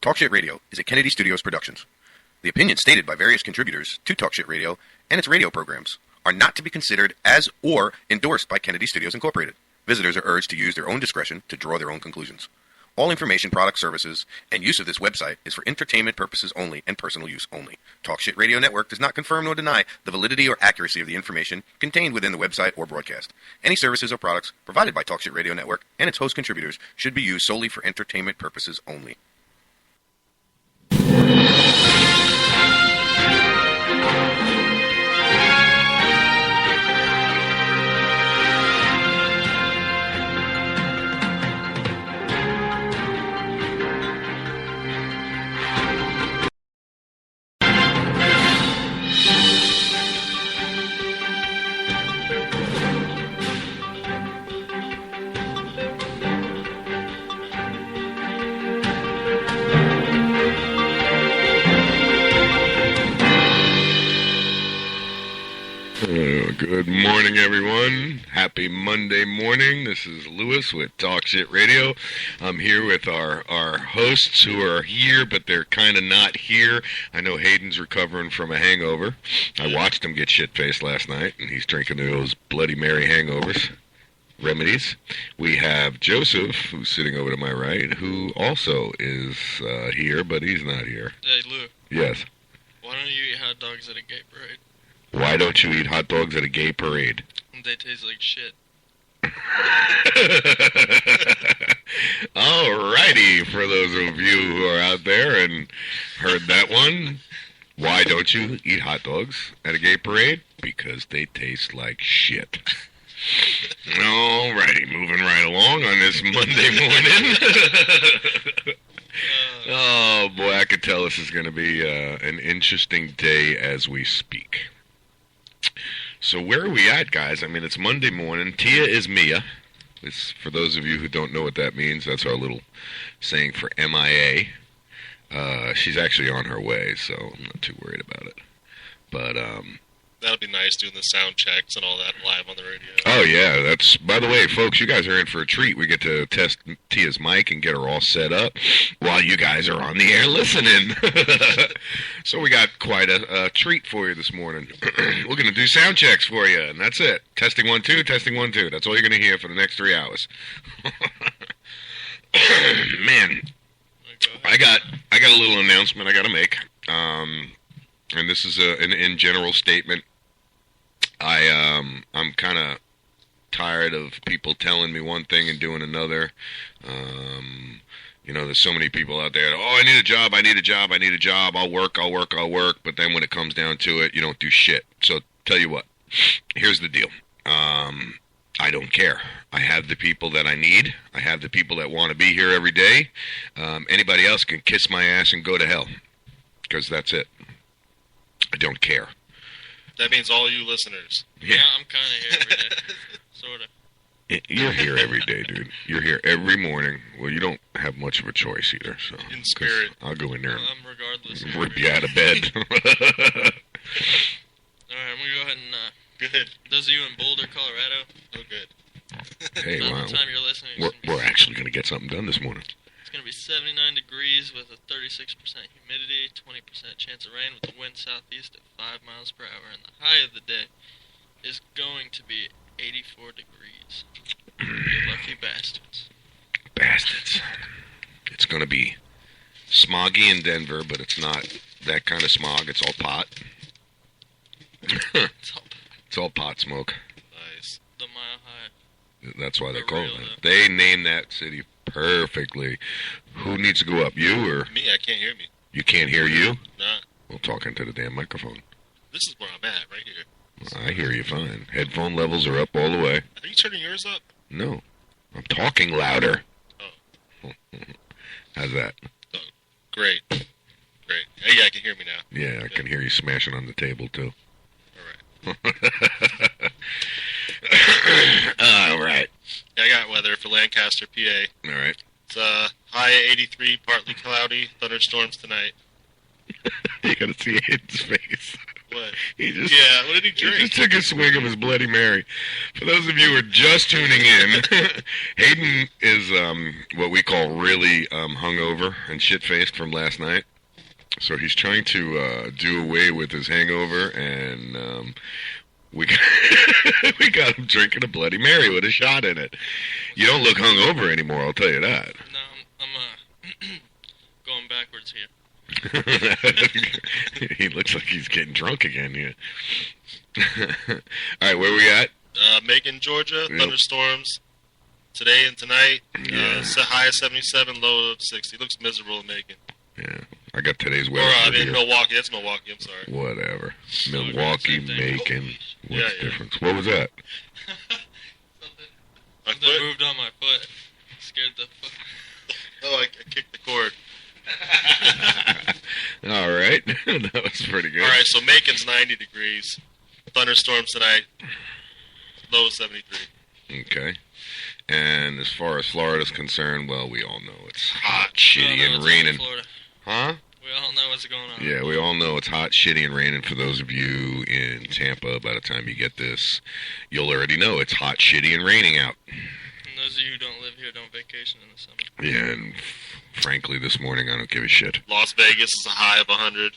Talk Shit Radio is a Kennedy Studios Productions. The opinions stated by various contributors to Talk Shit Radio and its radio programs are not to be considered as or endorsed by Kennedy Studios Incorporated. Visitors are urged to use their own discretion to draw their own conclusions. All information, products, services, and use of this website is for entertainment purposes only and personal use only. Talk Shit Radio Network does not confirm nor deny the validity or accuracy of the information contained within the website or broadcast. Any services or products provided by Talk Shit Radio Network and its host contributors should be used solely for entertainment purposes only. Good morning, everyone. Happy Monday morning. This is Lewis with Talk Shit Radio. I'm here with our hosts who are here, but they're kind of not here. I know Hayden's recovering from a hangover. I watched him get shit-faced last night, and he's drinking those Bloody Mary hangovers remedies. We have Joseph, who's sitting over to my right, who also is here, but he's not here. Hey, Lou. Yes. Why don't you eat hot dogs at a gay parade? Why don't you eat hot dogs at a gay parade? They taste like shit. Alrighty, for those of you who are out there and heard that one, why don't you eat hot dogs at a gay parade? Because they taste like shit. Alrighty, moving right along on this Monday morning. Oh boy, I could tell this is going to be an interesting day as we speak. So where are we at, guys? I mean, it's Monday morning. Tia is Mia. For those of you who don't know what that means, that's our little saying for MIA. She's actually on her way, so I'm not too worried about it. But that'll be nice doing the sound checks and all that live on the radio. Oh, yeah. That's, by the way, folks, you guys are in for a treat. We get to test Tia's mic and get her all set up while you guys are on the air listening. So we got quite a treat for you this morning. We're going to do sound checks for you, and that's it. Testing 1, 2, testing 1, 2. That's all you're going to hear for the next 3 hours. Man, I got a little announcement I got to make. And this is an in general statement. I'm kind of tired of people telling me one thing and doing another. You know, there's so many people out there, I need a job, I'll work. But then when it comes down to it, you don't do shit. So tell you what, here's the deal. I don't care. I have the people that I need. I have the people that want to be here every day. Anybody else can kiss my ass and go to hell. Because that's it. I don't care. That means all you listeners. Yeah, I'm kind of here every day. Sort of. You're here every day, dude. You're here every morning. Well, you don't have much of a choice either. So in spirit. I'll go in there I'm regardless. and rip you out of bed. All right, I'm going to go ahead and... Good. Those of you in Boulder, Colorado. Oh, good. Hey, by wow. the time you're listening... We're actually going to get something done this morning. It's going to be 79 degrees with a 36% humidity, 20% chance of rain with the wind southeast at 5 miles per hour. And the high of the day is going to be 84 degrees. You lucky bastards. Bastards. It's going to be smoggy in Denver, but it's not that kind of smog. It's all pot. It's all pot smoke. Nice. The Mile High. That's why they For call real, it that. though. They named that city perfectly. Who needs to go up? You or... Me, I can't hear me. You can't hear you? Nah. Well, talking to the damn microphone. This is where I'm at, right here. I hear you fine. Headphone levels are up all the way. Are you turning yours up? No. I'm talking louder. Oh. How's that? Oh, great. Great. Hey, yeah, I can hear me now. Yeah, I can hear you smashing on the table, too. All right. All right. Yeah, I got weather for Lancaster, PA. All right. It's high at 83, partly cloudy, thunderstorms tonight. You gotta see Hayden's face. What? He just, Yeah, what did he he drink? just took a swig of his Bloody Mary. For those of you who are just tuning in, Hayden is what we call really hungover and shit-faced from last night. So he's trying to do away with his hangover, and we we got him drinking a Bloody Mary with a shot in it. You don't look hungover anymore, I'll tell you that. No, I'm going backwards here. He looks like he's getting drunk again here. All right, where we at? Macon, Georgia. Yep. Thunderstorms today and tonight. Yeah. High of 77, low of 60. Looks miserable in Macon. Yeah, I got today's Or, weather. I for mean, you. Milwaukee. That's Milwaukee. I'm sorry. Whatever. Still Milwaukee, agree, same thing. Macon. What's Yeah, the yeah. difference? What was that? My Something foot? moved on my foot. Scared the fuck. Oh, I kicked the cord. All right. That was pretty good. All right, so Macon's 90 degrees. Thunderstorms tonight. Low of 73. Okay. And as far as Florida's concerned, well, we all know it's hot, We all shitty, know and what's raining. going on in Florida. Huh? We all know what's going on. Yeah, we all know it's hot, shitty, and raining. For those of you in Tampa, by the time you get this, you'll already know it's hot, shitty, and raining out. And those of you who don't live here don't vacation in the summer. Yeah, and frankly, this morning I don't give a shit. Las Vegas is a high of 100.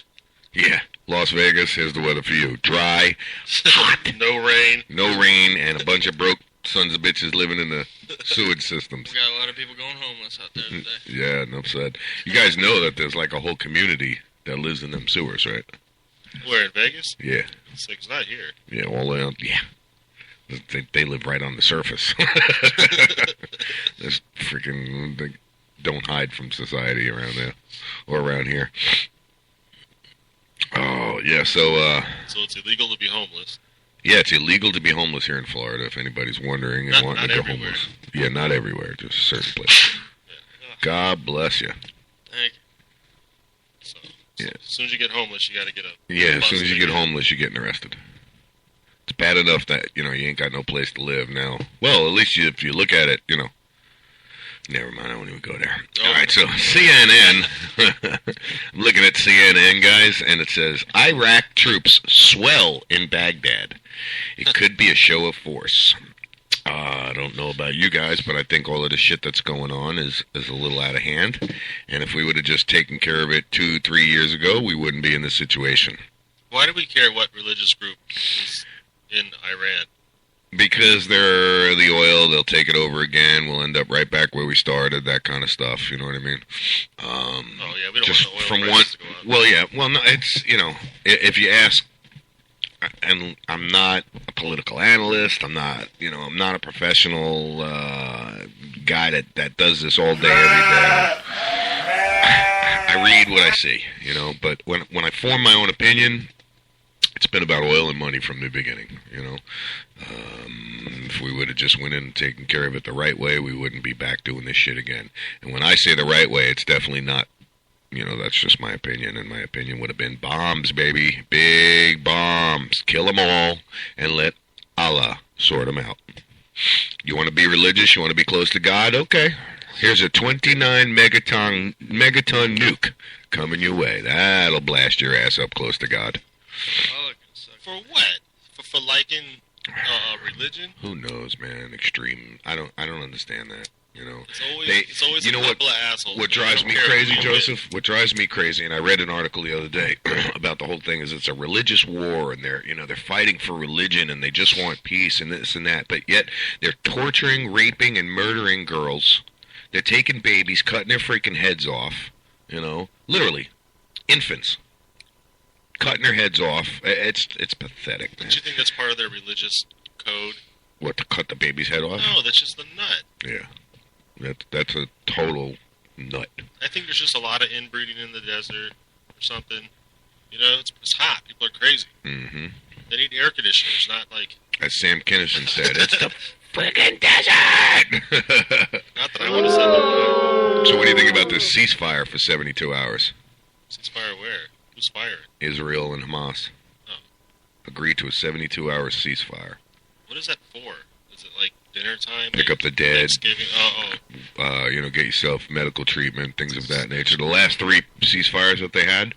Yeah, Las Vegas, here's the weather for you. Dry, hot, No rain. no rain, and a bunch of broke sons of bitches living in the sewage systems. We got a lot of people going homeless out there today. Yeah, enough said. You guys know that there's like a whole community that lives in them sewers, right? Where, in Vegas? Yeah. It's not here. Yeah, all the yeah. They live right on the surface. There's freaking, they don't hide from society around there or around here. Oh, yeah, so So it's illegal to be homeless. yeah, it's illegal to be homeless here in Florida, if anybody's wondering and Not- wanting not to go everywhere. homeless. Yeah, not everywhere, just certain places. Yeah. God bless you. Thank you. So, Yeah. as soon as you get homeless, you got to get up. Yeah, as soon as you get homeless, you're getting arrested. It's bad enough that, you ain't got no place to live now. Well, at least if you look at it, never mind, I won't even go there. Oh. All right, so CNN, I'm looking at CNN, guys, and it says, Iraq troops swell in Baghdad. It could be a show of force. I don't know about you guys, but I think all of the shit that's going on is a little out of hand. And if we would have just taken care of it 2-3 years ago, we wouldn't be in this situation. Why do we care what religious group is in Iran? Because they're the oil, they'll take it over again. We'll end up right back where we started, that kind of stuff. You know what I mean? Oh, yeah, we don't Just want the oil from prices one. to go up. Well, yeah. Well, no, it's if you ask, and I'm not a political analyst. I'm not a professional guy that does this all day, every day. I read what I see, But when I form my own opinion, it's been about oil and money from the beginning, If we would have just went in and taken care of it the right way, we wouldn't be back doing this shit again. And when I say the right way, it's definitely not, that's just my opinion. And my opinion would have been bombs, baby. Big bombs. Kill them all and let Allah sort them out. You want to be religious? You want to be close to God? Okay. Here's a 29 megaton nuke coming your way. That'll blast your ass up close to God. All it can suck. For what? For liking religion? Who knows, man? Extreme. I don't understand that. It's always a couple of assholes. What man. I drives don't me care crazy, who it Joseph? What drives me crazy, and I read an article the other day about the whole thing, is it's a religious war, and they're fighting for religion, and they just want peace and this and that, but yet they're torturing, raping, and murdering girls. They're taking babies, cutting their freaking heads off. Literally, infants, cutting their heads off. It's pathetic, man. Don't you think that's part of their religious code? What, to cut the baby's head off? No, that's just the nut. Yeah. That's a total nut. I think there's just a lot of inbreeding in the desert or something. It's hot. People are crazy. Mm-hmm. They need air conditioners, not like... As Sam Kinison said, it's the friggin' desert! Not that I want to say that. So what do you think about this ceasefire for 72 hours? Ceasefire where? Who's firing? Israel and Hamas Oh. agreed to a 72-hour ceasefire. What is that for? Is it like dinner time? Pick up the dead, Thanksgiving? Oh. get yourself medical treatment, things of that nature. The last 3 ceasefires that they had,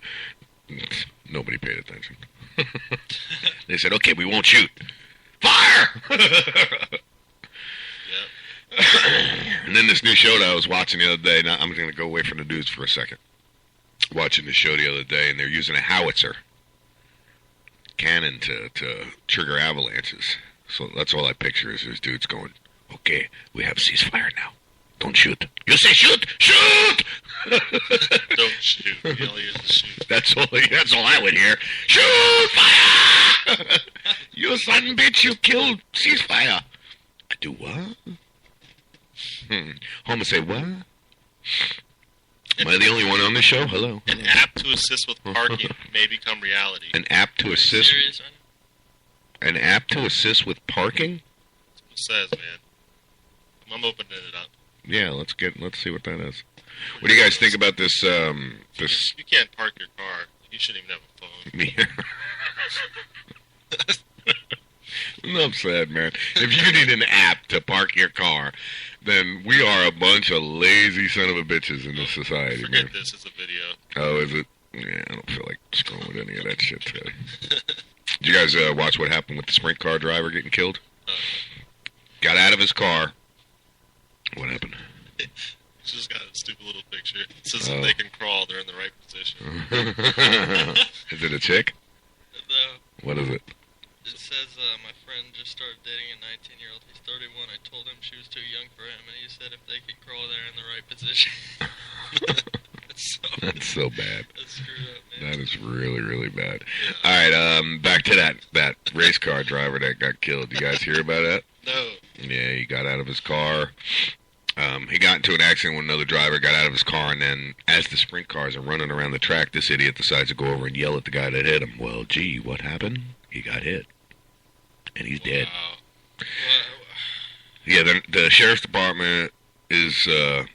nobody paid attention. They said, okay, we won't shoot. Fire! And then this new show that I was watching the other day, now I'm going to go away from the news for a second. Watching the show the other day, and they're using a howitzer cannon to trigger avalanches. So that's all I picture is there's dudes going, okay, we have ceasefire now. Don't shoot. You say shoot! Shoot! Don't shoot. You only hear the shoot. That's all I would hear. Shoot! Fire! You son of a bitch, you killed ceasefire. I do what? Homer say what? Am I the only one on this show? Hello. An app to assist with parking may become reality. An app to assist. Serious, right? An app to assist with parking? That's what it says, man. I'm opening it up. Yeah, let's see what that is. What do you guys think about this? This. You can't park your car. You shouldn't even have a phone. Enough said, man. If you need an app to park your car, then we are a bunch of lazy son of a bitches in this society, Forget man. this is a video. Oh, is it? Yeah, I don't feel like scrolling with any of that shit today. Did you guys watch what happened with the sprint car driver getting killed? Got out of his car. What happened? It's just got a stupid little picture. It says if they can crawl, they're in the right position. Is it a chick? No. What is it? It says, my friend just started dating a 19-year-old. He's 31. I told him she was too young for him, and he said if they could crawl, they're in the right position. That's so bad. That's screwed up, man. That is really, really bad. Yeah. All right, back to that race car driver that got killed. You guys hear about that? No. Yeah, he got out of his car. He got into an accident with another driver, got out of his car, and then as the sprint cars are running around the track, this idiot decides to go over and yell at the guy that hit him. Well, gee, what happened? He got hit. And he's dead. Wow. Yeah, the sheriff's department is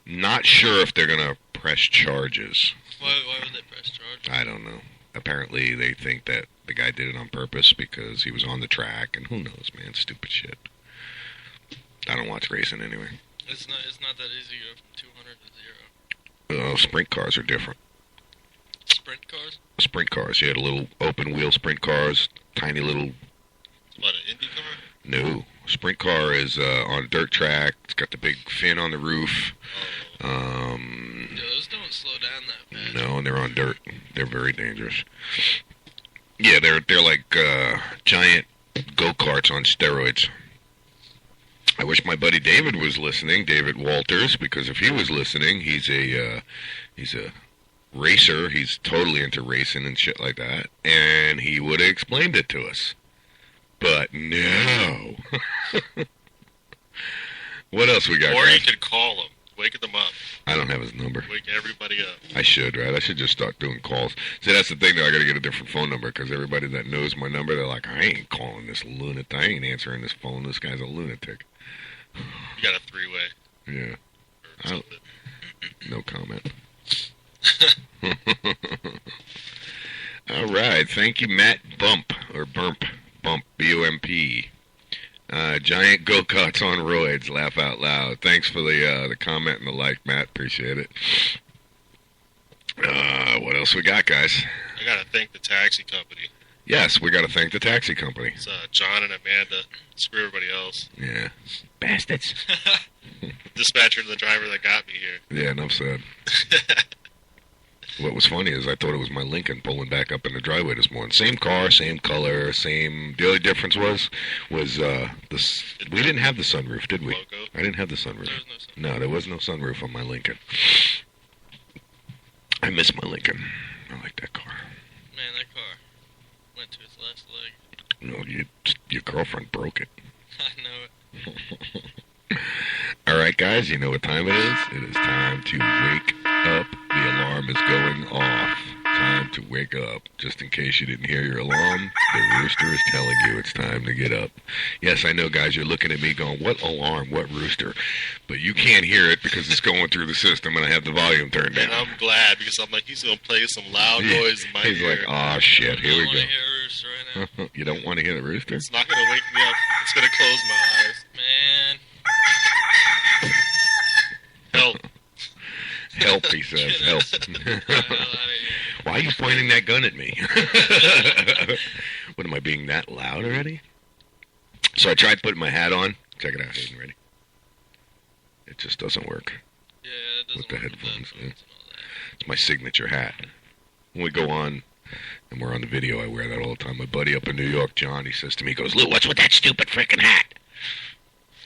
not sure if they're going to press charges. Why would they press charges? I don't know. Apparently, they think that the guy did it on purpose because he was on the track, and who knows, man, stupid shit. I don't watch racing anyway. It's not that easy to go from 200 to 0. Oh, sprint cars are different. Sprint cars? Sprint cars. You had a little open wheel sprint cars, tiny little. What, an Indy car? No, sprint car is on a dirt track. It's got the big fin on the roof. Yeah, those don't slow down that fast. No, and they're on dirt. They're very dangerous. Yeah, they're like giant go-karts on steroids. I wish my buddy David was listening, David Walters, because if he was listening, he's a racer. He's totally into racing and shit like that, and he would have explained it to us. But no. What else we got? Or guys? you could call them. Wake them up. I don't have his number. Wake everybody up. I should, right? I should just start doing calls. See, that's the thing, though. I got to get a different phone number because everybody that knows my number, they're like, I ain't calling this lunatic. I ain't answering this phone. This guy's a lunatic. You got a three-way. Yeah. Or something. No comment. All right. Thank you, Matt Bump, or Bump, B-U-M-P. Giant go-karts on roids. Laugh out loud. Thanks for the comment and the like, Matt. Appreciate it. What else we got, guys? I got to thank the taxi company. Yes, we got to thank the taxi company. It's John and Amanda. Screw everybody else. Yeah. Bastards. Dispatcher and the driver that got me here. Yeah, enough said. What was funny is I thought it was my Lincoln pulling back up in the driveway this morning. Same car, same color, same... The only difference was we didn't have the sunroof, did we? Logo? I didn't have the sunroof. There was no sunroof. No, there was no sunroof on my Lincoln. I miss my Lincoln. I like that car. Man, that car went to its last leg. No, your girlfriend broke it. I know it. All right, guys, you know what time it is? It is time to wake up. The alarm is going off. Time to wake up. Just in case you didn't hear your alarm, the rooster is telling you it's time to get up. Yes, I know, guys, you're looking at me going, what alarm, what rooster? But you can't hear it because it's going through the system and I have the volume turned down. And I'm glad because I'm like, he's going to play some loud noise in my He's ear. like, oh, shit, here we I want go. to hear a rooster right now. You don't want to hear the rooster? It's not going to wake me up. It's going to close my eyes. Man. Help. Help, he says, help. Get the hell out of here. Why are you pointing that gun at me? What, am I being that loud already? So I tried putting my hat on. Check it out, Hayden. Ready? It just doesn't work. Yeah, it doesn't With the work headphones, with yeah. and all that. It's my signature hat. When we go on, and we're on the video, I wear that all the time. My buddy up in New York, John, he says to me, he goes, Lou, what's with that stupid freaking hat?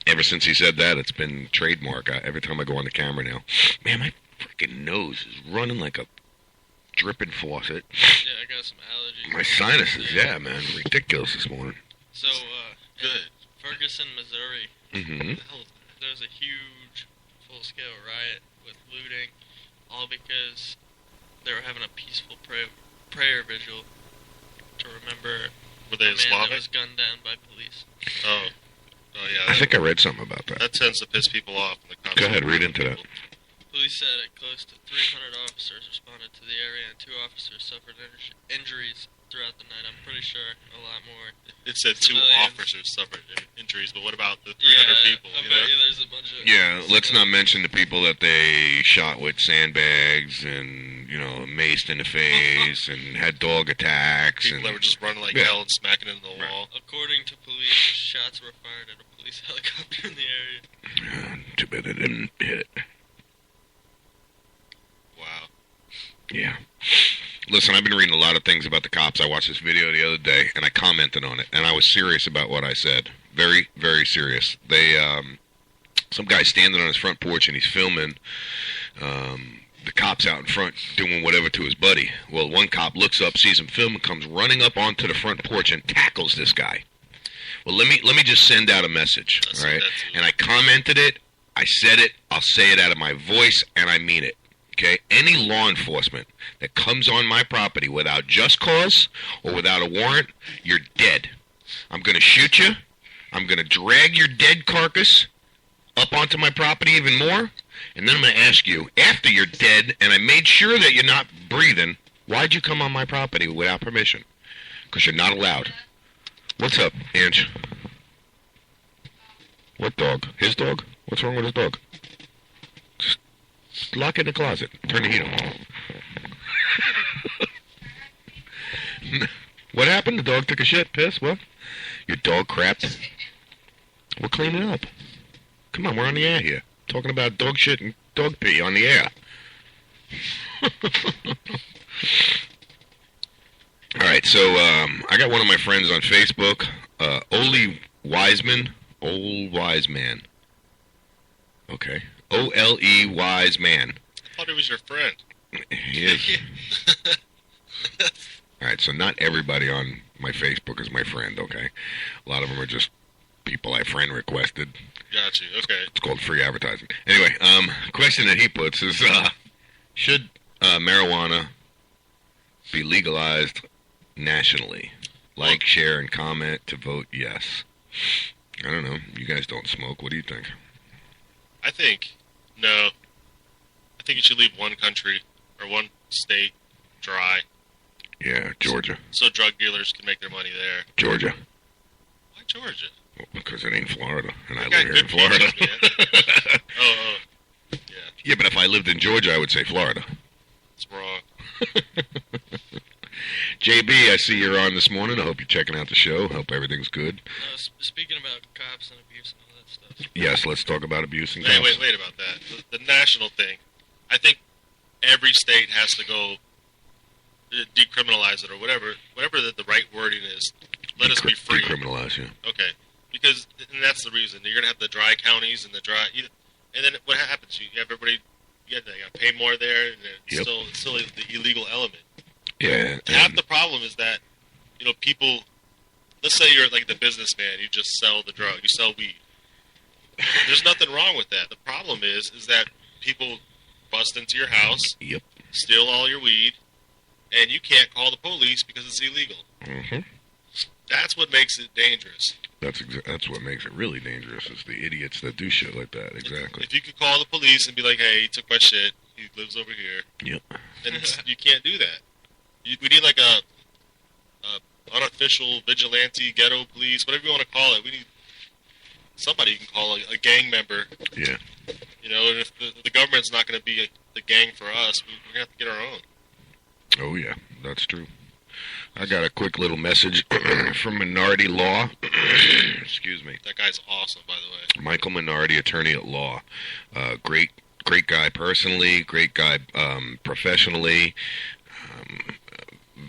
Ever since he said that, it's been trademark. Every time I go on the camera now, man, my freaking nose is running like a dripping faucet. Yeah, I got some allergies. My sinuses, yeah, man, ridiculous this morning. So, Good. Ferguson, Missouri, Mm-hmm. there's a huge full-scale riot with looting, all because they were having a peaceful prayer vigil to remember Were they a man that Islamic? was gunned down by police. Oh, yeah. I think I read something about that. that tends to piss people off. When the cops Go ahead, read into that. Police said close to 300 officers responded to the area, and 2 officers suffered injuries throughout the night. I'm pretty sure a lot more. It said 2 Civilians. officers suffered injuries, but what about the 300 Yeah, people? I You bet know? you there's a bunch of... Yeah, let's not mention the people that they shot with sandbags and, maced in the face and had dog attacks. People and that were just running like Yeah. hell and smacking into the wall. According to police, shots were fired at a police helicopter in the area. Too bad it didn't hit. Wow. Yeah. Listen, I've been reading a lot of things about the cops. I watched this video the other day, and I commented on it, and I was serious about what I said. Very, very serious. Some guy's standing on his front porch, and he's filming the cops out in front doing whatever to his buddy. Well, one cop looks up, sees him filming, comes running up onto the front porch and tackles this guy. Well, let me just send out a message, I all see right? that too. And I commented it, I said it, I'll say it out of my voice, and I mean it. Okay, any law enforcement that comes on my property without just cause or without a warrant, you're dead. I'm going to shoot you. I'm going to drag your dead carcass up onto my property even more. And then I'm going to ask you, after you're dead and I made sure that you're not breathing, why'd you come on my property without permission? Because you're not allowed. What's up, Ange? What dog? His dog? What's wrong with his dog? Lock it in the closet. Turn the heat on. What happened? The dog took a shit? Piss? What? Your dog crapped? We're cleaning up. Come on, we're on the air here. Talking about dog shit and dog pee on the air. All right, so I got one of my friends on Facebook, Ole Wiseman. Old Wise Man. Okay. O-L-E Wise Man. I thought he was your friend. He is. All right, so not everybody on my Facebook is my friend, okay? A lot of them are just people I friend requested. Got you. Okay. It's called free advertising. Anyway, question that he puts is, should marijuana be legalized nationally? Like, share, and comment to vote yes. I don't know. You guys don't smoke. What do you think? I think, no. I think you should leave one country or one state dry Yeah, Georgia. so drug dealers can make their money there. Georgia. Why Georgia? Well, because it ain't Florida, and I They live got here in good Florida. peaches, man. Oh, yeah. Yeah, but if I lived in Georgia, I would say Florida. It's wrong. JB, I see you're on this morning. I hope you're checking out the show. Hope everything's good. Speaking about cops and abuse and all that stuff. Yes, let's talk about abuse and Hey, cops. wait about that. The national thing. I think every state has to go decriminalize it or whatever the right wording is. Let us be free. Decriminalize, yeah. Okay. Because, and that's the reason. You're going to have the dry counties and the dry... And then what happens? You have everybody... You got to pay more there, and it's still the illegal element. Yeah. Half the problem is that, people... Let's say you're like the businessman. You just sell the drug. You sell weed. There's nothing wrong with that. The problem is that people bust into your house, Yep. steal all your weed, and you can't call the police because it's illegal. Mm-hmm. That's what makes it dangerous. That's what makes it really dangerous, is the idiots that do shit like that. Exactly. If you could call the police and be like, hey, he took my shit, he lives over here, Yep. then you can't do that. We need like a unofficial vigilante, ghetto police, whatever you want to call it. We need somebody you can call a gang member. Yeah. And if the government's not going to be the gang for us, we're going to have to get our own. Oh, yeah, that's true. I got a quick little message from Minority Law. Excuse me. That guy's awesome, by the way. Michael Minardi, attorney at law. Great guy personally, great guy professionally.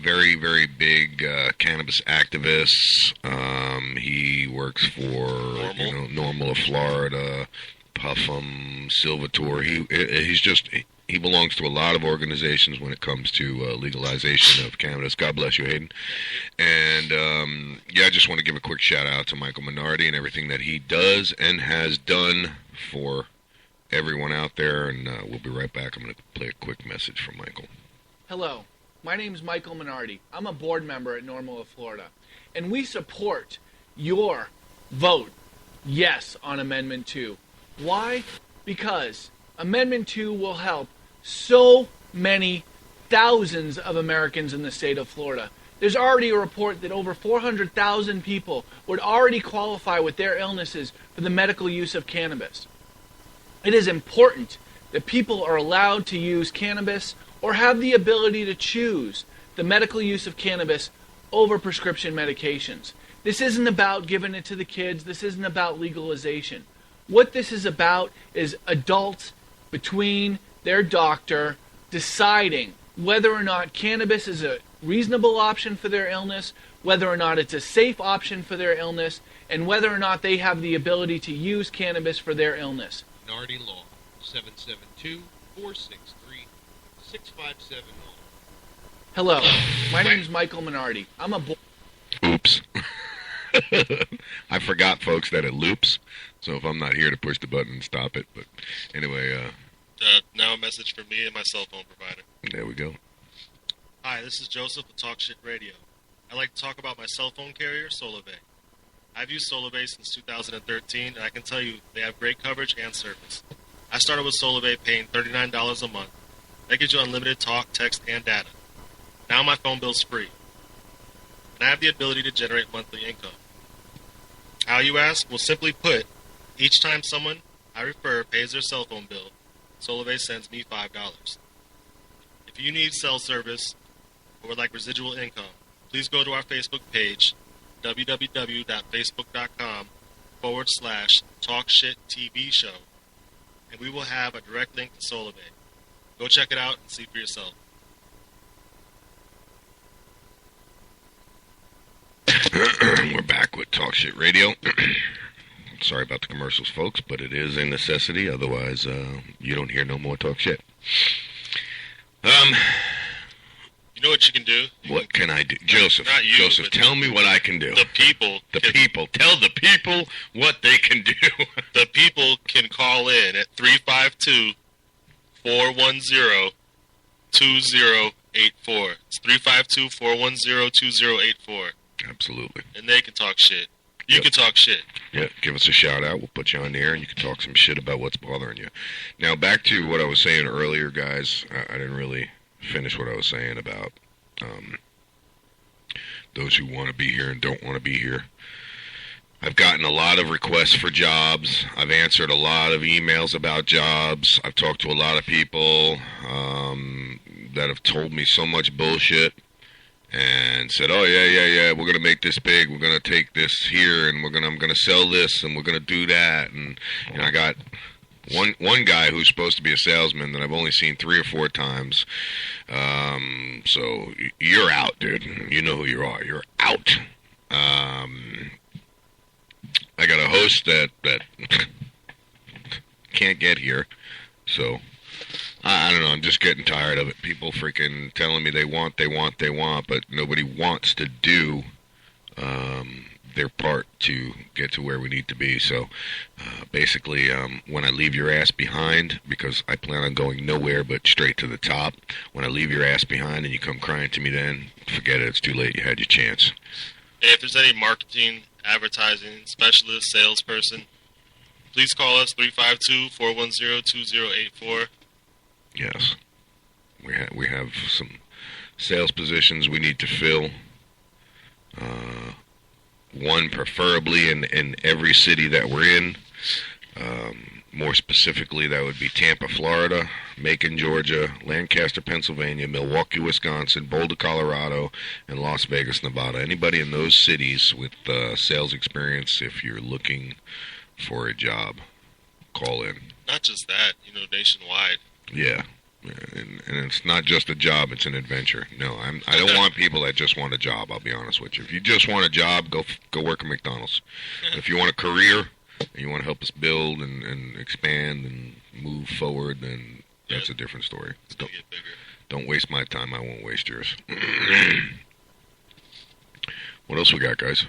Very, very big cannabis activist. He works for Normal of Florida, Puffum, Silvator. He belongs to a lot of organizations when it comes to legalization of cannabis. God bless you, Hayden. And I just want to give a quick shout out to Michael Minardi and everything that he does and has done for everyone out there. And we'll be right back. I'm going to play a quick message from Michael. Hello, my name is Michael Minardi. I'm a board member at Normal of Florida, and we support your vote yes on Amendment 2. Why? Because Amendment 2 will help so many thousands of Americans in the state of Florida. There's already a report that over 400,000 people would already qualify with their illnesses for the medical use of cannabis. It is important that people are allowed to use cannabis or have the ability to choose the medical use of cannabis over prescription medications. This isn't about giving it to the kids. This isn't about legalization. What this is about is adults between their doctor deciding whether or not cannabis is a reasonable option for their illness, whether or not it's a safe option for their illness, and whether or not they have the ability to use cannabis for their illness. Minardi Law, 772-463-6570. Hello, my name is Michael Minardi. I'm a Oops. I forgot, folks, that it loops. So if I'm not here to push the button and stop it. But anyway, now a message from me and my cell phone provider. There we go. Hi, this is Joseph with Talk Shit Radio. I'd like to talk about my cell phone carrier, SolarBay. I've used SolarBay since 2013, and I can tell you they have great coverage and service. I started with SolarBay paying $39 a month. That gives you unlimited talk, text, and data. Now my phone bill's free. And I have the ability to generate monthly income. How, you ask? Well, simply put, each time someone I refer pays their cell phone bill, SolarBay sends me $5. If you need cell service or would like residual income, please go to our Facebook page, www.facebook.com/TalkShitTVShow, and we will have a direct link to SolarBay. Go check it out and see for yourself. We're back with Talk Shit Radio. Sorry about the commercials, folks, but it is a necessity. Otherwise, you don't hear no more talk shit. You know what you can do? What can I do? Joseph, Not you, Joseph, tell me what I can do. The people. Tell the people what they can do. The people can call in at 352-410-2084. It's 352-410-2084. Absolutely. And they can talk shit. You can talk shit. Yeah, give us a shout out. We'll put you on the air and you can talk some shit about what's bothering you. Now, back to what I was saying earlier, guys. I didn't really finish what I was saying about those who want to be here and don't want to be here. I've gotten a lot of requests for jobs. I've answered a lot of emails about jobs. I've talked to a lot of people that have told me so much bullshit and said, "Oh yeah, we're gonna make this big. We're gonna take this here, and I'm gonna sell this, and we're gonna do that." And I got one guy who's supposed to be a salesman that I've only seen 3 or 4 times. So you're out, dude. You know who you are. You're out. I got a host that can't get here, so I don't know. I'm just getting tired of it. People freaking telling me they want, but nobody wants to do their part to get to where we need to be. So basically, when I leave your ass behind, because I plan on going nowhere but straight to the top, when I leave your ass behind and you come crying to me then, forget it. It's too late. You had your chance. Hey, if there's any marketing, advertising, specialist, salesperson, please call us 352-410-2084. Yes. We have some sales positions we need to fill. One preferably in every city that we're in. More specifically, that would be Tampa, Florida, Macon, Georgia, Lancaster, Pennsylvania, Milwaukee, Wisconsin, Boulder, Colorado, and Las Vegas, Nevada. Anybody in those cities with sales experience, if you're looking for a job, call in. Not just that, nationwide. Yeah. And it's not just a job, it's an adventure. No, I don't want people that just want a job, I'll be honest with you. If you just want a job, go work at McDonald's. If you want a career and you want to help us build and expand and move forward, then that's a different story. Don't waste my time, I won't waste yours. What else we got, guys?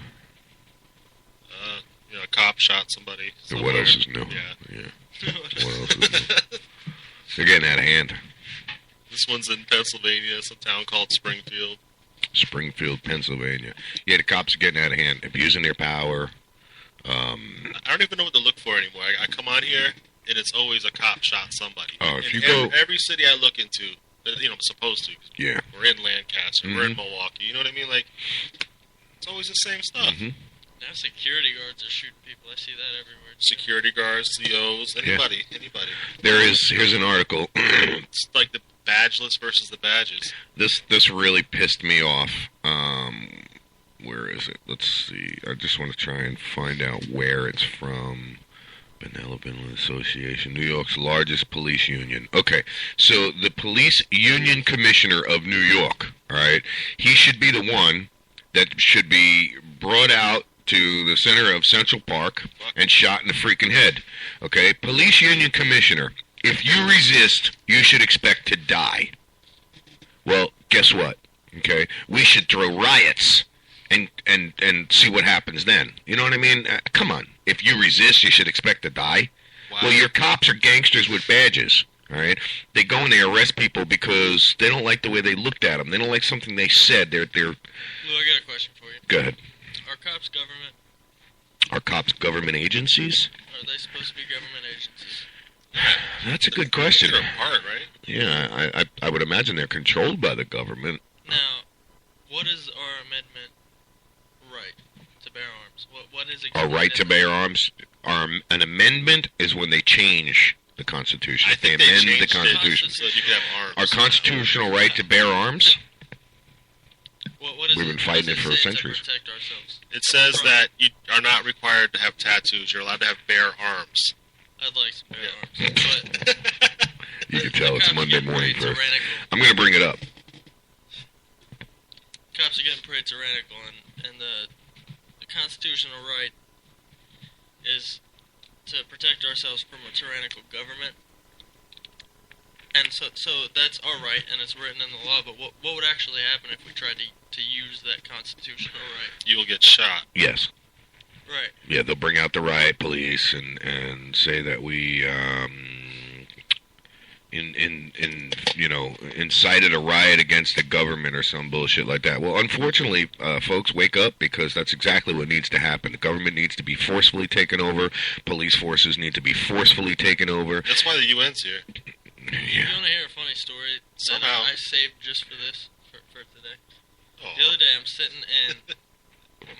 A cop shot somebody. What else is new? Yeah. What else is new? They're getting out of hand. This one's in Pennsylvania. It's a town called Springfield. Springfield, Pennsylvania. Yeah, the cops are getting out of hand, abusing their power. I don't even know what to look for anymore. I come on here, and it's always a cop shot somebody. Oh, if you every city I look into, I'm supposed to. Yeah. We're in Lancaster. We're in Milwaukee. You know what I mean? Like, it's always the same stuff. Mm-hmm. Now security guards are shooting people. I see that everywhere. Security guards, COs, anybody. Here's an article. It's like the badgeless versus the badges. This really pissed me off. Where is it? Let's see. I just want to try and find out where it's from. Benevolent Association, New York's largest police union. Okay, so the Police Union Commissioner of New York, all right, he should be the one that should be brought out to the center of Central Park and shot in the freaking head. Okay, Police Union Commissioner, if you resist, you should expect to die. Well, guess what? Okay, we should throw riots and see what happens then. You know what I mean? Come on. If you resist, you should expect to die. Wow. Well, your cops are gangsters with badges. All right, they go and they arrest people because they don't like the way they looked at them. They don't like something they said. They're. Lou, I got a question for you. Go ahead. Are cops government? Are cops government agencies? Are they supposed to be government agencies? That's a good question. They're apart, right? Yeah, I would imagine they're controlled by the government. Now, what is our amendment right to bear arms? What is it? Our right to bear arms? An amendment is when they change the Constitution. I think they amend changed the Constitution. So you can have arms. Our constitutional right to bear arms? What is We've been fighting it for centuries. To protect ourselves? It says that you are not required to have tattoos. You're allowed to have bare arms. I'd like some bear arms, but you can tell it's Monday morning for. Tyrannical. I'm going to bring it up. Cops are getting pretty tyrannical, and the constitutional right is to protect ourselves from a tyrannical government. And so that's our right, and it's written in the law, but what would actually happen if we tried to use that constitutional right? You will get shot. Yes. Right. Yeah, they'll bring out the riot police and say that we incited a riot against the government or some bullshit like that. Well, unfortunately, folks, wake up, because that's exactly what needs to happen. The government needs to be forcefully taken over. Police forces need to be forcefully taken over. That's why the UN's here. Yeah. You want to hear a funny story that I saved just for this, for today? Oh. The other day, I'm sitting in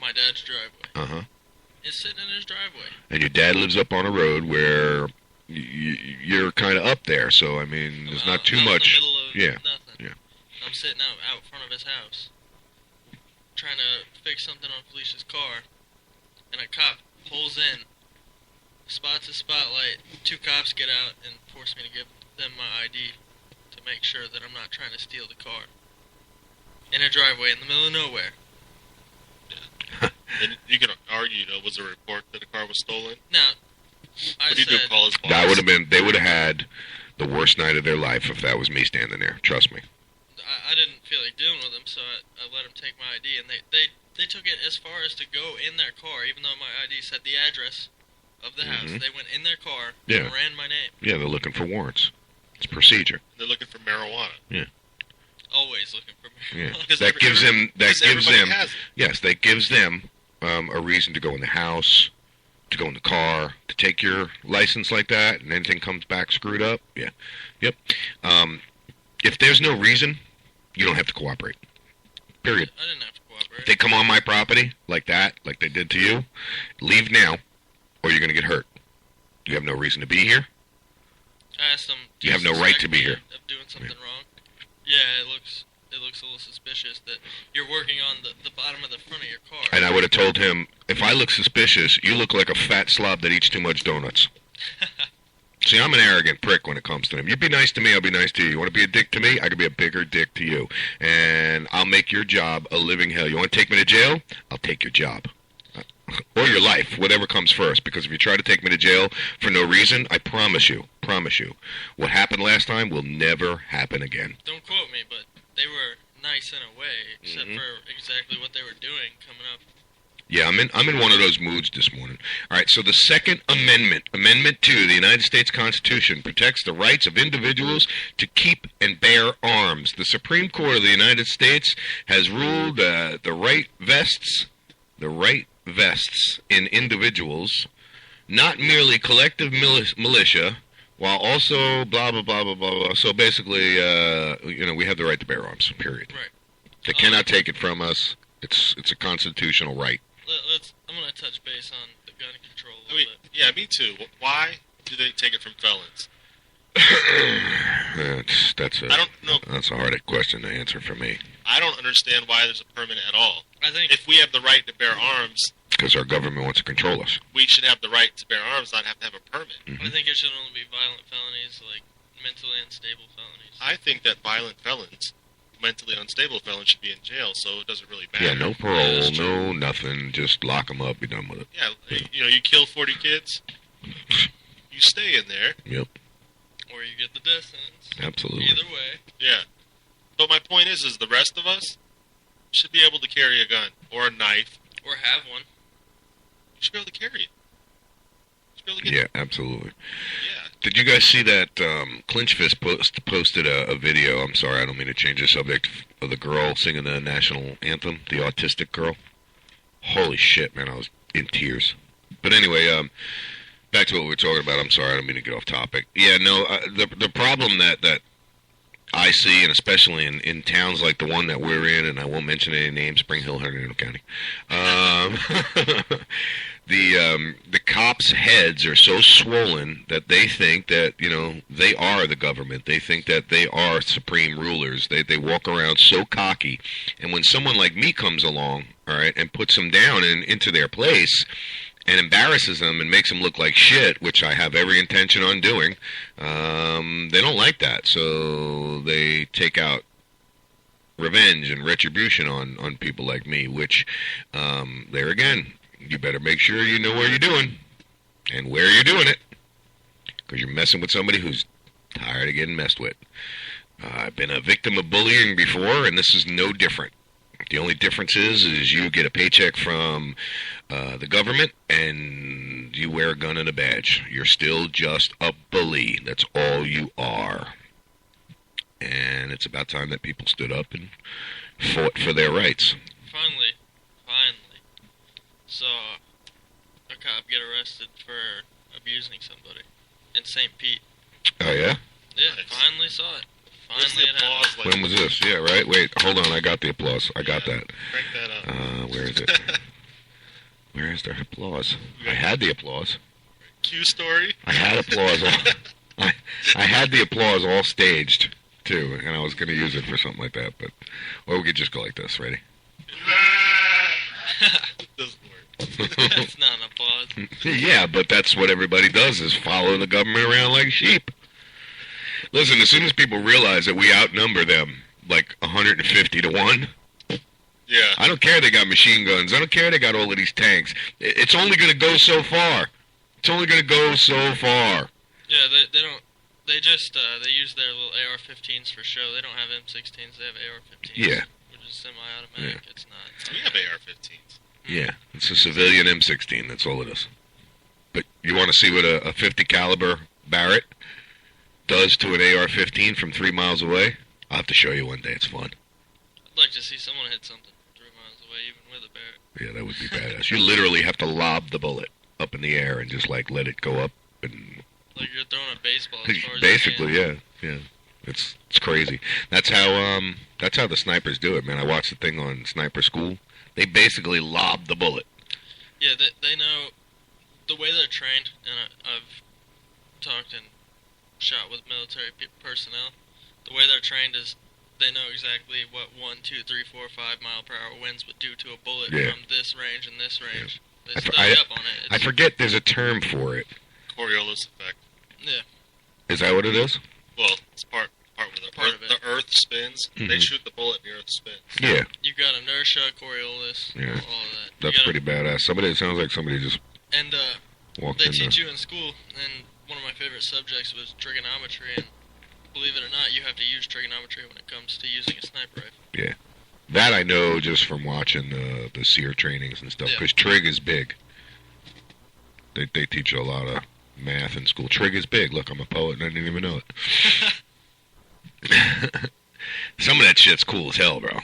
my dad's driveway. Uh-huh. It's sitting in his driveway. And your dad lives up on a road where you're kind of up there, so, I mean, there's not too much. In the middle of nothing. Yeah. I'm sitting out front of his house, trying to fix something on Felicia's car, and a cop pulls in, spots a spotlight, 2 cops get out and force me to give them my ID to make sure that I'm not trying to steal the car. In a driveway in the middle of nowhere. And you can argue, was a report that a car was stolen? Now, What do you do, call his boss? That would have been, they would have had the worst night of their life if that was me standing there. Trust me. I didn't feel like dealing with them, so I let them take my ID, and they took it as far as to go in their car, even though my ID said the address of the house. They went in their car and ran my name. Yeah, they're looking for warrants. It's procedure. They're looking for marijuana. Yeah. Always looking for marijuana. Yeah. That gives them a reason to go in the house, to go in the car, to take your license like that, and anything comes back screwed up. Yeah. Yep. If there's no reason, you don't have to cooperate. Period. I didn't have to cooperate. If they come on my property like that, like they did to you, leave now, or you're going to get hurt. You have no reason to be here. I asked them. You have no right to be suspect me here. Of doing something wrong. Yeah, it looks a little suspicious that you're working on the bottom of the front of your car. And I would have told him, if I look suspicious, you look like a fat slob that eats too much donuts. See, I'm an arrogant prick when it comes to him. You be nice to me, I'll be nice to you. You want to be a dick to me, I can be a bigger dick to you. And I'll make your job a living hell. You want to take me to jail? I'll take your job. Or your life, whatever comes first. Because if you try to take me to jail for no reason, I promise you, what happened last time will never happen again. Don't quote me, but they were nice in a way, except for exactly what they were doing coming up. Yeah, I'm in one of those moods this morning. All right, so the Second Amendment, Amendment 2, the United States Constitution, protects the rights of individuals to keep and bear arms. The Supreme Court of the United States has ruled the right vests in individuals, not merely collective militia, while also blah, blah, blah, blah, blah, blah. So basically, we have the right to bear arms, period. Right. They cannot take it from us. It's a constitutional right. I'm going to touch base on the gun control a I little mean, bit. yeah, me too. Why do they take it from felons? That's a hard question to answer for me. I don't understand why there's a permit at all. I think If we have the right to bear arms, Because our government wants to control us. we should have the right to bear arms, not have to have a permit. I think it should only be violent felonies, like mentally unstable felonies. I think that violent felons, mentally unstable felons, should be in jail, so it doesn't really matter. Yeah, no parole, that's true. no nothing. Just lock them up, be done with it. Yeah, you kill 40 kids, you stay in there. Yep, Or you get the death sentence. absolutely. Either way. Yeah. But my point is the rest of us should be able to carry a gun or a knife. Or have one. You should be able to carry it. You should be able to get Yeah, absolutely. Yeah. Did you guys see that Clinch Fist posted a video, I'm sorry, I don't mean to change the subject, of the girl singing the national anthem, the autistic girl? Holy shit, man, I was in tears. But anyway, back to what we were talking about. I'm sorry, I don't mean to get off topic. Yeah, no, the problem that I see, and especially in towns like the one that we're in, and I won't mention any names, Spring Hill, Hernando County, the cops' heads are so swollen that they think that, they are the government. They think that they are supreme rulers. They walk around so cocky. And when someone like me comes along, all right, and puts them down into their place and embarrasses them and makes them look like shit, which I have every intention on doing, they don't like that. So they take out revenge and retribution on people like me, which, there again, you better make sure you know what you're doing and where you're doing it, because you're messing with somebody who's tired of getting messed with. I've been a victim of bullying before, and this is no different. The only difference is you get a paycheck from the government and you wear a gun and a badge. You're still just a bully. That's all you are. And it's about time that people stood up and fought for their rights. Finally, saw a cop get arrested for abusing somebody in St. Pete. Oh, yeah? Yeah, Nice. finally saw it. Where's Finally the it happened. applause? Like, When was this? Yeah, right? Wait, hold on. I got the applause. I got that. crank that up. Where is it? Where is the applause? I had the applause. Q story. I had applause. I had the applause all staged, too, and I was going to use it for something like that. Or we could just go like this. Ready? Doesn't work. That's not an applause. Yeah, but that's what everybody does, is follow the government around like sheep. Listen, as soon as people realize that we outnumber them like 150 to 1, Yeah. I don't care they got machine guns. I don't care they got all of these tanks. It's only going to go so far. It's only going to go so far. Yeah, they don't. They just they use their little AR-15s for show. They don't have M16s. They have AR-15s. Yeah. Which is semi-automatic. Yeah. It's not. We have AR-15s. Yeah, it's a civilian M16. That's all it is. But you want to see what a 50 caliber Barrett does to an AR-15 from 3 miles away? I'll have to show you one day. It's fun. I'd like to see someone hit something 3 miles away, even with a Barrett. Yeah, that would be badass. You literally have to lob the bullet up in the air and just let it go up and Like you're throwing a baseball as far as basically, you can. yeah. It's crazy. That's how the snipers do it, man. I watched the thing on Sniper School. They basically lob the bullet. Yeah, they know the way they're trained, and talked and shot with military personnel. The way they're trained is they know exactly what 1, 2, 3, 4, 5 mile per hour winds would do to a bullet from this range and this range. They study up on it. I forget there's a term for it. Coriolis effect. Yeah. Is that what it is? Well, it's part where the Earth spins. Mm-hmm. They shoot the bullet and the Earth spins. Yeah. You got inertia, Coriolis, all of that. That's pretty badass. It sounds like somebody just and walked they in teach there. you in school, and one of my favorite subjects was trigonometry, and believe it or not, you have to use trigonometry when it comes to using a sniper rifle. Yeah. That I know just from watching the SEER trainings and stuff, because trig is big. They teach you a lot of math in school. Trig is big. Look, I'm a poet and I didn't even know it. Some of that shit's cool as hell, bro.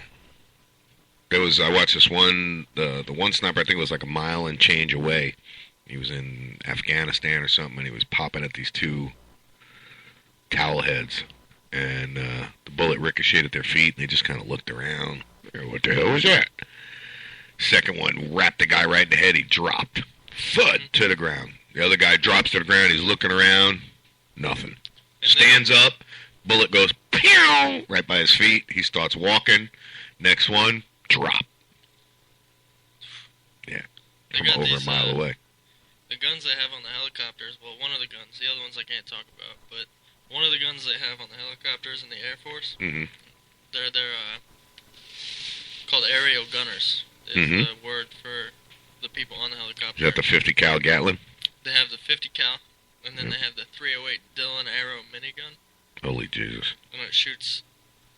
I watched this one, the one sniper, I think it was like a mile and change away. He was in Afghanistan or something, and he was popping at these two towel heads. And the bullet ricocheted at their feet, and they just kind of looked around. What the hell was that? Second one wrapped the guy right in the head. He dropped. Thud to the ground. The other guy drops to the ground. He's looking around. Nothing. Stands up. Bullet goes pew right by his feet. He starts walking. Next one, drop. Yeah. From over a mile away. The guns they have on the helicopters, well, one of the guns, the other ones I can't talk about, but one of the guns they have on the helicopters in the Air Force, they're called aerial gunners. Is the word for the people on the helicopter. Is that the 50 cal Gatlin? They have the 50 cal, and then they have the 308 Dillon Arrow minigun. Holy Jesus. And it shoots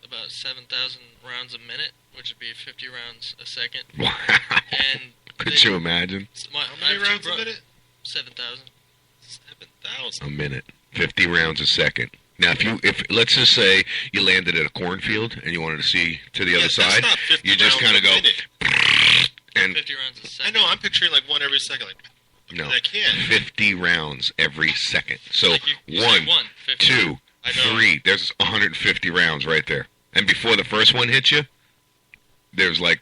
about 7,000 rounds a minute, which would be 50 rounds a second. Wow. And could you imagine? How many rounds a minute? 7,000. 7,000. A minute. 50 rounds a second. Now, if let's just say you landed at a cornfield and you wanted to see to the other side, not 50 you just kind of go and 50 rounds a second. I know. I'm picturing like one every second. Like, no, I can't. 50 rounds every second. So like you say 50. 2, 3. There's 150 rounds right there. And before the first one hits you, there's like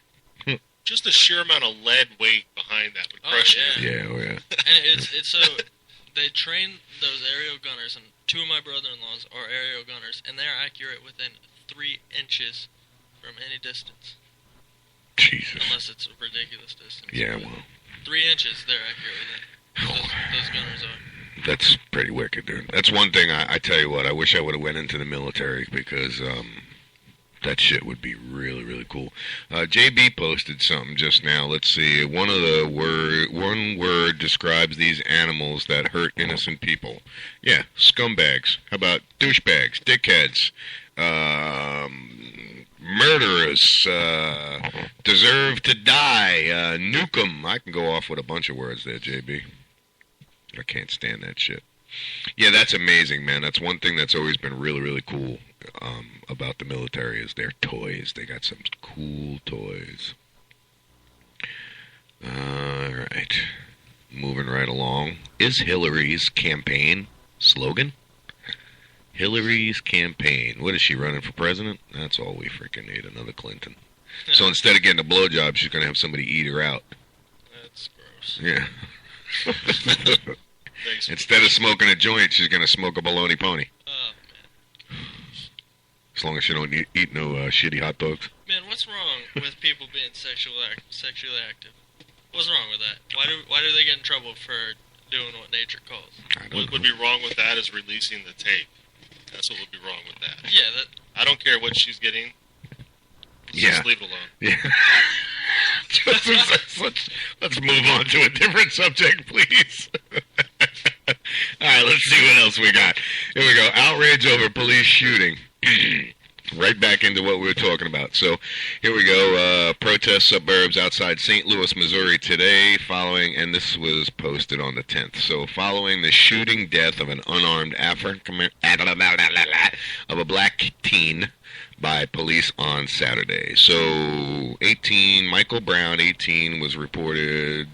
just the sheer amount of lead weight behind that would crush you. Yeah, oh yeah. And it's so they train those aerial gunners, and two of my brother-in-laws are aerial gunners, and they're accurate within 3 inches from any distance. Jesus. Unless it's a ridiculous distance. Yeah, well. 3 inches, they're accurate within. Those gunners are. That's pretty wicked, dude. That's one thing I tell you what, I wish I would have went into the military because that shit would be really, really cool. JB posted something just now. Let's see. One word describes these animals that hurt innocent people. Yeah, scumbags. How about douchebags, dickheads, murderers, deserve to die, nuke 'em. I can go off with a bunch of words there, JB. I can't stand that shit. Yeah, that's amazing, man. That's one thing that's always been really, really cool about the military is their toys. They got some cool toys. All right. Moving right along. Is Hillary's campaign slogan? Hillary's campaign. What is she running for president? That's all we freaking need, another Clinton. So instead of getting a blowjob, she's going to have somebody eat her out. That's gross. Yeah. Instead of smoking a joint, she's going to smoke a baloney pony. Oh, man. As long as she don't eat no shitty hot dogs. Man, what's wrong with people being sexually active? What's wrong with that? Why do they get in trouble for doing what nature calls? What would be wrong with that is releasing the tape. That's what would be wrong with that. Yeah, I don't care what she's getting. Just leave it alone. Yeah. Let's move on to a different subject, please. All right, let's see what else we got. Here we go. Outrage over police shooting. Right back into what we were talking about. So here we go. Protest suburbs outside St. Louis, Missouri today following, and this was posted on the 10th. So following the shooting death of an unarmed of a black teen by police on Saturday. So Michael Brown, 18, was reportedly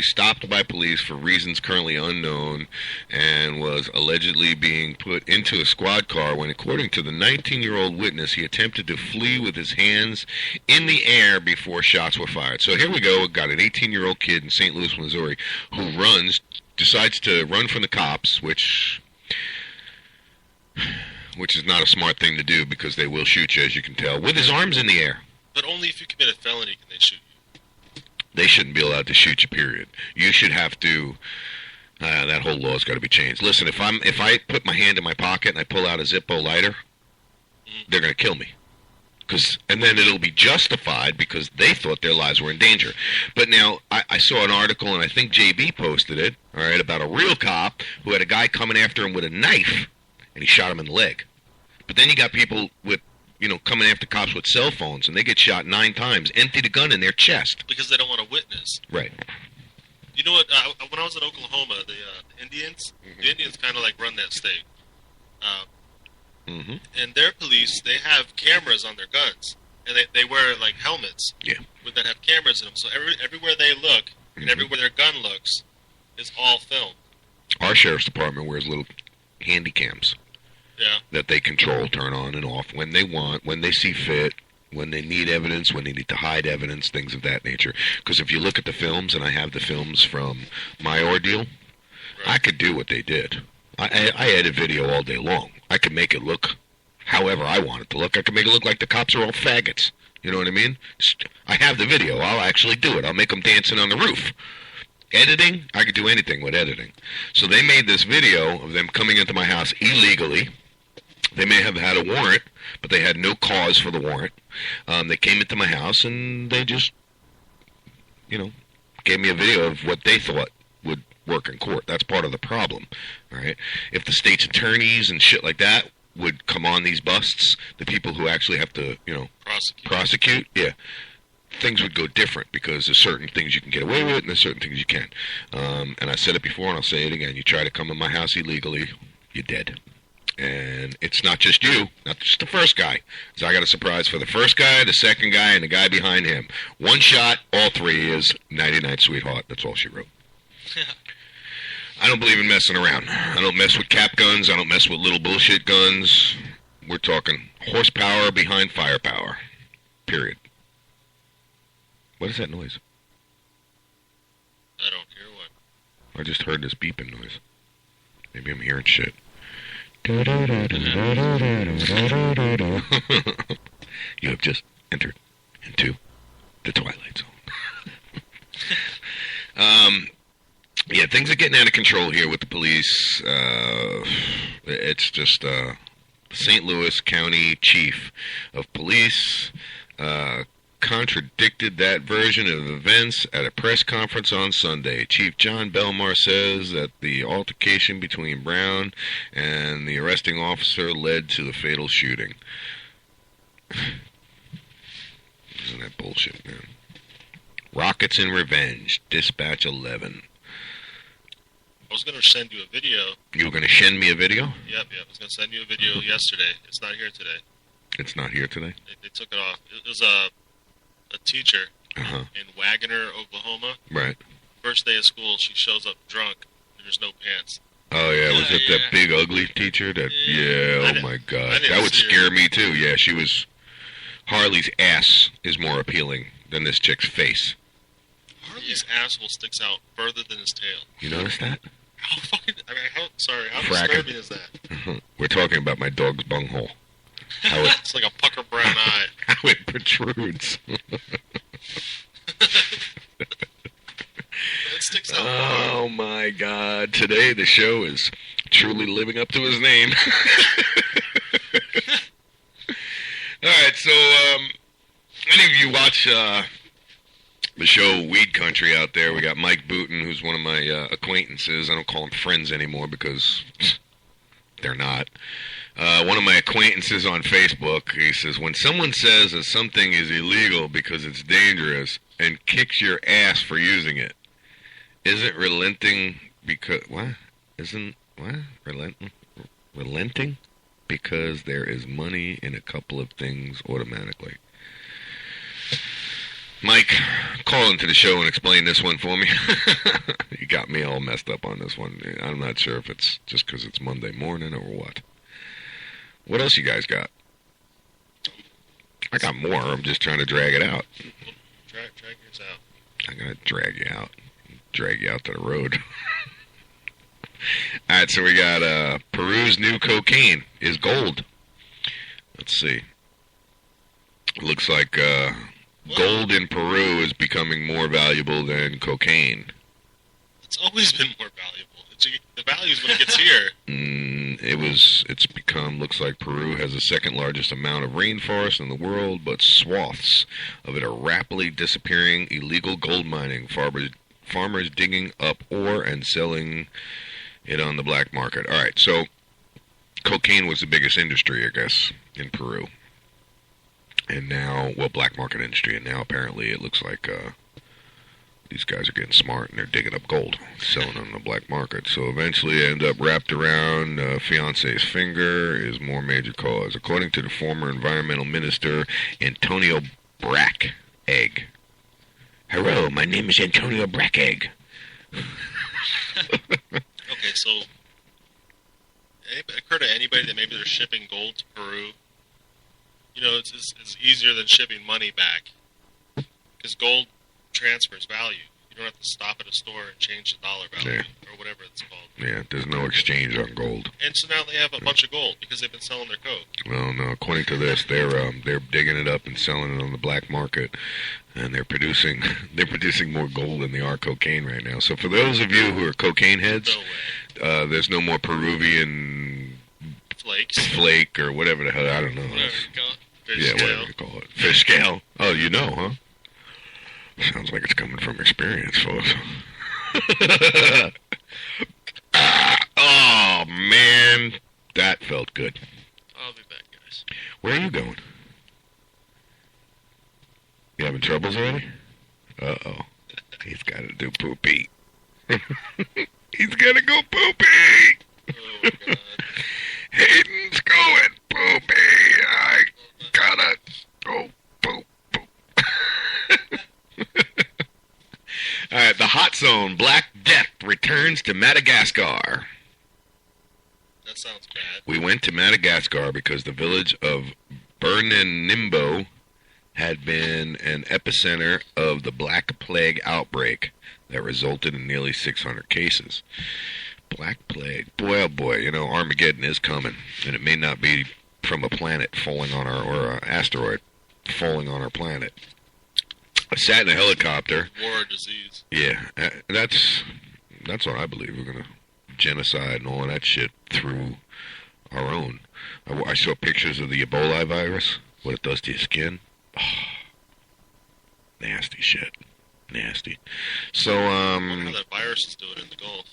stopped by police for reasons currently unknown and was allegedly being put into a squad car when, according to the 19-year-old witness, he attempted to flee with his hands in the air before shots were fired. So here we go. We've got an 18-year-old kid in St. Louis, Missouri, who runs decides to run from the cops, which is not a smart thing to do because they will shoot you, as you can tell, with his arms in the air. But only if you commit a felony can they shoot you. They shouldn't be allowed to shoot you, period. You should have to... that whole law's got to be changed. Listen, if I put my hand in my pocket and I pull out a Zippo lighter, they're going to kill me. And then it'll be justified because they thought their lives were in danger. But now, I saw an article, and I think JB posted it, all right, about a real cop who had a guy coming after him with a knife, and he shot him in the leg. But then you got people with, coming after cops with cell phones, and they get shot 9 times, empty the gun in their chest. Because they don't want to witness. Right. You know what? When I was in Oklahoma, the Indians, the Indians kind of like run that state. And their police, they have cameras on their guns, and they wear like helmets. Yeah. That have cameras in them. So everywhere they look, and everywhere their gun looks, is all filmed. Our sheriff's department wears little handy cams. Yeah. That they control, turn on and off when they want, when they see fit, when they need evidence, when they need to hide evidence, things of that nature. Because if you look at the films, and I have the films from my ordeal, right. I could do what they did. I edit video all day long. I could make it look however I want it to look. I could make it look like the cops are all faggots. You know what I mean? I have the video. I'll actually do it. I'll make them dancing on the roof. Editing, I could do anything with editing. So they made this video of them coming into my house illegally. They may have had a warrant, but they had no cause for the warrant. They came into my house, and they just, gave me a video of what they thought would work in court. That's part of the problem, all right? If the state's attorneys and shit like that would come on these busts, the people who actually have to, prosecute, yeah, things would go different because there's certain things you can get away with and there's certain things you can't. And I said it before, and I'll say it again. You try to come in my house illegally, you're dead. And it's not just you, not just the first guy. So I got a surprise for the first guy, the second guy, and the guy behind him. One shot, all 3 is 99 Sweetheart. That's all she wrote. I don't believe in messing around. I don't mess with cap guns. I don't mess with little bullshit guns. We're talking horsepower behind firepower. Period. What is that noise? I don't hear what. I just heard this beeping noise. Maybe I'm hearing shit. You have just entered into the Twilight Zone. Yeah, things are getting out of control here with the police. It's just the St. Louis County Chief of Police contradicted that version of events at a press conference on Sunday. Chief John Belmar says that the altercation between Brown and the arresting officer led to the fatal shooting. Isn't that bullshit, man? Rockets and Revenge, Dispatch 11. I was going to send you a video. You were going to send me a video? Yep. I was going to send you a video yesterday. It's not here today. It's not here today? They took it off. It was a teacher in Wagoner, Oklahoma. Right. First day of school, she shows up drunk, and there's no pants. Oh, yeah. Was it that big, ugly teacher? Oh, my God. That would scare me, too. Yeah, she was... Harley's ass is more appealing than this chick's face. Harley's asshole sticks out further than his tail. You notice that? How disturbing is that? We're talking about my dog's bunghole. It's like a pucker brown eye. How it protrudes. It sticks out. Oh, my God. Today the show is truly living up to his name. All right, so any of you watch the show Weed Country out there? We got Mike Booton, who's one of my acquaintances. I don't call them friends anymore because they're not. One of my acquaintances on Facebook, he says, when someone says that something is illegal because it's dangerous and kicks your ass for using it, isn't relenting because... What? Isn't... What? Relenting? Because there is money in a couple of things automatically. Mike, call into the show and explain this one for me. You got me all messed up on this one. I'm not sure if it's just because it's Monday morning or what. What else you guys got? I got more. I'm just trying to drag it out. Drag yours out. I'm going to drag you out. Drag you out to the road. All right, so we got Peru's new cocaine is gold. Let's see. Looks like gold in Peru is becoming more valuable than cocaine. It's always been more valuable. The value is when it gets here. Looks like Peru has the second largest amount of rainforest in the world, but swaths of it are rapidly disappearing. Illegal gold mining, farmers digging up ore and selling it on the black market. All right, so cocaine was the biggest industry, I guess, in Peru. And now, black market industry, and now apparently it looks like these guys are getting smart and they're digging up gold, selling on the black market. So eventually it end up wrapped around fiance's finger is more major cause. According to the former environmental minister, Antonio Brackegg. Hello, my name is Antonio Brackegg. Okay, so it occurred to anybody that maybe they're shipping gold to Peru? You know, it's easier than shipping money back. Because gold transfers value. You don't have to stop at a store and change the dollar value, or whatever it's called. Yeah, there's no exchange on gold. And so now they have a bunch of gold because they've been selling their coke. Well, no, according to this, they're digging it up and selling it on the black market, and they're producing more gold than they are cocaine right now. So for those of you who are cocaine heads, there's no more Peruvian flake or whatever the hell, I don't know. Whatever you call it. Whatever you call it. Fish scale. Oh, you know, huh? Sounds like it's coming from experience, folks. Oh, man. That felt good. I'll be back, guys. Where are you going? You having troubles already? Uh-oh. He's got to do poopy. He's got to go poopy. Oh, God. Hayden's going poopy. I gotta go poop. All right, the hot zone, Black Death, returns to Madagascar. That sounds bad. We went to Madagascar because the village of Bernanimbo had been an epicenter of the Black Plague outbreak that resulted in nearly 600 cases. Black Plague. Boy, oh boy, you know, Armageddon is coming, and it may not be from a planet falling on or an asteroid falling on our planet. I sat in a helicopter. War or disease. Yeah, that's what I believe. We're going to genocide and all of that shit through our own. I saw pictures of the Ebola virus, what it does to your skin. Oh, nasty shit. Nasty. So, I wonder how that virus is doing in the Gulf.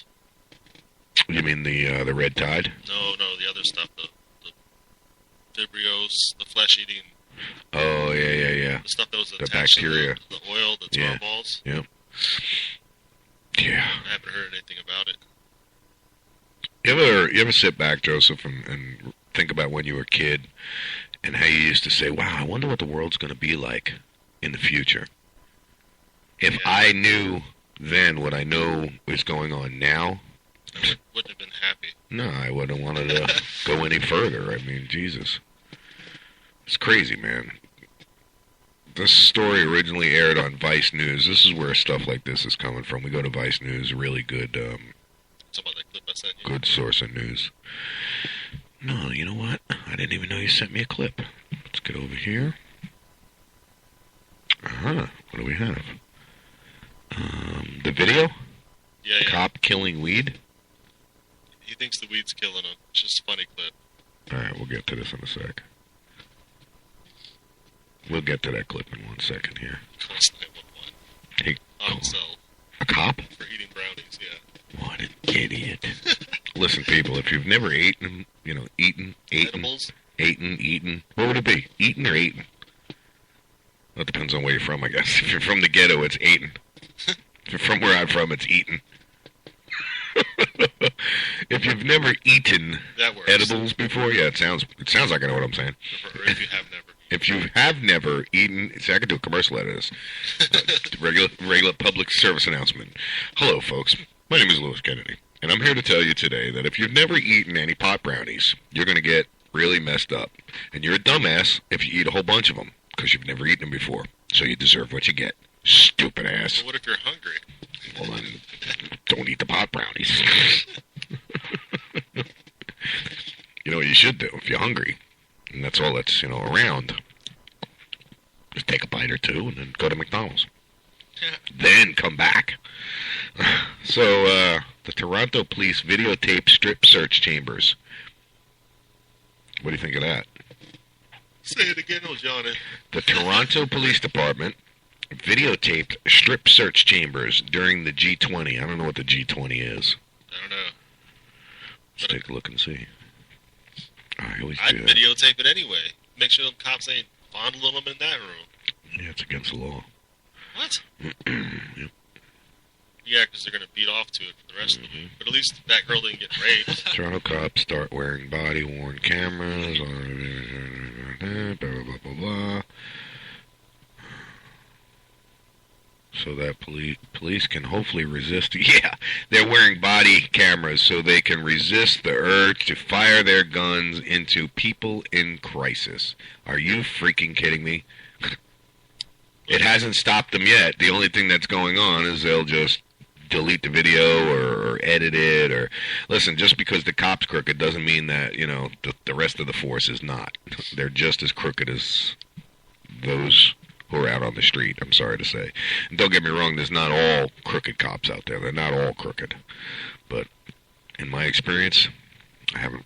You mean the red tide? No, the other stuff, the Vibrios, the flesh-eating. Oh, yeah. The stuff that was the attached bacteria. to the oil, the 12 balls. Yep. Yeah. I haven't heard anything about it. You ever sit back, Joseph, and think about when you were a kid and how you used to say, wow, I wonder what the world's going to be like in the future. If I knew then what I know is going on now, I wouldn't have been happy. No, I wouldn't want to go any further. I mean, Jesus. It's crazy, man. This story originally aired on Vice News. This is where stuff like this is coming from. We go to Vice News, really good, Talk about that clip I sent you. good source of news. No, you know what? I didn't even know you sent me a clip. Let's get over here. What do we have? The video? Yeah. Cop killing weed? He thinks the weed's killing him. It's just a funny clip. Alright, we'll get to this in a sec. We'll get to that clip in 1 second here. Calls 911. Hey, On himself. a cop? For eating brownies, yeah. What an idiot. Listen, people, if you've never eaten, eaten, Edibles? what would it be? Eaten or eaten? Well, it depends on where you're from, I guess. If you're from the ghetto, it's eaten. If you're from where I'm from, it's eaten. If you've never eaten edibles before, yeah, it sounds like I know what I'm saying. Or if you have never. If you have never eaten, see, I could do a commercial out of this. Regular public service announcement. Hello, folks. My name is Louis Kennedy, and I'm here to tell you today that if you've never eaten any pot brownies, you're going to get really messed up. And you're a dumbass if you eat a whole bunch of them, because you've never eaten them before. So you deserve what you get. Stupid ass. But what if you're hungry? Well, then, don't eat the pot brownies. You know what you should do if you're hungry, and that's all that's, around. Just take a bite or two and then go to McDonald's. Then come back. So, the Toronto police videotape strip search chambers. What do you think of that? Say it again, old Johnny. The Toronto Police Department videotaped strip search chambers during the G20. I don't know what the G20 is. I don't know. Let's take a look and see. I always I'd do that. videotape it anyway. Make sure the cops ain't fondling them in that room. Yeah, it's against the law. What? Yep. Yeah, because they're going to beat off to it for the rest of the week. But at least that girl didn't get raped. Toronto cops start wearing body-worn cameras. Blah, blah, blah, blah, blah. So that police can hopefully resist. Yeah, they're wearing body cameras so they can resist the urge to fire their guns into people in crisis. Are you freaking kidding me? It hasn't stopped them yet. The only thing that's going on is they'll just delete the video or edit it. Or listen, just because the cop's crooked doesn't mean that, the rest of the force is not. They're just as crooked as those who are out on the street, I'm sorry to say. And don't get me wrong, there's not all crooked cops out there. They're not all crooked. But in my experience, I haven't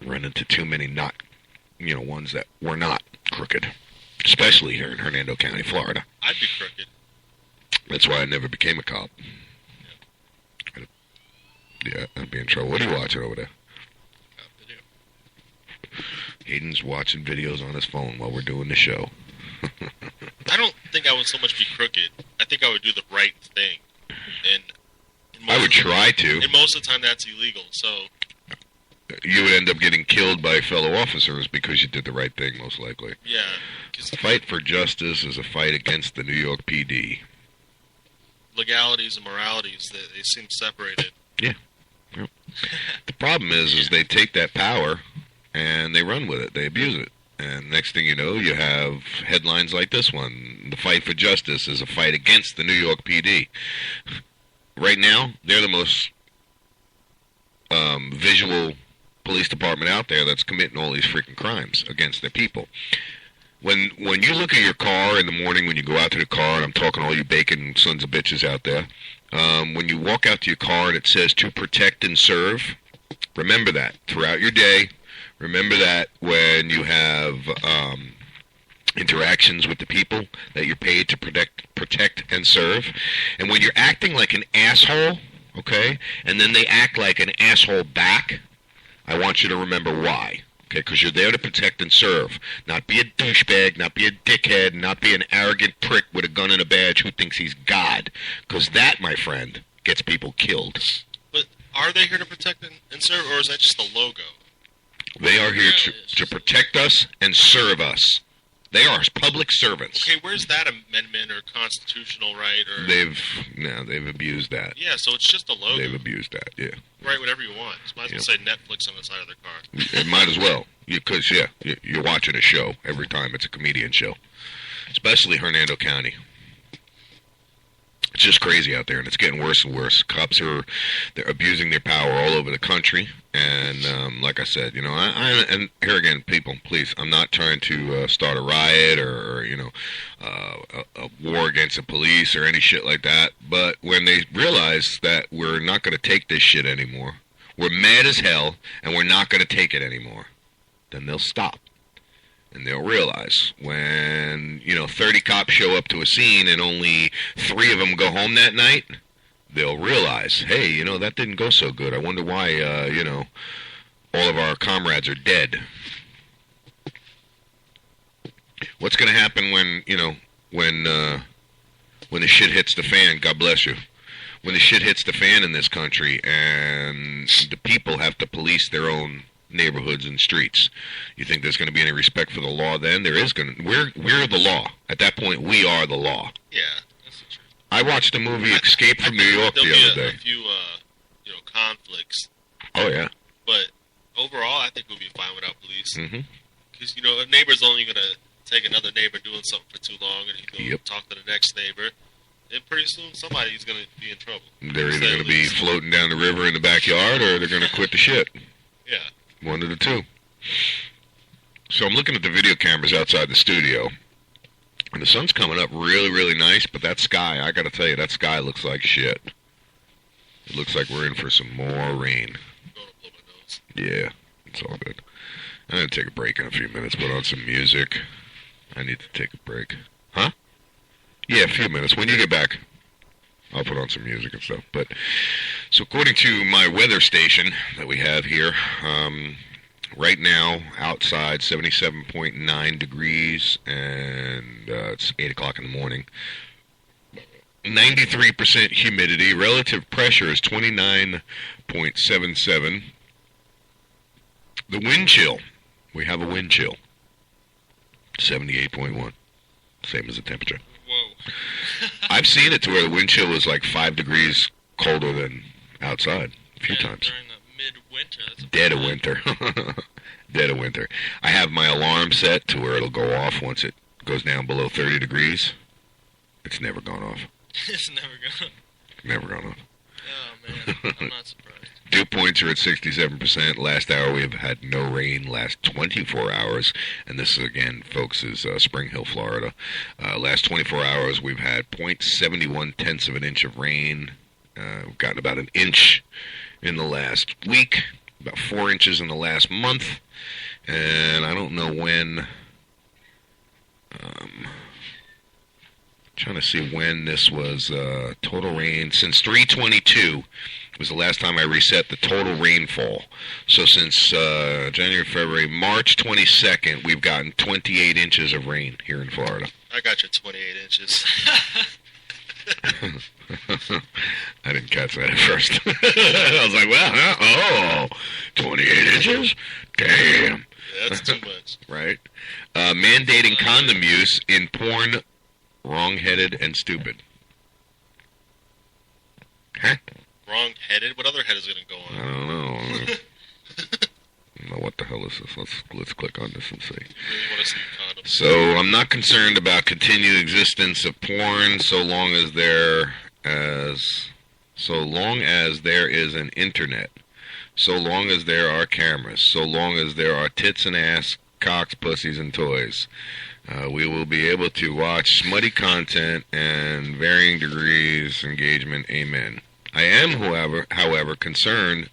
run into too many ones that were not crooked. Especially here in Hernando County, Florida. I'd be crooked. That's why I never became a cop. Yeah, I'd be in trouble. What are you watching over there? Video. Hayden's watching videos on his phone while we're doing the show. I don't think I would so much be crooked. I think I would do the right thing. And I would try to. And most of the time that's illegal, so... You would end up getting killed by fellow officers because you did the right thing, most likely. Yeah. The fight for justice is a fight against the New York PD. Legalities and moralities, they seem separated. Yeah. Yep. The problem is they take that power and they run with it. They abuse it. And next thing you know, you have headlines like this one. The fight for justice is a fight against the New York PD. Right now, they're the most visual police department out there that's committing all these freaking crimes against their people. When you look at your car in the morning, when you go out to the car, and I'm talking to all you bacon sons of bitches out there, when you walk out to your car and it says to protect and serve, remember that throughout your day. Remember that when you have interactions with the people that you're paid to protect and serve. And when you're acting like an asshole, okay, and then they act like an asshole back, I want you to remember why. Okay, because you're there to protect and serve. Not be a douchebag, not be a dickhead, not be an arrogant prick with a gun and a badge who thinks he's God. Because that, my friend, gets people killed. But are they here to protect and serve, or is that just a logo? They are here to protect us and serve us. They are public servants. Okay, where's that amendment or constitutional right? Or They've abused that. Yeah, so it's just a logo. They've abused that, yeah. Write whatever you want. Just might as well say Netflix on the side of their car. It might as well. Because, you're watching a show every time. It's a comedian show. Especially Hernando County. It's just crazy out there, and it's getting worse and worse. Cops they're abusing their power all over the country, and like I said, and here again, people, please, I'm not trying to start a riot or a war against the police or any shit like that, but when they realize that we're not going to take this shit anymore, we're mad as hell, and we're not going to take it anymore, then they'll stop. And they'll realize when, 30 cops show up to a scene and only 3 of them go home that night, they'll realize, hey, that didn't go so good. I wonder why, all of our comrades are dead. What's going to happen when the shit hits the fan? God bless you. When the shit hits the fan in this country and the people have to police their own neighborhoods and streets. You think there's going to be any respect for the law then? There is going to. We're the law. At that point, we are the law. Yeah, that's the truth. I watched the movie Escape from New York the other day. A few, conflicts. Oh, yeah. But overall, I think we'll be fine without police. Mm-hmm. Because, a neighbor's only going to take another neighbor doing something for too long, and he can talk to the next neighbor. and pretty soon somebody's going to be in trouble. They're either going to be floating down the river in the backyard, or they're going to quit the shit. Yeah. One of the two. So I'm looking at the video cameras outside the studio, and the sun's coming up really, really nice, but that sky, I got to tell you, that sky looks like shit. It looks like we're in for some more rain. I'm going to blow my nose. Yeah, it's all good. I'm going to take a break in a few minutes, put on some music. I need to take a break. Huh? Yeah, a few minutes. When you get back, I'll put on some music and stuff. But so according to my weather station that we have here, right now outside 77.9 degrees, and it's 8 o'clock in the morning. 93% humidity. Relative pressure is 29.77. The wind chill. We have a wind chill. 78.1. Same as the temperature. Whoa. I've seen it to where the wind chill is like 5 degrees colder than outside a few times. During the midwinter. That's Dead of winter. Dead of winter. I have my alarm set to where it'll go off once it goes down below 30 degrees. It's never gone off. It's never gone. Never gone off. Oh, man. I'm not surprised. Dew points are at 67%. Last hour we have had no rain. Last 24 hours, and this again, folks, is Spring Hill, Florida. Last 24 hours we've had 0.71 tenths of an inch of rain. We've gotten about an inch in the last week, about 4 inches in the last month, and I don't know when. Trying to see when this was total rain. Since 3/22 was the last time I reset the total rainfall. So since January, February, March 22nd, we've gotten 28 inches of rain here in Florida. I got you 28 inches. I didn't catch that at first. I was like, well, 28 inches? Damn. Yeah, that's too much. Right? Mandating condom use in porn. Wrong-headed and stupid. Huh? Wrong-headed? What other head is going to go I on? don't know. I don't know what the hell is this. Let's click on this and see. You really want to see condoms? So I'm not concerned about continued existence of porn so long as there is an internet, so long as there are cameras, so long as there are tits and ass, cocks, pussies, and toys. We will be able to watch smutty content and varying degrees engagement. Amen. I am, however, concerned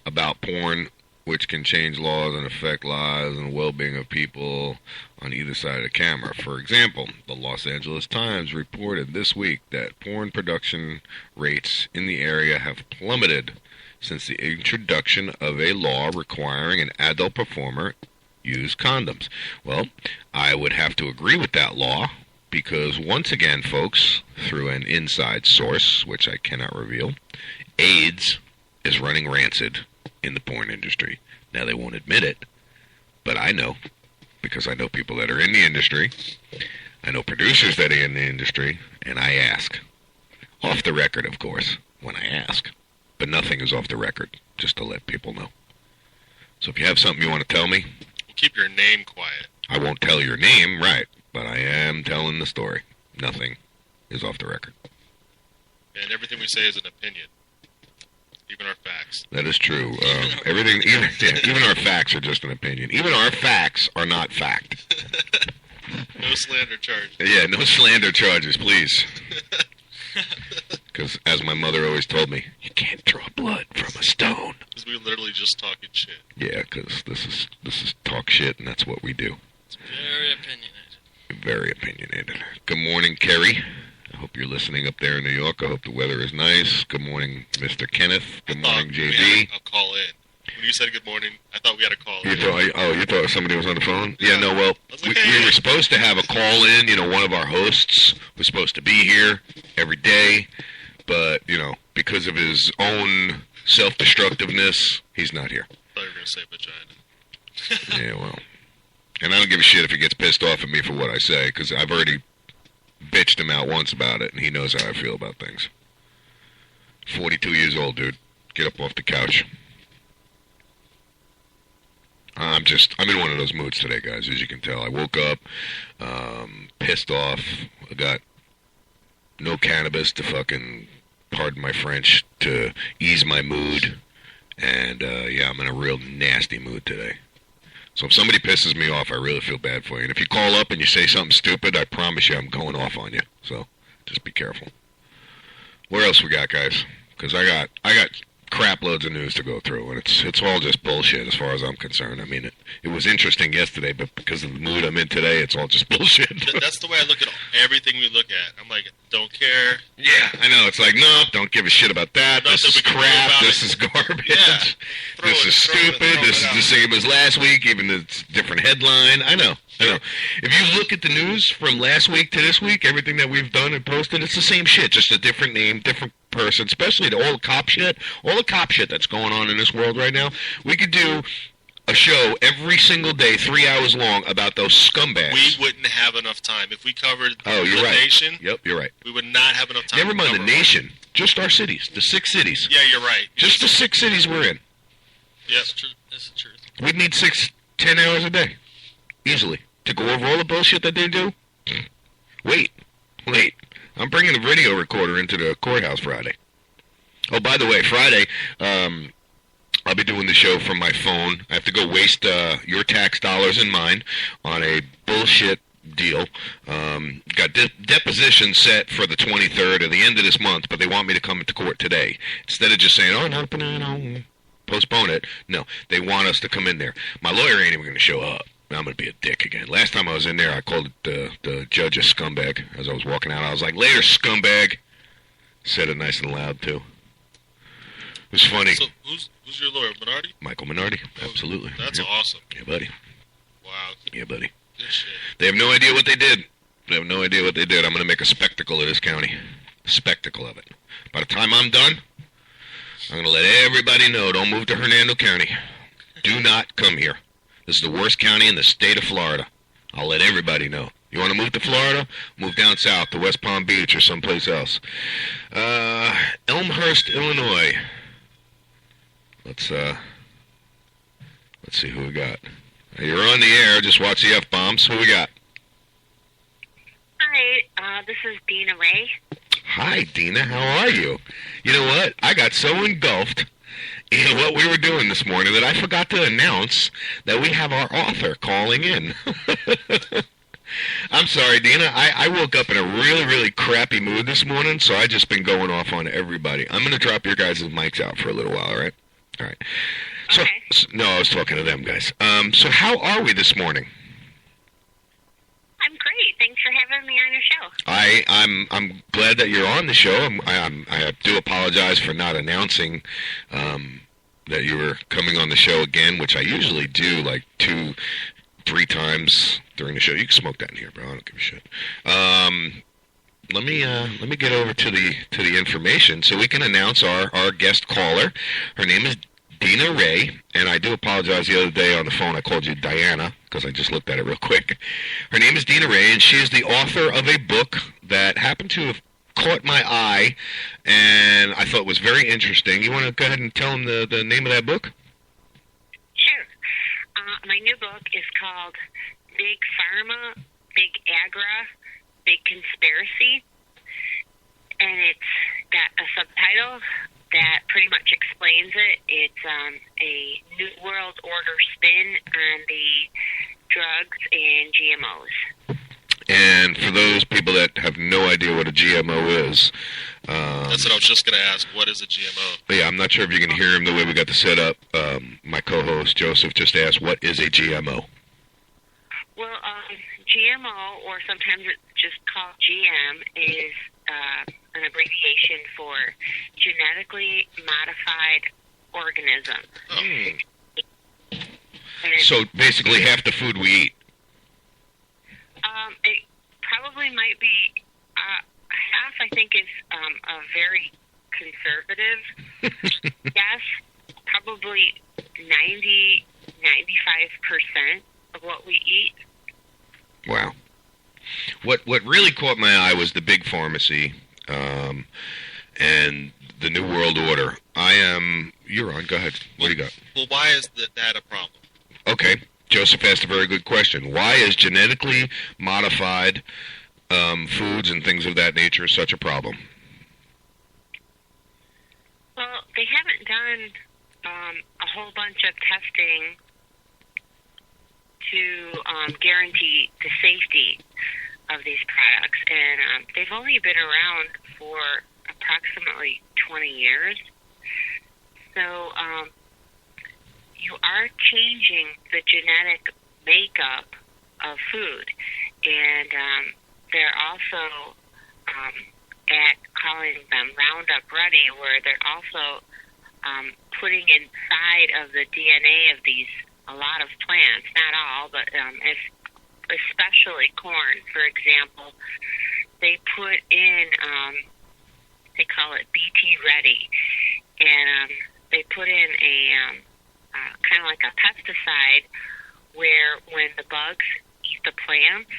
about porn, which can change laws and affect lives and the well-being of people on either side of the camera. For example, the Los Angeles Times reported this week that porn production rates in the area have plummeted since the introduction of a law requiring an adult performer use condoms. Well, I would have to agree with that law because once again, folks, through an inside source, which I cannot reveal, AIDS is running rancid in the porn industry. Now, they won't admit it, but I know, because I know people that are in the industry, I know producers that are in the industry, and I ask. Off the record, of course, when I ask. But nothing is off the record, just to let people know. So if you have something you want to tell me, Keep your name quiet. I won't tell your name, right, but I am telling the story. Nothing is off the record. And everything we say is an opinion. Even our facts. That is true. Everything, even our facts are just an opinion. Even our facts are not fact. No slander charge. Yeah, no slander charges, please. Because, as my mother always told me, you can't draw blood from a stone. Because we're literally just talking shit. Yeah, because this is talk shit, and that's what we do. It's very opinionated. Very opinionated. Good morning, Kerry. I hope you're listening up there in New York. I hope the weather is nice. Good morning, Mr. Kenneth. Good morning, JD. I'll call in. When you said good morning, I thought we had a call in. You thought somebody was on the phone? Yeah. Yeah, no, well, Like, we were supposed to have a call in. One of our hosts was supposed to be here every day, but, because of his own self-destructiveness, he's not here. I thought you were going to say vagina. Yeah, well. And I don't give a shit if he gets pissed off at me for what I say, because I've already bitched him out once about it, and he knows how I feel about things. 42 years old, dude. Get up off the couch. I'm in one of those moods today, guys, as you can tell. I woke up, pissed off. I got no cannabis to fucking, pardon my French, to ease my mood. And, yeah, I'm in a real nasty mood today. So if somebody pisses me off, I really feel bad for you. And if you call up and you say something stupid, I promise you I'm going off on you. So just be careful. What else we got, guys? Because I got crap loads of news to go through, and it's all just bullshit as far as I'm concerned. I mean, it was interesting yesterday, but because of the mood I'm in today, it's all just bullshit. That's the way I look at everything we look at. I'm like, don't care. Yeah, I know. It's like, no, don't give a shit about that. This is crap. This is garbage. Yeah. This is stupid. This is the same as last week, even though it's a different headline. I know. If you look at the news from last week to this week, everything that we've done and posted, it's the same shit, just a different name, different person, especially all the cop shit that's going on in this world right now. We could do a show every single day, 3 hours long, about those scumbags. We wouldn't have enough time. If we covered the nation, Yep, you're right. We would not have enough time. Never mind the nation, just our cities, the 6 cities. Yeah, you're right. Just the 6 cities we're in. Yes, true. That's the truth. We'd need 10 hours a day, easily, to go over all the bullshit that they do. Wait. I'm bringing a video recorder into the courthouse Friday. Oh, by the way, Friday, I'll be doing the show from my phone. I have to go waste your tax dollars and mine on a bullshit deal. Got deposition set for the 23rd at the end of this month, but they want me to come into court today. Instead of just saying, oh, no, postpone it. No, they want us to come in there. My lawyer ain't even going to show up. I'm going to be a dick again. Last time I was in there, I called the judge a scumbag. As I was walking out, I was like, later, scumbag. Said it nice and loud, too. It was funny. So who's your lawyer, Minardi? Michael Minardi, absolutely. That's awesome. Yeah, buddy. Wow. Yeah, buddy. Good shit. They have no idea what they did. I'm going to make a spectacle of this county. A spectacle of it. By the time I'm done, I'm going to let everybody know, don't move to Hernando County. Do not come here. This is the worst county in the state of Florida. I'll let everybody know. You want to move to Florida? Move down south to West Palm Beach or someplace else. Elmhurst, Illinois. Let's see who we got. You're on the air. Just watch the F-bombs. Who we got? Hi, this is Dina Ray. Hi, Dina. How are you? You know what? I got so engulfed in what we were doing this morning that I forgot to announce that we have our author calling in. I'm sorry, Dina. I woke up in a really, really crappy mood this morning, so I just been going off on everybody. I'm going to drop your guys' mics out for a little while, all right? All right. So, Okay. No, I was talking to them, guys. So how are we this morning? I'm great. Thanks for having me on your show. I'm glad that you're on the show. I do apologize for not announcing that you were coming on the show again, which I usually do like 2-3 times during the show. You can smoke that in here, bro. I don't give a shit. Let me get over to the information so we can announce our guest caller. Her name is Dina Ray, and I do apologize. The other day on the phone I called you Diana because I just looked at it real quick. Her name is Dina Ray, and she is the author of a book that happened to have caught my eye, and I thought was very interesting. You want to go ahead and tell them the name of that book? Sure. My new book is called Big Pharma, Big Agra, Big Conspiracy, and it's got a subtitle that pretty much explains it. It's a New World Order spin on the drugs and GMOs. And for those people that have no idea what a GMO is... That's what I was just going to ask. What is a GMO? Yeah, I'm not sure if you can hear him the way we got the setup. My co-host, Joseph, just asked, what is a GMO? Well, GMO, or sometimes it's just called GM, is an abbreviation for genetically modified organism. And So basically half the food we eat. it probably might be half. I think is a very conservative guess. Probably 95% of what we eat. Wow. What really caught my eye was the big pharmacy and the New World Order. You're on. Go ahead. What do you got? Well, why is that a problem? Okay. Joseph asked a very good question. Why is genetically modified foods and things of that nature such a problem? Well, they haven't done a whole bunch of testing to guarantee the safety of these products, and they've only been around for approximately 20 years. So you are changing the genetic makeup of food, and they're also calling them Roundup Ready, where they're also putting inside of the DNA of these a lot of plants, not all, but especially corn, for example. They put in, they call it BT Ready, and they put in a kind of like a pesticide where when the bugs eat the plants,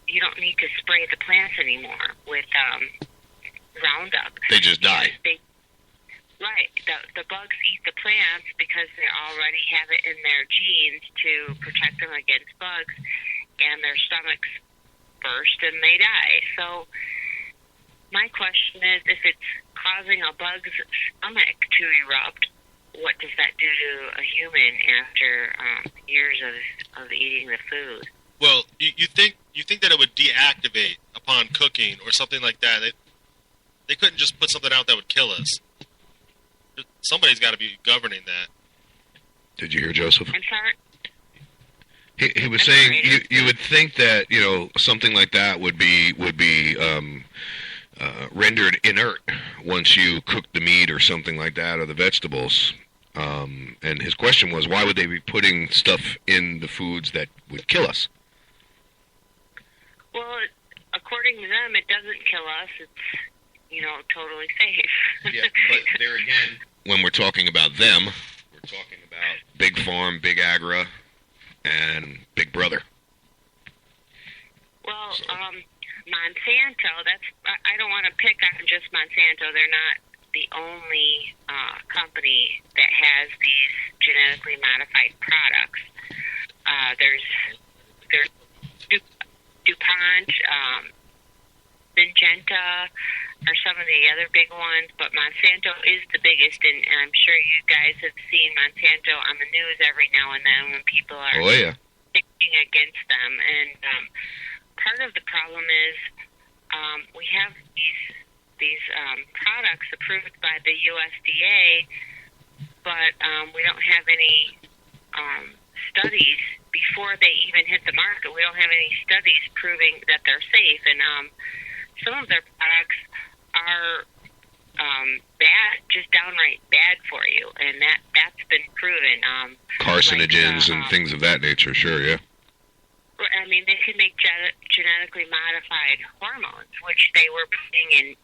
you don't need to spray the plants anymore with Roundup. They just die. Right. The bugs eat the plants because they already have it in their genes to protect them against bugs, and their stomachs burst and they die. So my question is, if it's causing a bug's stomach to erupt, what does that do to a human after years of eating the food? Well, you think that it would deactivate upon cooking or something like that? They couldn't just put something out that would kill us. Somebody's got to be governing that. Did you hear Joseph? I'm sorry. He was saying you would think that something like that would be rendered inert once you cook the meat or something like that, or the vegetables. And his question was, why would they be putting stuff in the foods that would kill us? Well, according to them, it doesn't kill us. It's totally safe. Yeah, but there again, when we're talking about them, we're talking about Big Farm, Big Agra, and Big Brother. Well, Monsanto, I don't want to pick on just Monsanto. They're not the only company that has these genetically modified products. There's DuPont, Syngenta are some of the other big ones, but Monsanto is the biggest, and I'm sure you guys have seen Monsanto on the news every now and then when people are picking against them. And part of the problem is we have these products approved by the USDA, but we don't have any studies before they even hit the market. We don't have any studies proving that they're safe, and some of their products are bad, just downright bad for you, and that's been proven. Carcinogens and things of that nature, sure, yeah. I mean, they can make genetically modified hormones, which they were putting in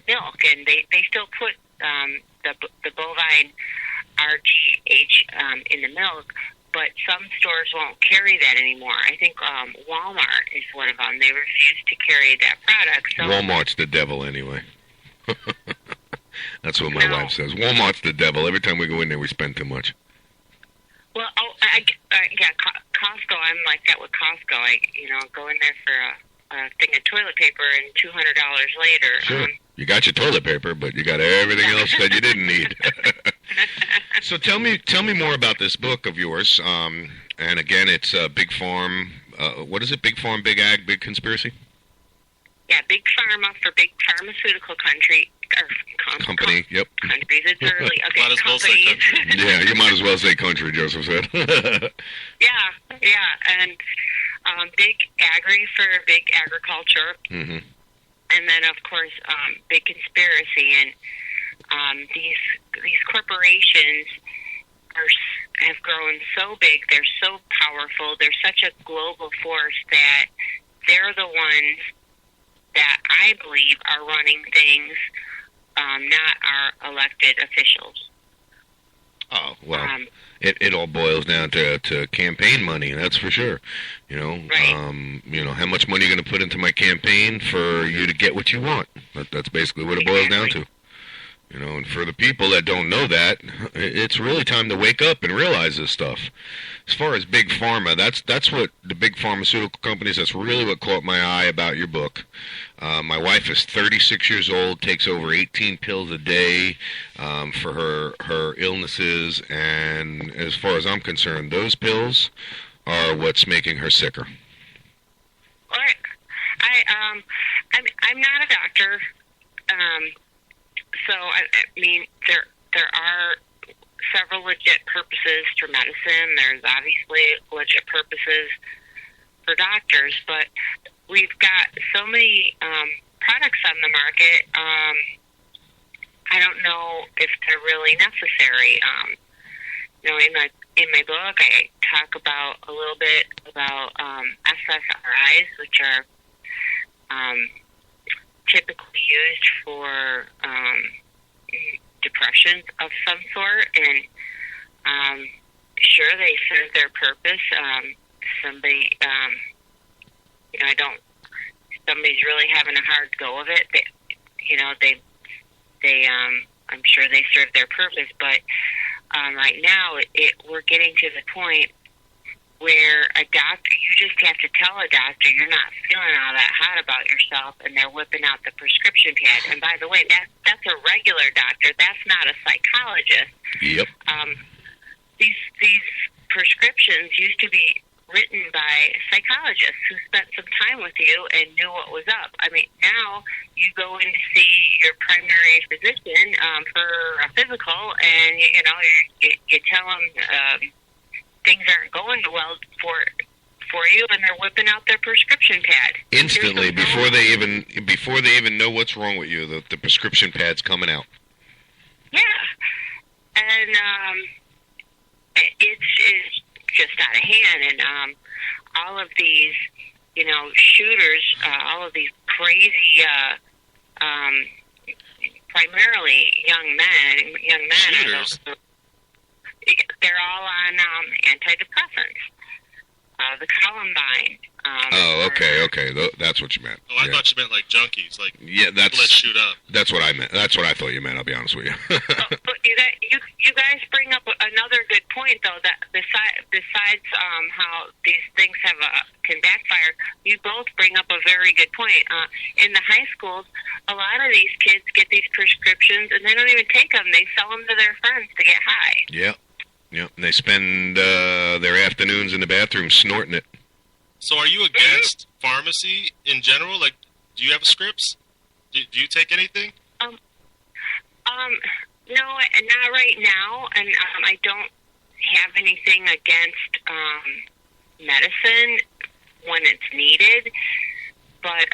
milk, and they still put the bovine RGH in the milk, but some stores won't carry that anymore. I think Walmart is one of them. They refuse to carry that product. So Walmart's the devil anyway. That's what my wife says. Walmart's the devil. Every time we go in there, we spend too much. Well, Costco, I'm like that with Costco. I go in there for a thing of toilet paper, and $200 later. Sure. You got your toilet paper, but you got everything else that you didn't need. So tell me more about this book of yours. And again, it's Big Farm. What is it? Big Farm, Big Ag, Big Conspiracy? Yeah, Big Pharma for Big Pharmaceutical Country. Company, yep. Countries, it's early. Okay, might as well say country. Yeah, you might as well say country, Joseph said. Yeah, and Big Agri for Big Agriculture. Mm-hmm. And then, of course, Big Conspiracy. And these corporations have grown so big, they're so powerful, they're such a global force that they're the ones that I believe are running things, not our elected officials. Oh, well, it all boils down to campaign money, that's for sure. Right. How much money are you going to put into my campaign for you to get what you want? That's basically what it boils down to. You know, and for the people that don't know that, it's really time to wake up and realize this stuff. As far as big pharma, that's what the big pharmaceutical companies, that's really what caught my eye about your book. My wife is 36 years old, takes over 18 pills a day for her illnesses, and as far as I'm concerned, those pills are what's making her sicker. Well, I'm not a doctor, so I mean there are several legit purposes for medicine. There's obviously legit purposes for doctors, but we've got so many products on the market. I don't know if they're really necessary. You know, in my book, I talk about a little bit about SSRIs, which are typically used for depression of some sort, and sure, they serve their purpose. Somebody, you know, somebody's really having a hard go of it. I'm sure they serve their purpose, but right now, we're getting to the point where a doctor, you just have to tell a doctor you're not feeling all that hot about yourself, and they're whipping out the prescription pad. And by the way, that's a regular doctor. That's not a psychologist. Yep. These prescriptions used to be written by psychologists who spent some time with you and knew what was up. I mean, now you go in to see your primary physician for a physical, and you tell them things aren't going well for you, and they're whipping out their prescription pad instantly before they even know what's wrong with you. The prescription pad's coming out. Yeah, and it's just out of hand, and all of these, shooters, all of these crazy, primarily young men. Shooters. They're all on antidepressants. The Columbine. Okay. That's what you meant. Oh, I thought you meant like junkies, like people that shoot up. That's what I meant. That's what I thought you meant. I'll be honest with you. But you guys bring up another good point, though. That besides how these things can backfire, you both bring up a very good point. In the high schools, a lot of these kids get these prescriptions and they don't even take them. They sell them to their friends to get high. Yeah. And they spend their afternoons in the bathroom snorting it. So are you against pharmacy in general? Like, do you have scripts? Do you take anything? No, not right now, and I don't have anything against medicine when it's needed, but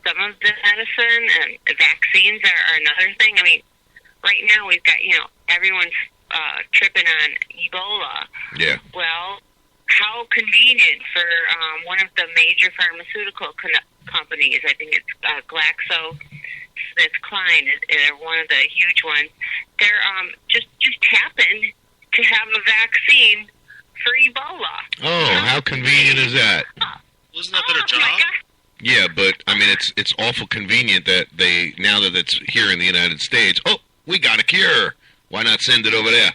some of the medicine and vaccines are another thing. I mean, right now we've got, everyone's tripping on Ebola. Yeah. Well, how convenient for one of the major pharmaceutical companies. I think it's GlaxoSmithKline. They're one of the huge ones. They're just happened to have a vaccine for Ebola. Oh, how convenient is that? Wasn't that their job? My God. Yeah, but I mean, it's awful convenient that now that it's here in the United States. Oh, we got a cure. Why not send it over there?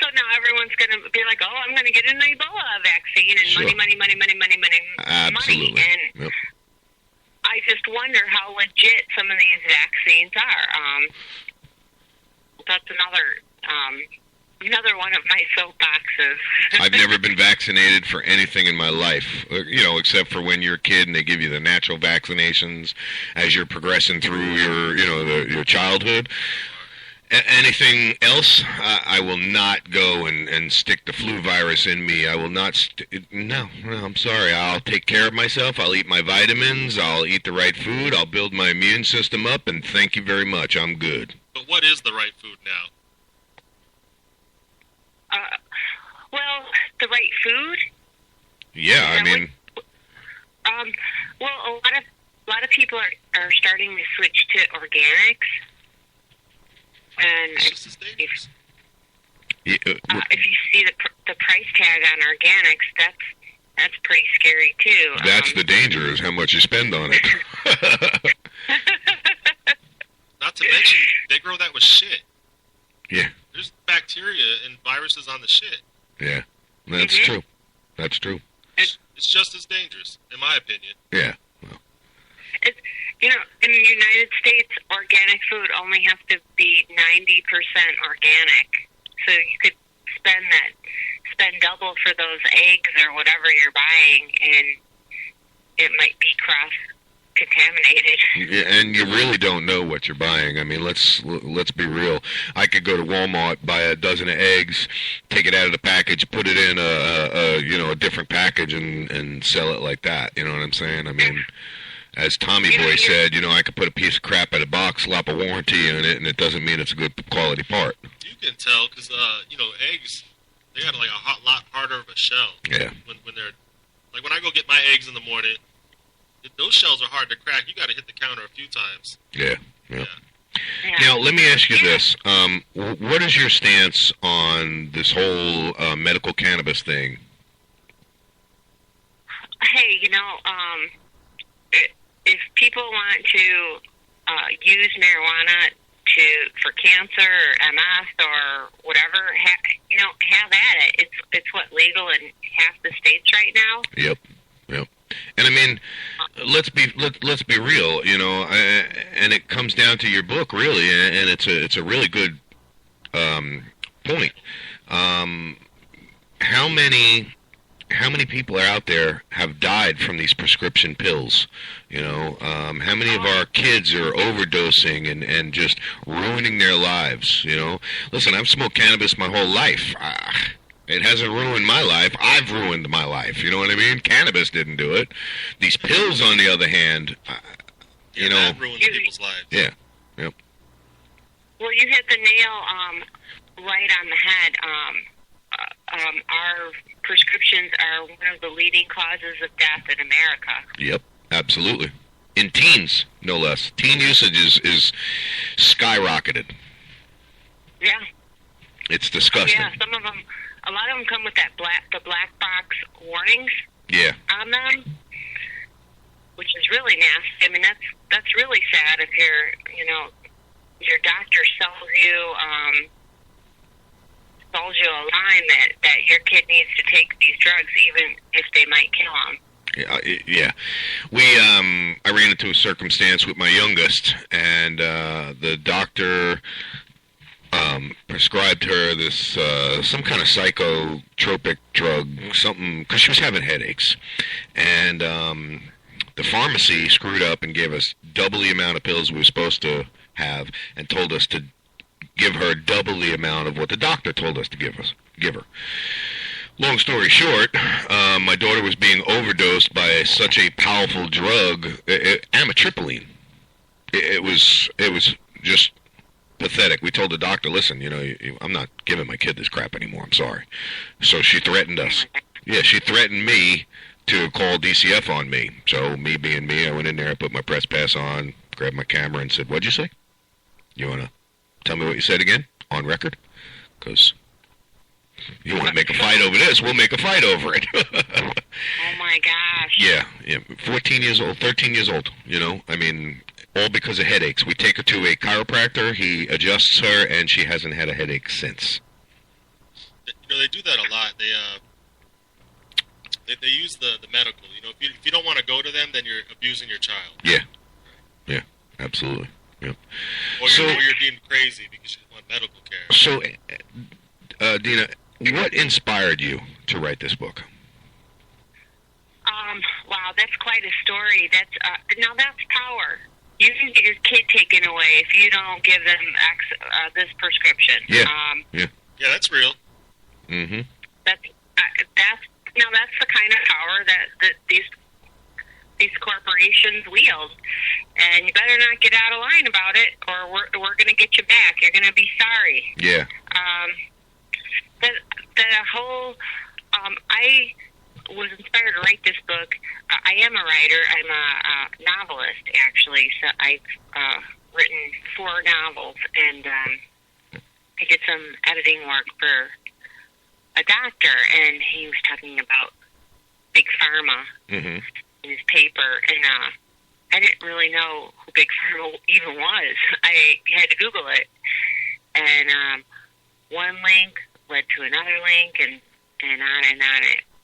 So now everyone's going to be like, oh, I'm going to get an Ebola vaccine, and Sure. money. Absolutely. Money. And Yep. I just wonder how legit some of these vaccines are. That's another one of my soapboxes. I've never been vaccinated for anything in my life, except for when you're a kid and they give you the natural vaccinations as you're progressing through your childhood. Anything else, I will not go and stick the flu virus in me. I will not. No, I'm sorry. I'll take care of myself. I'll eat my vitamins. I'll eat the right food. I'll build my immune system up, and thank you very much. I'm good. But what is the right food now? Well, the right food. Yeah, I mean. Well, a lot of people are starting to switch to organics. And It's just as dangerous. if you see the price tag on organics, that's pretty scary too. That's the danger, is how much you spend on it. Not to mention, they grow that with shit. Yeah. There's bacteria and viruses on the shit. Yeah. That's true. That's true. It's just as dangerous, in my opinion. Yeah. Well. It's, in the United States, organic food only has to be 90% organic. So you could spend double for those eggs or whatever you're buying, and it might be cross-contaminated. Yeah, and you really don't know what you're buying. I mean, let's be real. I could go to Walmart, buy a dozen of eggs, take it out of the package, put it in a different package, and sell it like that. You know what I'm saying? I mean, as Tommy Boy said, I could put a piece of crap in a box, slap a warranty in it, and it doesn't mean it's a good quality part. You can tell because eggs, they got like a lot harder of a shell. Yeah. When they're like when I go get my eggs in the morning, those shells are hard to crack. You got to hit the counter a few times. Yeah. Now, let me ask you this. What is your stance on this whole medical cannabis thing? Hey, if people want to use marijuana for cancer or MS or whatever, have at it. It's legal in half the states right now. Yep. And I mean, let's be real, and it comes down to your book, really, and it's a really good point. How many people are out there have died from these prescription pills? How many of our kids are overdosing and just ruining their lives? Listen, I've smoked cannabis my whole life. It hasn't ruined my life. I've ruined my life. You know what I mean? Cannabis didn't do it. These pills, on the other hand, that ruins people's lives. Yeah. Yep. Well, you hit the nail right on the head. Our prescriptions are one of the leading causes of death in America. Yep, absolutely. In teens, no less. Teen usage is skyrocketed. Yeah. It's disgusting. Yeah, a lot of them come with the black box warnings. Yeah. On them, which is really nasty. I mean, that's really sad if your doctor sells you a line that your kid needs to take these drugs, even if they might kill him. Yeah. I ran into a circumstance with my youngest, and the doctor prescribed her this some kind of psychotropic drug, something, because she was having headaches, and the pharmacy screwed up and gave us double the amount of pills we were supposed to have, and told us to give her double the amount of what the doctor told us to give her. Long story short, my daughter was being overdosed by such a powerful drug, amitriptyline. It was just pathetic. We told the doctor, listen, I'm not giving my kid this crap anymore. I'm sorry. So she threatened us. Yeah, she threatened me to call DCF on me. So me being me, I went in there, I put my press pass on, grabbed my camera, and said, "What'd you say? You want to tell me what you said again on record? Because you want to make a fight over this, we'll make a fight over it." Oh, my gosh. Yeah. 14 years old, 13 years old, I mean, all because of headaches. We take her to a chiropractor, he adjusts her, and she hasn't had a headache since. They do that a lot. They use the medical. If you don't want to go to them, then you're abusing your child. Yeah, absolutely. Yeah. Or you're being crazy because you want medical care. So, Dina, what inspired you to write this book? Wow, that's quite a story. That's power. You can get your kid taken away if you don't give them this prescription. Yeah. Yeah, that's real. Mm-hmm. That's the kind of power that these corporations wield, and you better not get out of line about it, or we're going to get you back. You're going to be sorry. Yeah. I was inspired to write this book. I am a writer. I'm a novelist, actually. So I've written 4 novels, and I did some editing work for a doctor, and he was talking about Big Pharma in his paper, and I didn't really know who Big Pharma even was. I had to Google it, and one link led to another link, and on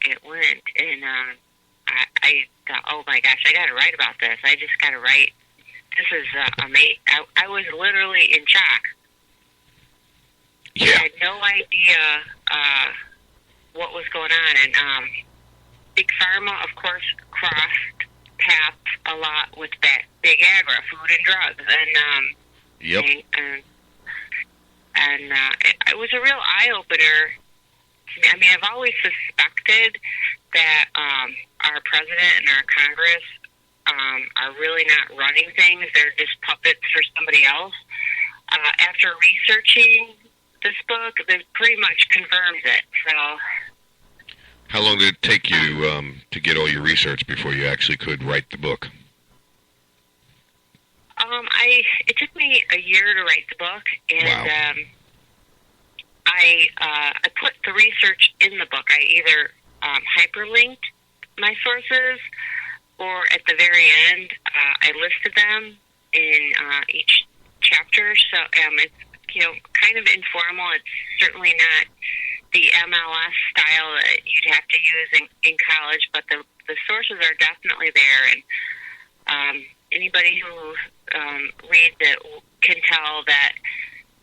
it went. And I thought, oh my gosh, I got to write about this. I just got to write. This is amazing. I was literally in shock. Yeah. I had no idea what was going on, and Big Pharma, of course, crossed paths a lot with that Big Agra, food and drugs, and Yep. and it was a real eye opener. I mean, I've always suspected that our president and our Congress are really not running things; they're just puppets for somebody else. After researching this book, that pretty much confirms it. So, How long did it take you to get all your research before you actually could write the book? it took me a year to write the book, and Wow. I put the research in the book. I either hyperlinked my sources, or at the very end, I listed them in each chapter. So it's kind of informal. It's certainly not the MLS style that you'd have to use in college, but the sources are definitely there, and anybody who reads it can tell that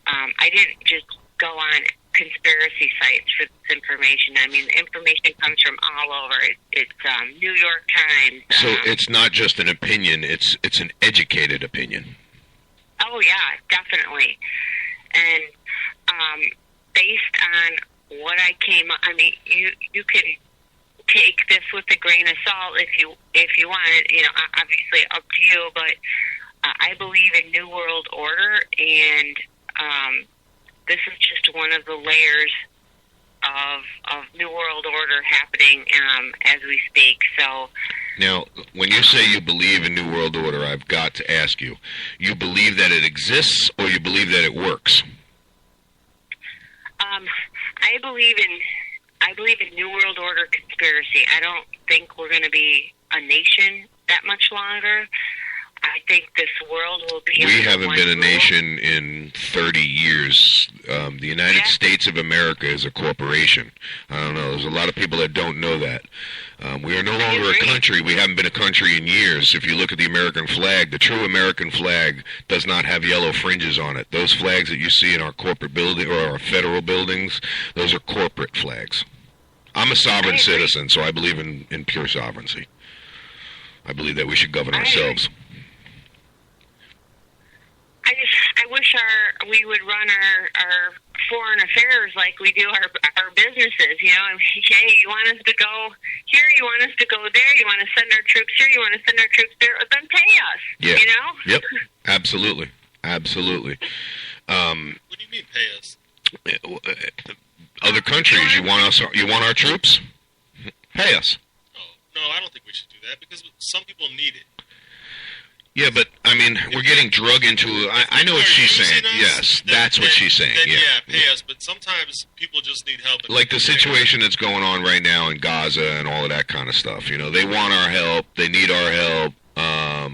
I didn't just go on conspiracy sites for this information. I mean, the information comes from all over. It's New York Times. So it's not just an opinion; it's an educated opinion. Oh yeah, definitely. And based on what I came up, I mean, you can take this with a grain of salt if you want it. Obviously up to you. But I believe in New World Order, and this is just one of the layers of New World Order happening as we speak. So. Now, when you say you believe in New World Order, I've got to ask you: you believe that it exists, or you believe that it works? I believe in New World Order conspiracy. I don't think we're going to be a nation that much longer. I think this world will be. We haven't been a rule. nation in 30 years. The United States of America is a corporation. I don't know. There's a lot of people that don't know that. We are no longer a country. We haven't been a country in years. If you look at the American flag, the true American flag does not have yellow fringes on it. Those flags that you see in our corporate building or our federal buildings, those are corporate flags. I'm a sovereign citizen, so I believe in pure sovereignty. I believe that we should govern ourselves. I wish we would run our foreign affairs like we do our businesses. Hey, you want us to go here? You want us to go there? You want to send our troops here? You want to send our troops there? Then pay us. Yeah. Yep. Absolutely. Absolutely. What do you mean pay us? Other countries, you want our troops? Pay us. No, I don't think we should do that because some people need it. Yeah, but, I mean, we're getting drug into... I know what she's saying. Yes, that's what she's saying. Then, yeah, pay us, but sometimes people just need help. Like the situation that's going on right now in Gaza and all of that kind of stuff. They want our help. They need our help. I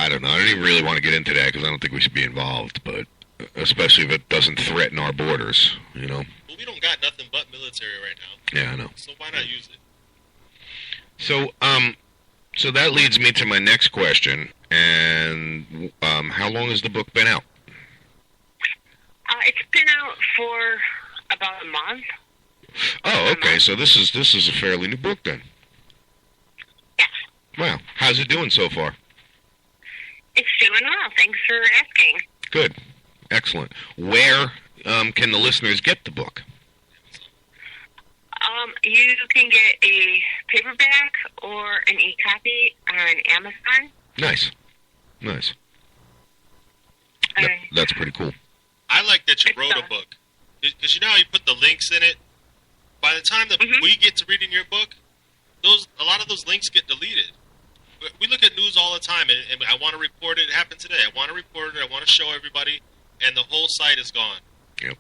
don't know. I don't even really want to get into that because I don't think we should be involved, but especially if it doesn't threaten our borders, Well, we don't got nothing but military right now. Yeah, I know. So why not use it? So that leads me to my next question, and how long has the book been out? It's been out for about a month. Oh, okay. So this is a fairly new book then. Yes. Wow. How's it doing so far? It's doing well. Thanks for asking. Good. Excellent. Where can the listeners get the book? You can get a paperback or an e-copy on Amazon. Nice. That's pretty cool. I like that you wrote a book. Because how you put the links in it? By the time that we get to reading your book, a lot of those links get deleted. We look at news all the time, and I want to report it. It happened today. I want to report it. I want to show everybody, and the whole site is gone. Yep.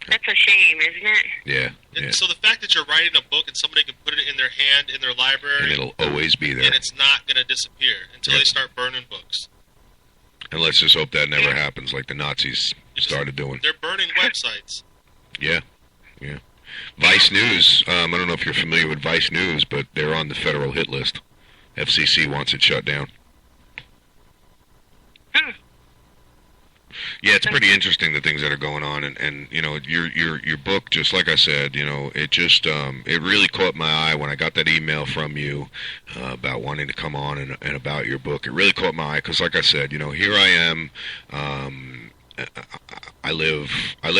That's a shame, isn't it? Yeah. And so the fact that you're writing a book and somebody can put it in their hand, in their library, And it'll always be there. and it's not going to disappear until Yeah. they start burning books. And let's just hope that never happens, like the Nazis It's just- started doing. They're burning websites. Yeah. Vice News, I don't know if you're familiar with Vice News, but they're on the federal hit list. FCC wants it shut down. Yeah, it's pretty interesting, the things that are going on, and you know, your book, just like I said, you know, it just it really caught my eye when I got that email from you about wanting to come on and about your book. It really caught my eye because, like I said, you know, here I am. I live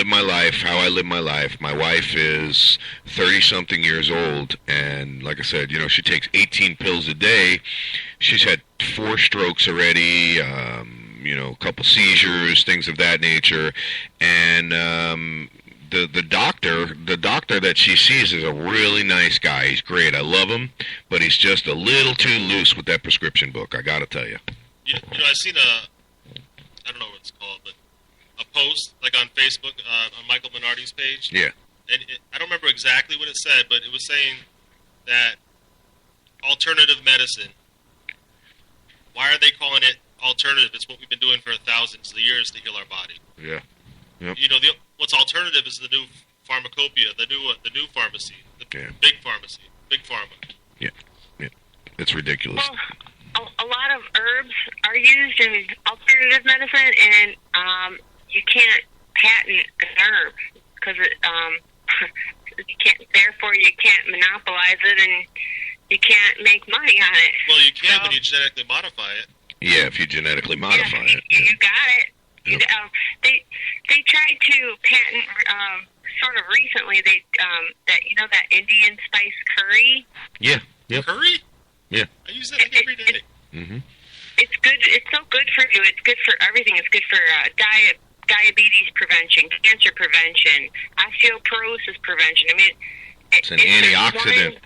my life how I live my life. My wife is 30-something years old, and like I said, you know, she takes 18 pills a day. She's had 4 strokes already. You know, a couple seizures, things of that nature, and the doctor that she sees is a really nice guy. He's great. I love him, but he's just a little too loose with that prescription book. I got to tell you. You know, I seen I don't know what it's called, but a post like on Facebook on Michael Minardi's page. Yeah. And I don't remember exactly what it said, but it was saying that alternative medicine. Why are they calling it alternative? It's what we've been doing for thousands of years to heal our body. Yeah. Yep. You know, what's alternative is the new pharmacopoeia, the new pharmacy, the big pharmacy, big pharma. Yeah. It's ridiculous. Well, a lot of herbs are used in alternative medicine, and you can't patent an herb because you can't. Therefore, you can't monopolize it, and you can't make money on it. Well, you can when you genetically modify it. Yeah, if you genetically modify it. You got it. Yep. They tried to patent sort of recently. That Indian spice curry. Yeah. Yep. Curry? Yeah. I use that like every day. Mm-hmm. It's good. It's so good for you. It's good for everything. It's good for diabetes prevention, cancer prevention, osteoporosis prevention. I mean, It's an antioxidant.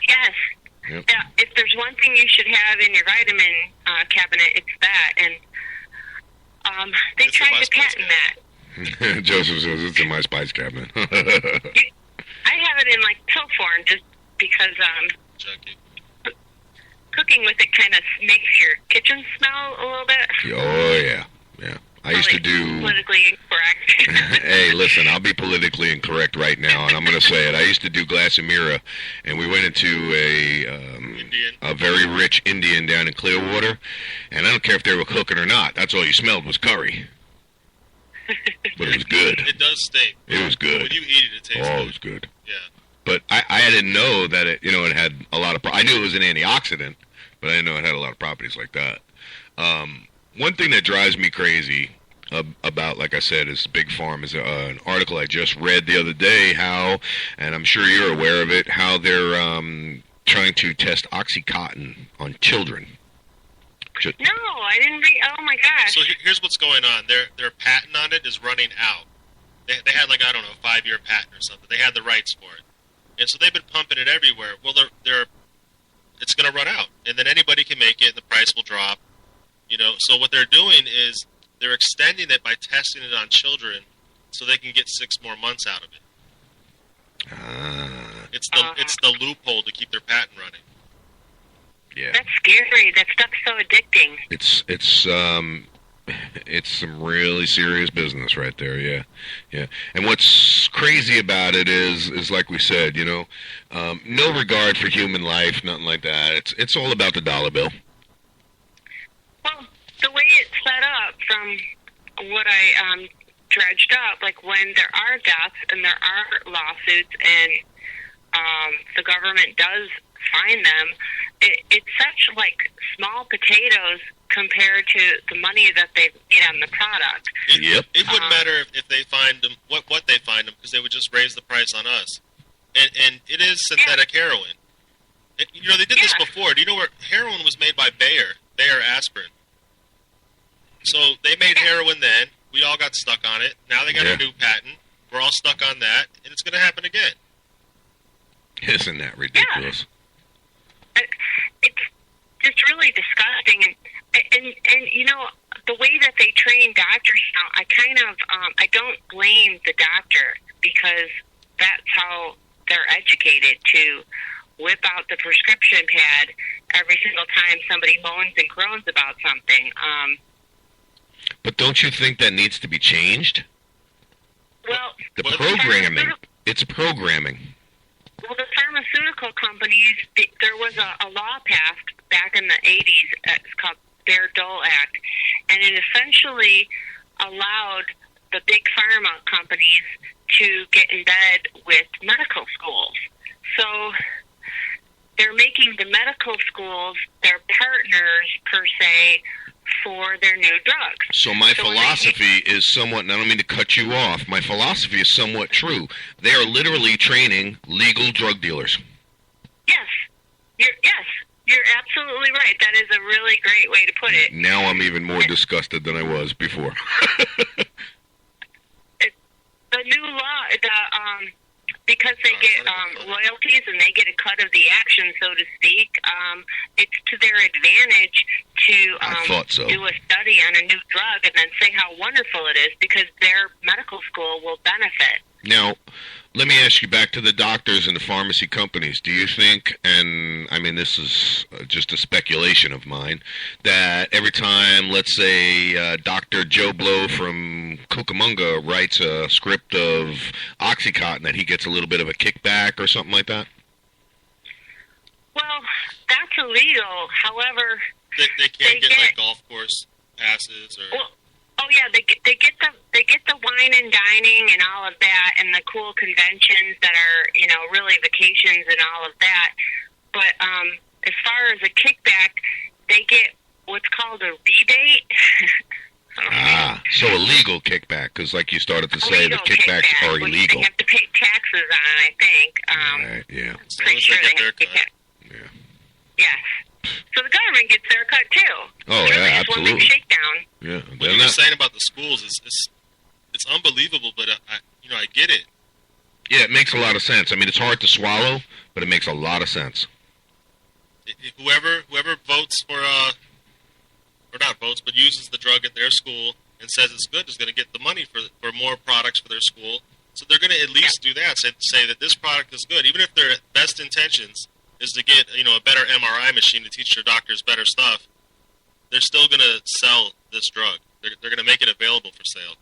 Yes. Yep. If there's one thing you should have in your vitamin cabinet, it's that. And they It's in tried my to spice patent that. Joseph says it's in my spice cabinet. I have it in like pill form just because Junkie. cooking with it kind of makes your kitchen smell a little bit. Oh, yeah. I used to do... Politically incorrect. Hey, listen, I'll be politically incorrect right now, and I'm going to say it. I used to do Glass and Mirror, and we went into a very rich Indian down in Clearwater, and I don't care if they were cooking or not. That's all you smelled was curry. But it was good. It does stink. It was good. When you eat it, it tastes Oh, good. it was good. Yeah. But I didn't know that it had a lot of... I knew it was an antioxidant, but I didn't know it had a lot of properties like that. One thing that drives me crazy about, like I said, is Big Farm is an article I just read the other day, how, and I'm sure you're aware of it, how they're trying to test OxyContin on children. No, I didn't read. Oh my gosh. So here's what's going on. Their patent on it is running out. They had like, I don't know, a 5-year patent or something. They had the rights for it. And so they've been pumping it everywhere. Well, it's going to run out. And then anybody can make it and the price will drop. You know, so what they're doing is they're extending it by testing it on children so they can get 6 more months out of it. It's the loophole to keep their patent running. Yeah. That's scary. That stuff's so addicting. It's some really serious business right there. Yeah. And what's crazy about it is like we said, you know, no regard for human life, nothing like that. It's all about the dollar bill. Well, the way it's set up, from what I dredged up, like when there are deaths and there are lawsuits and the government does fine them, it's such like small potatoes compared to the money that they made on the product. It wouldn't matter if they find them, what they find them, because they would just raise the price on us. And it is synthetic heroin. And, you know, they did this before. Do you know where heroin was made by Bayer aspirin? So they made heroin then. We all got stuck on it. Now they got a new patent. We're all stuck on that, and it's going to happen again. Isn't that ridiculous? It's just really disgusting, and you know, the way that they train doctors now, I kind of I don't blame the doctor, because that's how they're educated, to whip out the prescription pad every single time somebody moans and groans about something. But don't you think that needs to be changed? Well, The programming. It's programming. Well, the pharmaceutical companies, there was a law passed back in the 80s. It's called Fair Dole Act, and it essentially allowed the big pharma companies to get in bed with medical schools. So they're making the medical schools their partners, per se, for their new drugs. So my philosophy is somewhat, and I don't mean to cut you off, my philosophy is somewhat true. They are literally training legal drug dealers. Yes. You're absolutely right. That is a really great way to put it. Now I'm even more disgusted than I was before. The new law, because they get royalties and they get a cut of the action, so to speak, it's to their advantage to I thought so. do a study on a new drug and then say how wonderful it is, because their medical school will benefit. Now, let me ask you, back to the doctors and the pharmacy companies. Do you think, and I mean this is just a speculation of mine, that every time, let's say, Dr. Joe Blow from Cucamonga writes a script of OxyContin, that he gets a little bit of a kickback or something like that? Well, that's illegal. However, they can't get like golf course passes or. Well, oh yeah, they get the wine and dining and all of that, and the cool conventions that are, you know, really vacations and all of that. But as far as a kickback, they get what's called a rebate. So a legal kickback, because like you started to say, the kickbacks are illegal. They have to pay taxes on, I think. Right, yeah. Pretty sure they have to pay. Yeah. Yes. So the government gets their cut too. Oh, yeah, absolutely. One big shakedown. Yeah. What you were saying about the schools is it's unbelievable, but I get it. Yeah, it makes a lot of sense. I mean, it's hard to swallow, but it makes a lot of sense. Whoever votes for or not votes, but uses the drug at their school and says it's good is going to get the money for more products for their school. So they're going to at least do that. Say that this product is good, even if their best intentions is to get a better MRI machine to teach their doctors better stuff. They're still going to sell this drug. They're going to make it available for sale.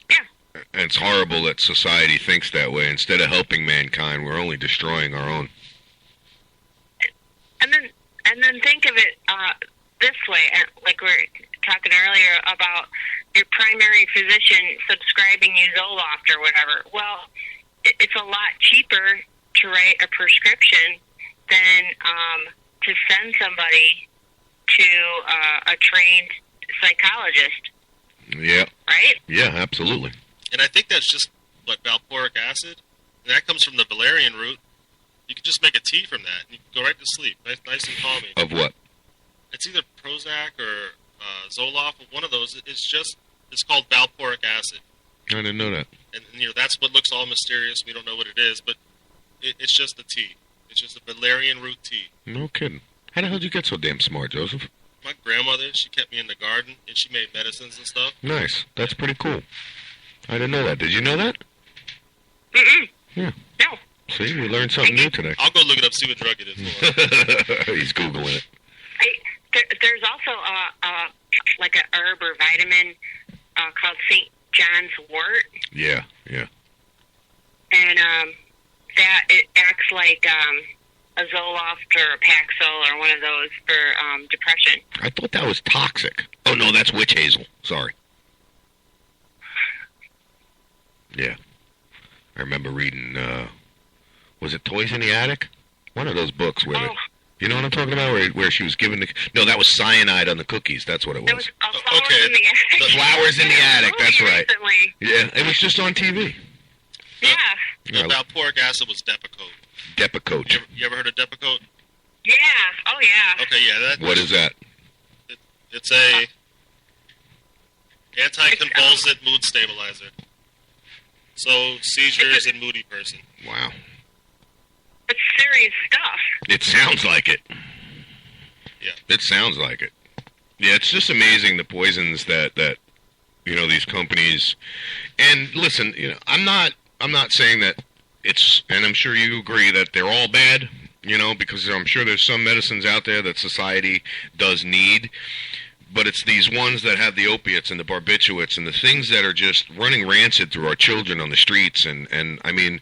Yeah. And it's horrible that society thinks that way. Instead of helping mankind, we're only destroying our own. And then think of it this way, like we were talking earlier about your primary physician subscribing you Zoloft or whatever. Well, it's a lot cheaper to write a prescription than to send somebody to a trained psychologist. Yeah. Right? Yeah, absolutely. And I think that's just valproic acid. And that comes from the valerian root. You can just make a tea from that, and you can go right to sleep, nice and calming. Of what? It's either Prozac or Zoloft. One of those. It's called valproic acid. I didn't know that. And that's what looks all mysterious. We don't know what it is, but it's just a tea. It's just a valerian root tea. No kidding. How the hell did you get so damn smart, Joseph? My grandmother, she kept me in the garden, and she made medicines and stuff. Nice. That's pretty cool. I didn't know that. Did you know that? Mm-mm. Yeah. No. See, we learned something new today. I'll go look it up, see what drug it is. He's Googling it. There's also like a herb or vitamin called St. John's wort. Yeah. And that it acts like a Zoloft or a Paxil or one of those for depression. I thought that was toxic. Oh, no, that's witch hazel. Sorry. Yeah. I remember reading, was it Toys in the Attic? One of those books where, you know what I'm talking about? Where she was given the, no, that was cyanide on the cookies. That's what it was. Flowers in the Attic. The Flowers in the Attic, that's right. Recently. Yeah, it was just on TV. Yeah. The valproic acid was Depakote. Depakote. You ever heard of Depakote? Yeah. Oh, yeah. Okay, yeah. What is that? It's a anticonvulsant mood stabilizer. So, seizures and moody person. Wow. It's serious stuff. It sounds like it. Yeah. It sounds like it. Yeah, it's just amazing the poisons that these companies. And listen, I'm not I'm not saying that it's, and I'm sure you agree that they're all bad, because I'm sure there's some medicines out there that society does need, but it's these ones that have the opiates and the barbiturates and the things that are just running rancid through our children on the streets. And I mean,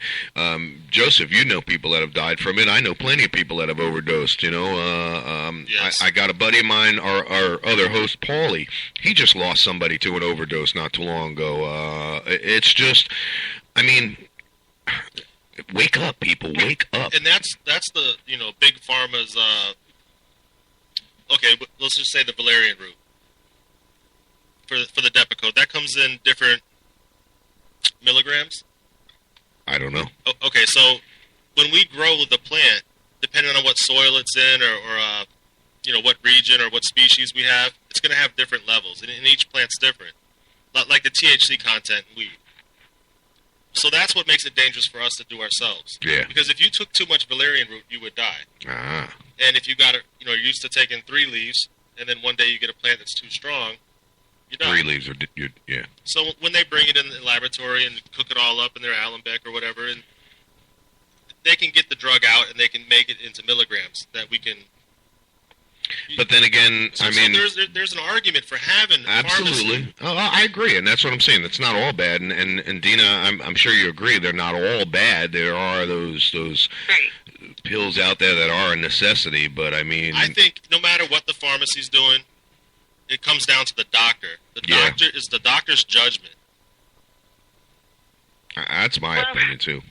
Joseph, you know people that have died from it. I know plenty of people that have overdosed, Yes. I got a buddy of mine, our other host, Paulie. He just lost somebody to an overdose not too long ago. It's just, I mean, wake up, people, wake up. And that's the big pharma's. Okay, let's just say the valerian root for the Depakote. That comes in different milligrams. I don't know. Okay, so when we grow the plant, depending on what soil it's in, or what region or what species we have, it's going to have different levels, and each plant's different. Like the THC content in weed. So that's what makes it dangerous for us to do ourselves. Yeah. Because if you took too much valerian root, you would die. Ah. And if you got you're used to taking 3 leaves, and then one day you get a plant that's too strong, you die. 3 leaves are, yeah. So when they bring it in the laboratory and cook it all up in their Alembic or whatever, and they can get the drug out and they can make it into milligrams that we can. But then again, So I mean, there's an argument for having absolutely. pharmacy. Oh, I agree, and that's what I'm saying. It's not all bad, and Dina, I'm sure you agree. They're not all bad. There are those Right. pills out there that are a necessity, but I mean, I think no matter what the pharmacy's doing, it comes down to the doctor. The Yeah. doctor is the doctor's judgment. that's my Well, opinion too.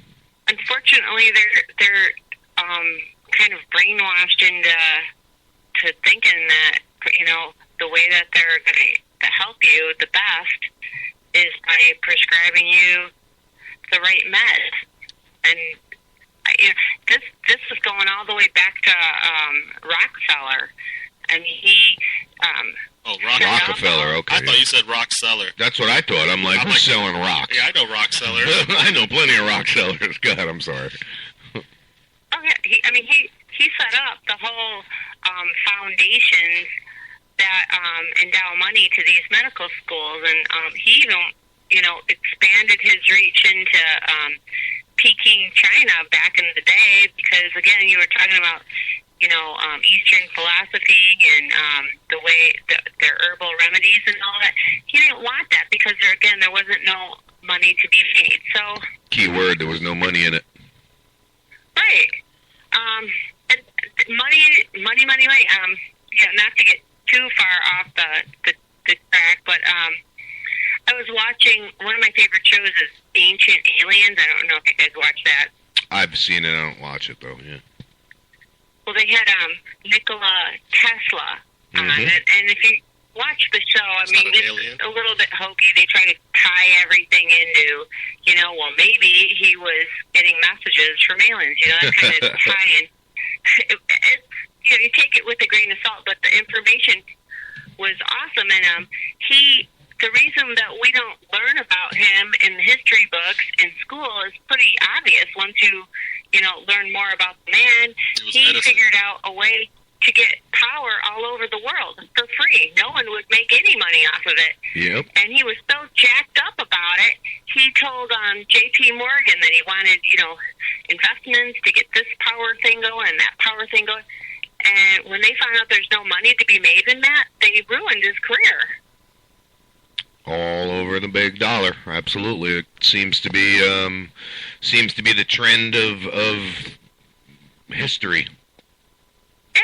Unfortunately, they're kind of brainwashed into thinking that the way that they're going to help you the best is by prescribing you the right meds. And this is going all the way back to Rockefeller, and he. Oh, Rockefeller, okay. I thought you said rock cellar. That's what I thought. I'm like, who's selling rocks? Yeah, I know rock sellers. I know plenty of rock sellers. God, I'm sorry. Okay, he set up the whole foundations that endow money to these medical schools, and he even expanded his reach into Peking, China back in the day, because again, you were talking about Eastern philosophy and the way their herbal remedies and all that. He didn't want that because there wasn't no money to be made. So Key word: there was no money in it. right. Money. Not to get too far off the track, but I was watching, one of my favorite shows is Ancient Aliens. I don't know if you guys watch that. I've seen it. I don't watch it though. Yeah. Well, they had Nikola Tesla on it, and if you watch the show, It's not an it's alien. a little bit hokey. They try to tie everything into, well, maybe he was getting messages from aliens, that kind of tie-in. You take it with a grain of salt, but the information was awesome, and the reason that we don't learn about him in the history books in school is pretty obvious. Once you learn more about the man, he Edison. figured out a way to get power all over the world for free. No one would make any money off of it. Yep. And he was so jacked up about it, he told J.P. Morgan that he wanted, investments to get this power thing going and that power thing going. And when they found out there's no money to be made in that, they ruined his career. All over the big dollar. Absolutely, it seems to be the trend of history. Yeah.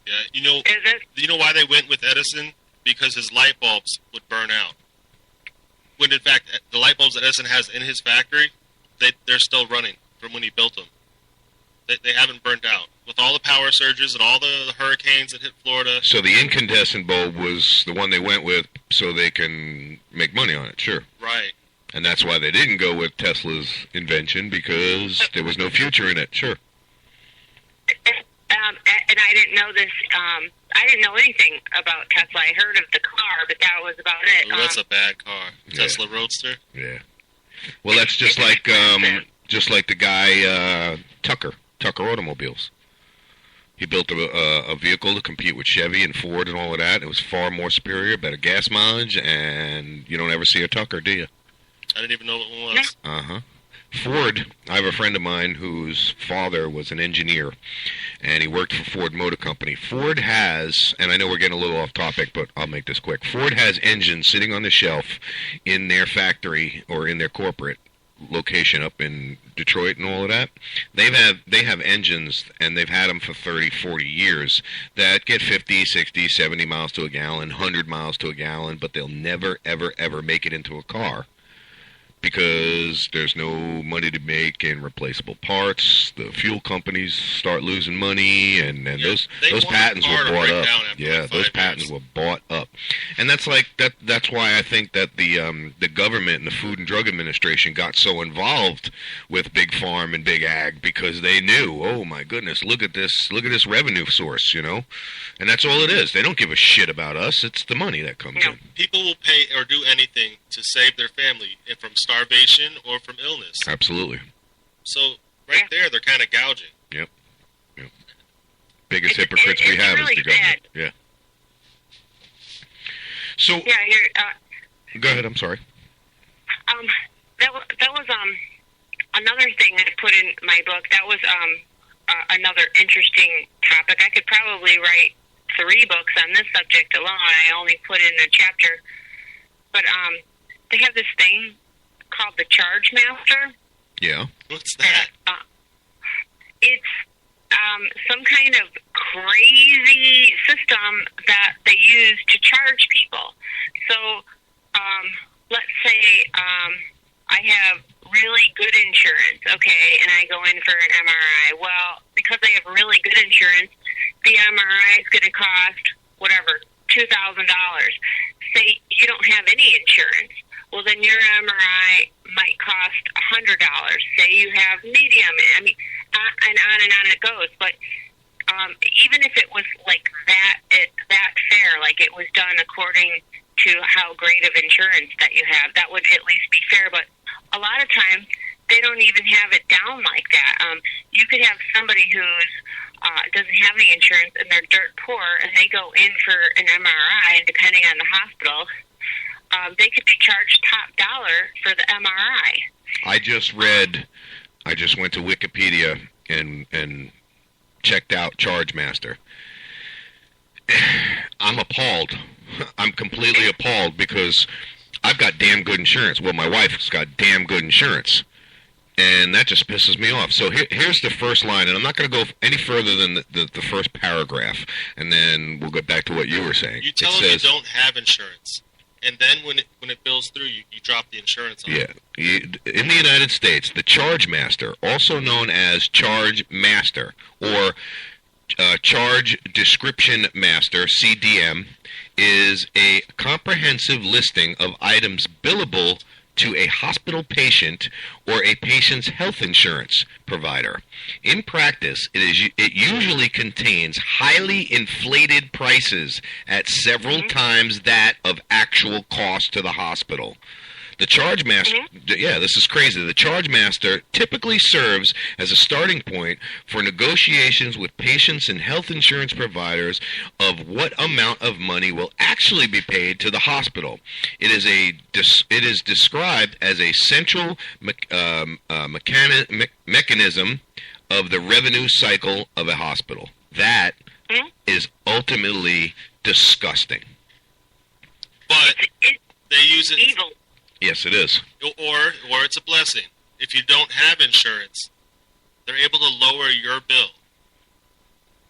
Yeah, Is it? you know why they went with Edison? Because his light bulbs would burn out. When in fact, the light bulbs that Edison has in his factory, they're still running from when he built them. They haven't burned out. With all the power surges and all the hurricanes that hit Florida. So the incandescent bulb was the one they went with, so they can make money on it. Sure. Right. And that's why they didn't go with Tesla's invention, because there was no future in it. Sure. And I didn't know this. I didn't know anything about Tesla. I heard of the car, but that was about it. Oh, that's a bad car. Yeah. Tesla Roadster. Yeah. Well, that's just like the guy Tucker Automobiles. He built a vehicle to compete with Chevy and Ford and all of that. It was far more superior, better gas mileage, and you don't ever see a Tucker, do you? I didn't even know what one was. Uh-huh. Ford, I have a friend of mine whose father was an engineer, and he worked for Ford Motor Company. Ford has, and I know we're getting a little off topic, but I'll make this quick. Ford has engines sitting on the shelf in their factory or in their corporate location up in Detroit and all of that. They have engines, and they've had them for 30, 40 years that get 50, 60, 70 miles to a gallon, 100 miles to a gallon, but they'll never, ever, ever make it into a car because there's no money to make in replaceable parts. The fuel companies start losing money, and those patents were bought up. Yeah, those patents were bought up, and that's why I think that the government and the Food and Drug Administration got so involved with Big Farm and Big Ag, because they knew, oh my goodness, look at this revenue source, and that's all it is. They don't give a shit about us. It's the money that comes in. People will pay or do anything to save their family from starvation or from illness. Absolutely. So right there, they're kind of gouging. Yep. Biggest hypocrites we have really is the government. bad. Yeah. So. Yeah, go ahead. I'm sorry. That was another thing I put in my book. That was another interesting topic. I could probably write 3 books on this subject alone. I only put in a chapter, but they have this thing called the Charge Master. Yeah. What's that? It's some kind of crazy system that they use to charge people. So let's say I have really good insurance, okay, and I go in for an MRI. Well, because I have really good insurance, the MRI is going to cost, whatever, $2,000. Say you don't have any insurance. Well, then your MRI might cost $100. Say you have medium, and on it goes. But even if it was like that fair, like it was done according to how great of insurance that you have, that would at least be fair. But a lot of times they don't even have it down like that. You could have somebody who's doesn't have any insurance and they're dirt poor, and they go in for an MRI, and depending on the hospital, they could be charged top dollar for the MRI. I just went to Wikipedia and checked out Charge Master. I'm appalled. I'm completely appalled because I've got damn good insurance. Well, my wife's got damn good insurance. And that just pisses me off. So here's the first line, and I'm not going to go any further than the first paragraph, and then we'll get back to what you were saying. You tell them you don't have insurance, and then when it bills through, you drop the insurance on it. In the United States, the Charge Master, also known as Charge Master, or Charge Description Master, CDM, is a comprehensive listing of items billable to a hospital patient or a patient's health insurance provider. In practice, it usually contains highly inflated prices at several times that of actual cost to the hospital. The Charge Master, this is crazy. The Charge Master typically serves as a starting point for negotiations with patients and health insurance providers of what amount of money will actually be paid to the hospital. It is described as a central mechanism of the revenue cycle of a hospital. That is ultimately disgusting. But they use it. Evil. Yes, it is. Or it's a blessing. If you don't have insurance, they're able to lower your bill,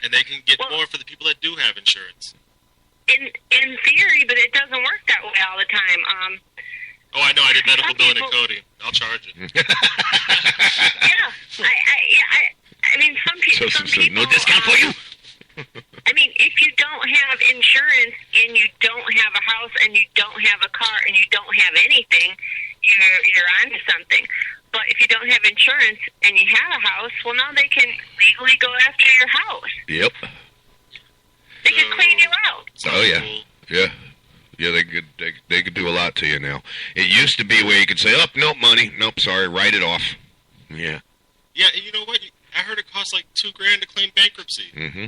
and they can get more for the people that do have insurance. In theory, but it doesn't work that way all the time. I know. I did medical billing and coding. I'll charge it. I mean, some people. No discount for you. I mean, if you don't have insurance and you don't have a house and you don't have a car and you don't have anything, you're onto something. But if you don't have insurance and you have a house, well, now they can legally go after your house. Yep. They can clean you out. Oh yeah. They could do a lot to you now. It used to be where you could say, "Oh, nope, money, nope, sorry, write it off." Yeah. Yeah, and you know what? I heard it costs like $2,000 to claim bankruptcy. Mm-hmm.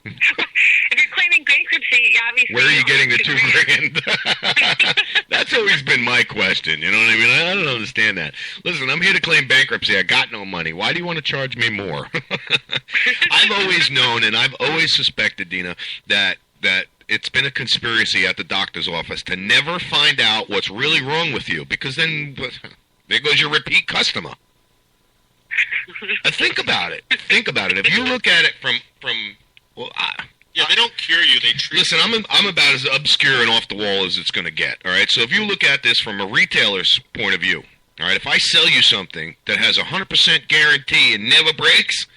If you're claiming bankruptcy, obviously. Where are you getting the $2,000? That's always been my question. You know what I mean? I don't understand that. Listen, I'm here to claim bankruptcy. I got no money. Why do you want to charge me more? I've always known, and I've always suspected, Dina, that it's been a conspiracy at the doctor's office to never find out what's really wrong with you, because then there goes your repeat customer. Think about it. Think about it. If you look at it from well, yeah, they don't cure you. They treat. Listen, I'm about as obscure and off the wall as it's going to get. All right. So if you look at this from a retailer's point of view, all right, if I sell you something that has 100% guarantee and never breaks,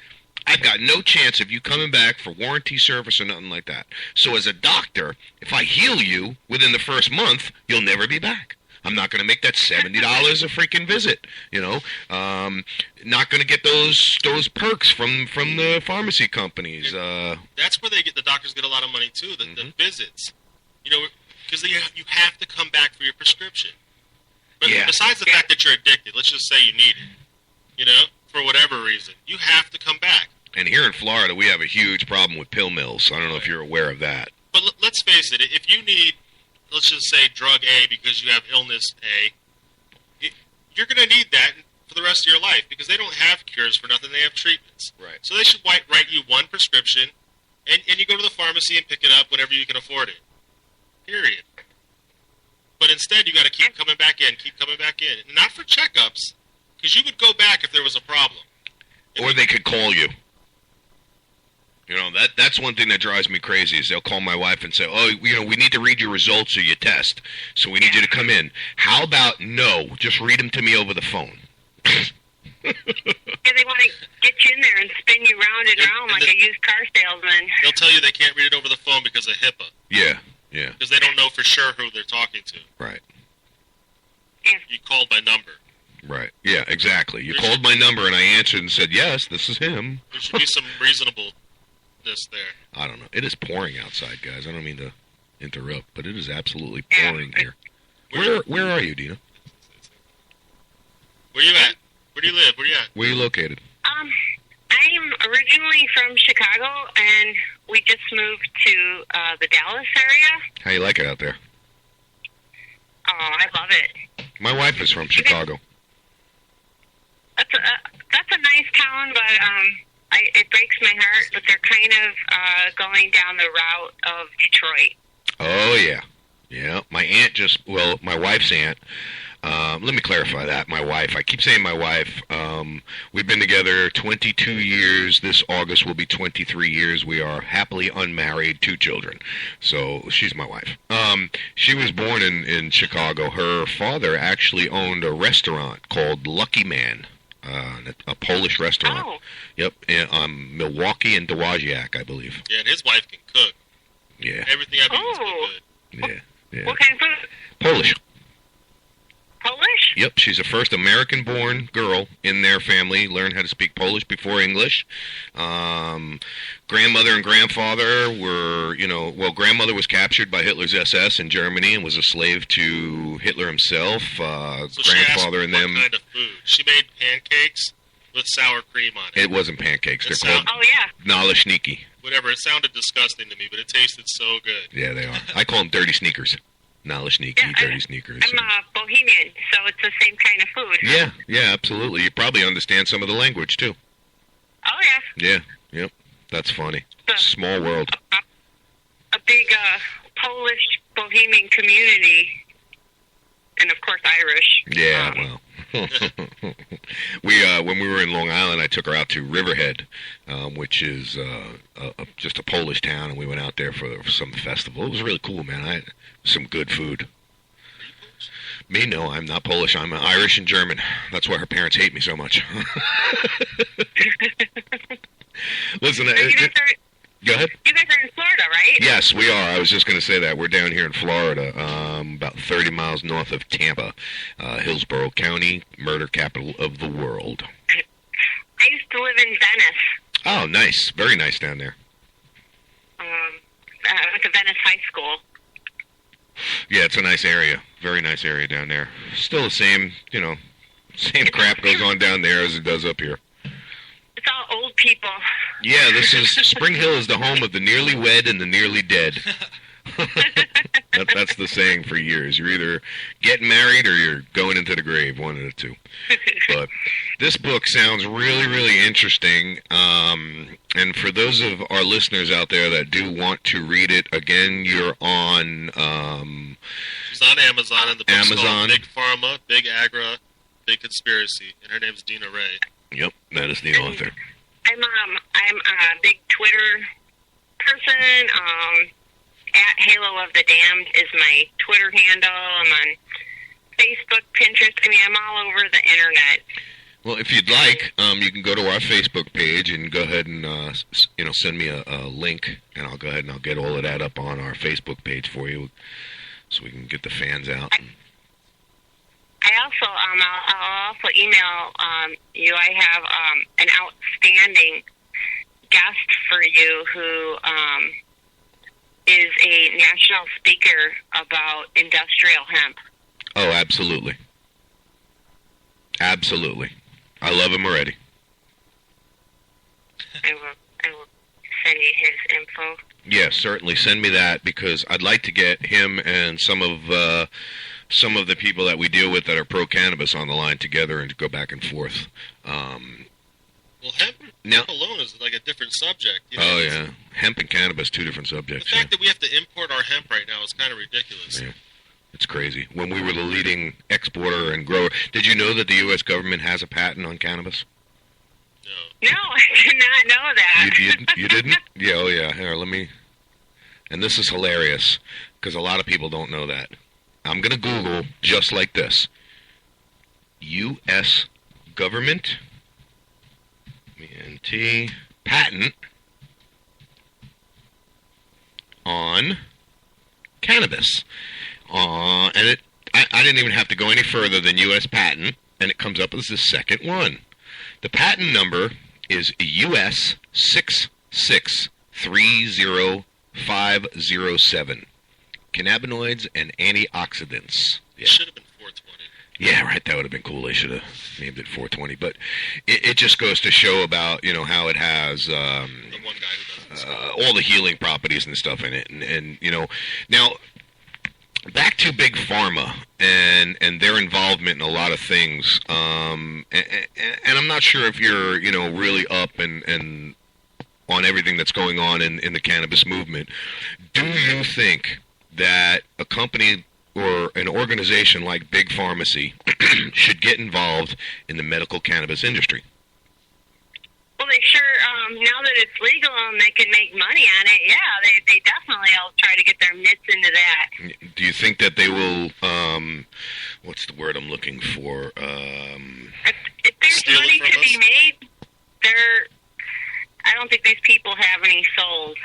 I've got no chance of you coming back for warranty service or nothing like that. So as a doctor, if I heal you within the first month, you'll never be back. I'm not going to make that $70 a freaking visit, you know. Not going to get those perks from the pharmacy companies. That's where the doctors get a lot of money too. The visits, you know, because you have to come back for your prescription. But besides the fact that you're addicted, let's just say you need it, you know, for whatever reason, you have to come back. And here in Florida, we have a huge problem with pill mills. I don't know if you're aware of that. But let's face it, if you need, let's just say, drug A because you have illness A, you're going to need that for the rest of your life because they don't have cures for nothing. They have treatments. Right. So they should write you one prescription, and you go to the pharmacy and pick it up whenever you can afford it. Period. But instead, you got to keep coming back in, Not for checkups, because you would go back if there was a problem. Or they could call you. You know, that's one thing that drives me crazy is they'll call my wife and say, oh, you know, we need to read your results of your test, so we need you to come in. How about no, just read them to me over the phone? Yeah, they want to get you in there and spin you round and round like a used car salesman. They'll tell you they can't read it over the phone because of HIPAA. Yeah. Because they don't know for sure who they're talking to. Right. Yeah. You called my number. Right. Yeah, exactly. You called my number and I answered and said, yes, this is him. There should be some reasonableness there. I don't know. It is pouring outside, guys. I don't mean to interrupt, but it is absolutely pouring here. Where are you, Dina? Where you at? Where do you live? Where you at? Where are you located? I'm originally from Chicago, and we just moved to the Dallas area. How you like it out there? Oh, I love it. My wife is from Chicago. That's a nice town, but it breaks my heart that they're kind of going down the route of Detroit. Oh, yeah. Yeah, my wife's aunt, let me clarify that, my wife. I keep saying my wife. We've been together 22 years. This August will be 23 years. We are happily unmarried, 2 children. So she's my wife. She was born in Chicago. Her father actually owned a restaurant called Lucky Man, a Polish restaurant. Oh. Yep, in Milwaukee and Dowagiac, I believe. Yeah, and his wife can cook. Yeah. Everything I've eaten is good. Yeah. Yeah. What kind of food? Polish. Polish? Yep, she's the first American-born girl in their family, learned how to speak Polish before English. Grandmother and grandfather were, grandmother was captured by Hitler's SS in Germany and was a slave to Hitler himself. So Grandfather and them. What kind of food? She made pancakes with sour cream on it. It wasn't pancakes. They're called Oh, yeah. Naleśniki. Whatever. It sounded disgusting to me, but it tasted so good. Yeah, they are. I call them dirty sneakers. Naleśniki, Yeah, dirty sneakers. I'm Bohemian, so it's the same kind of food. Yeah, absolutely. You probably understand some of the language, too. Oh, yeah. Yeah, yep. That's funny. Small world. A big Polish Bohemian community, and of course Irish. Yeah, well. When we were in Long Island, I took her out to Riverhead, which is just a Polish town, and we went out there for some festival. It was really cool, man. Some good food. Me, no, I'm not Polish. I'm Irish and German. That's why her parents hate me so much. Listen, go ahead. You guys are in Florida, right? Yes, we are. I was just going to say that. We're down here in Florida, about 30 miles north of Tampa, Hillsborough County, murder capital of the world. I used to live in Venice. Oh, nice. Very nice down there. I went to Venice High School. Yeah, it's a nice area. Very nice area down there. Still the same, same crap goes on down there as it does up here. It's all old people. Yeah, this is Spring Hill is the home of the nearly wed and the nearly dead. That's the saying for years. You're either getting married or you're going into the grave, one of the two. But this book sounds really, really interesting. And for those of our listeners out there that do want to read it, again, you're on... She's on Amazon, and the book's Amazon. called Big Pharma, Big Agra, Big Conspiracy, and her name's Dina Ray. Yep, that is the author. I'm a big Twitter person. At Halo of the Damned is my Twitter handle. I'm on Facebook, Pinterest. I mean, I'm all over the internet. Well, if you'd like, you can go to our Facebook page and go ahead and send me a link, and I'll go ahead and I'll get all of that up on our Facebook page for you, so we can get the fans out. I'll also email you. I have an outstanding guest for you who is a national speaker about industrial hemp. Oh, absolutely. Absolutely. I love him already. I will send you his info. Yeah, certainly. Send me that, because I'd like to get him and some of the people that we deal with that are pro-cannabis on the line together and go back and forth. Well, hemp alone is like a different subject. You know? Oh, yeah. Hemp and cannabis, two different subjects. The fact that we have to import our hemp right now is kind of ridiculous. Yeah. It's crazy. When we were the leading exporter and grower, did you know that the U.S. government has a patent on cannabis? No, I did not know that. You didn't? Yeah, oh yeah. Here, let me... And this is hilarious, because a lot of people don't know that. I'm going to Google just like this. U.S. government, ENT, patent on cannabis. And I didn't even have to go any further than U.S. patent, and it comes up as the second one. The patent number is US 6630507. Cannabinoids and antioxidants. Yeah. It should have been 420. Yeah, right. That would have been cool. They should have named it 420. But it just goes to show about, how it has The one guy who does it. all the healing properties and stuff in it. And now back to Big Pharma and their involvement in a lot of things. And I'm not sure if you're, really up and on everything that's going on in the cannabis movement. Do you think that a company or an organization like Big Pharmacy should get involved in the medical cannabis industry? Well, they sure, now that it's legal and they can make money on it, yeah, they definitely will try to get their mitts into that. Do you think that they will, what's the word I'm looking for? If there's money to be made, I don't think these people have any souls.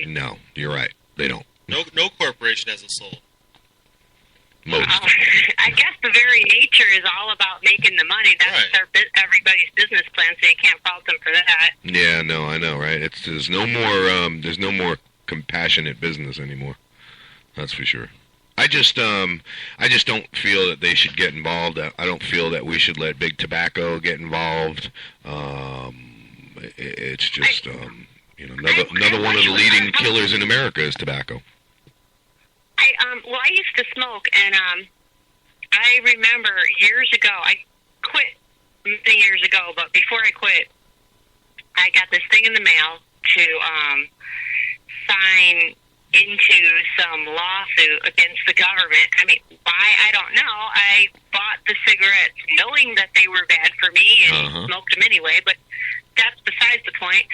No, you're right. They don't. No corporation has a soul. Most. I guess the very nature is all about making the money. That's Right. everybody's business plan, so you can't fault them for that. Yeah, no, I know, right? There's no more compassionate business anymore. That's for sure. I just don't feel that they should get involved. I don't feel that we should let Big Tobacco get involed. It's just another one of the leading killers in America is tobacco. I used to smoke, and I remember years ago, I quit many years ago, but before I quit, I got this thing in the mail to sign into some lawsuit against the government. I mean, why? I don't know. I bought the cigarettes knowing that they were bad for me and smoked them anyway, but that's besides the point.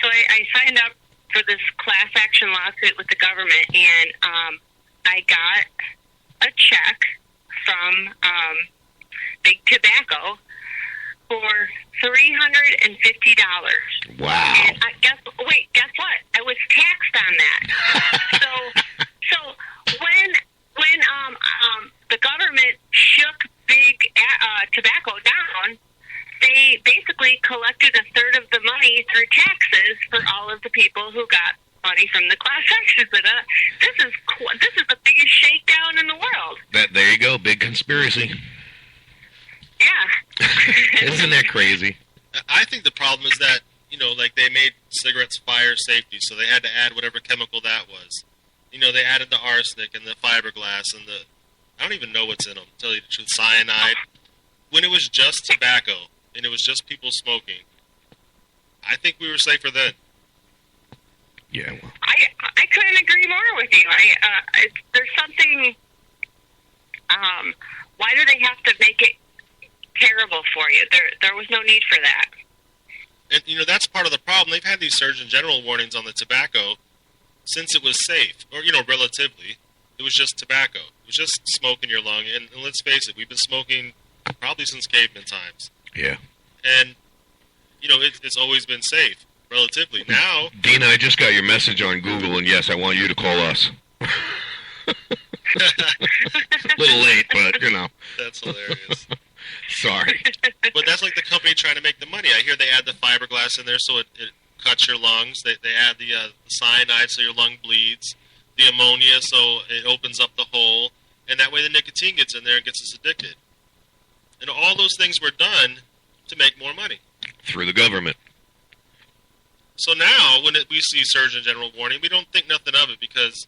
So I signed up for this class action lawsuit with the government, and I got a check from Big Tobacco for $350. Wow. And guess what? I was taxed on that. so when the government shook Big Tobacco down, they basically collected a third of the money through taxes for all of the people who got money from the class actions. This is the biggest shakedown in the world. There you go, big conspiracy. Yeah. Isn't that crazy? I think the problem is that, like they made cigarettes fire safety, so they had to add whatever chemical that was. They added the arsenic and the fiberglass and I don't even know what's in them, to tell you the truth, cyanide. When it was just tobacco and it was just people smoking, I think we were safer then. Yeah, well. I couldn't agree more with you. There's something. Why do they have to make it terrible for you? There was no need for that. And that's part of the problem. They've had these Surgeon General warnings on the tobacco since it was safe, or relatively. It was just tobacco. It was just smoke in your lung. And let's face it, we've been smoking probably since caveman times. Yeah. And it's always been safe. Relatively. Now... Dina, I just got your message on Google, and yes, I want you to call us. A little late, but, That's hilarious. Sorry. But that's like the company trying to make the money. I hear they add the fiberglass in there so it cuts your lungs. They add the cyanide so your lung bleeds. The ammonia so it opens up the hole. And that way the nicotine gets in there and gets us addicted. And all those things were done to make more money. Through the government. So now, when we see Surgeon General warning, we don't think nothing of it because,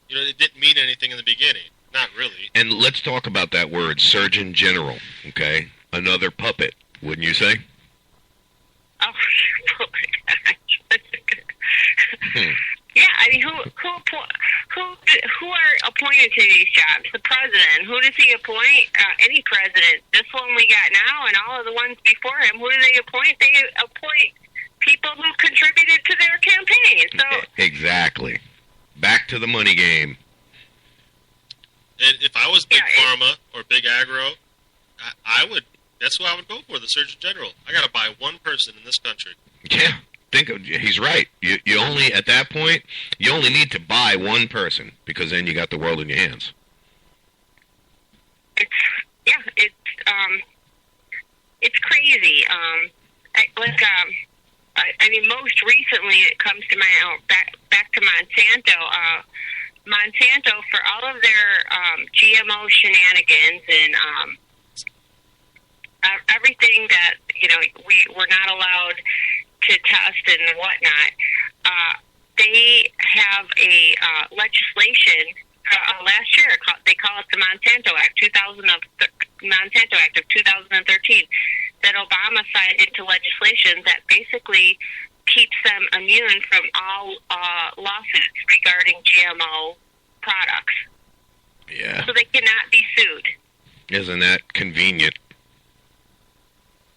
it didn't mean anything in the beginning. Not really. And let's talk about that word, Surgeon General, okay? Another puppet, wouldn't you say? Oh my gosh. Yeah, I mean, who are appointed to these jobs? The president. Who does he appoint? Any president. This one we got now and all of the ones before him, who do they appoint? They appoint people who contributed to their campaign. So exactly. Back to the money game. And if I was Big Pharma or Big Agro, I would. That's who I would go for, the Surgeon General. I got to buy one person in this country. Yeah, he's right. You only, at that point, you only need to buy one person because then you got the world in your hands. It's crazy. I mean, most recently it comes to my back to Monsanto. Monsanto, for all of their GMO shenanigans and everything that we're not allowed to test and whatnot, they have a legislation. Last year, they call it the Monsanto Act, Monsanto Act of 2013. That Obama signed into legislation that basically keeps them immune from all lawsuits regarding GMO products. Yeah. So they cannot be sued. Isn't that convenient?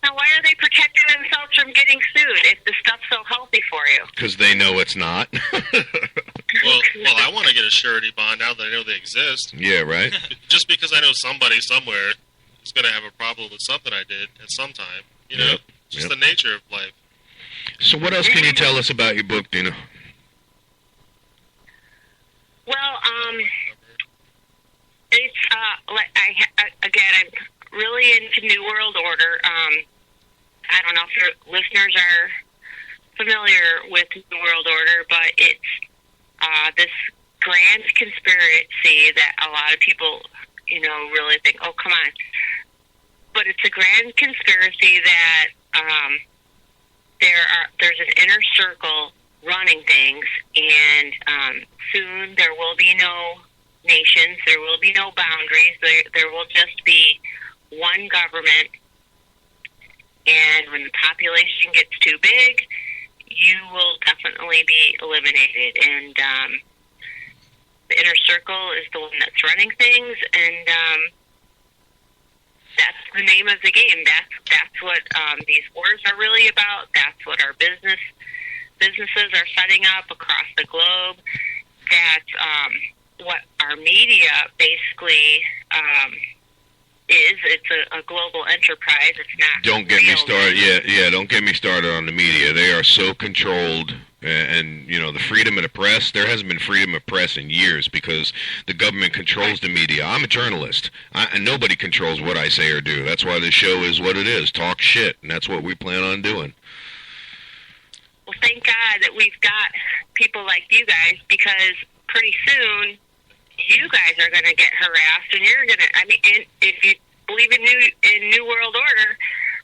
Now, why are they protecting themselves from getting sued if the stuff's so healthy for you? Because they know it's not. Well, I want to get a surety bond now that I know they exist. Yeah, right? Just because I know somebody somewhere is going to have a problem with something I did at some time. Yep. Just the nature of life. So what else can you tell us about your book, Dina? Well, it's I'm really into New World Order. I don't know if your listeners are familiar with New World Order, but it's this grand conspiracy that a lot of people, really think, oh, come on. But it's a grand conspiracy that there's an inner circle running things, and soon there will be no nations, there will be no boundaries, there will just be one government, and when the population gets too big, you will definitely be eliminated, and the inner circle is the one that's running things, and that's the name of the game. That's what these wars are really about. That's what our businesses are setting up across the globe. That's what our media basically is. It's a global enterprise. It's not. Don't get me started. Yeah. Don't get me started on the media. They are so controlled. And the freedom of the press, there hasn't been freedom of press in years because the government controls the media. I'm a journalist, and nobody controls what I say or do. That's why this show is what it is, talk shit, and that's what we plan on doing. Well, thank God that we've got people like you guys, because pretty soon you guys are going to get harassed, and you're going to, if you believe in New World Order,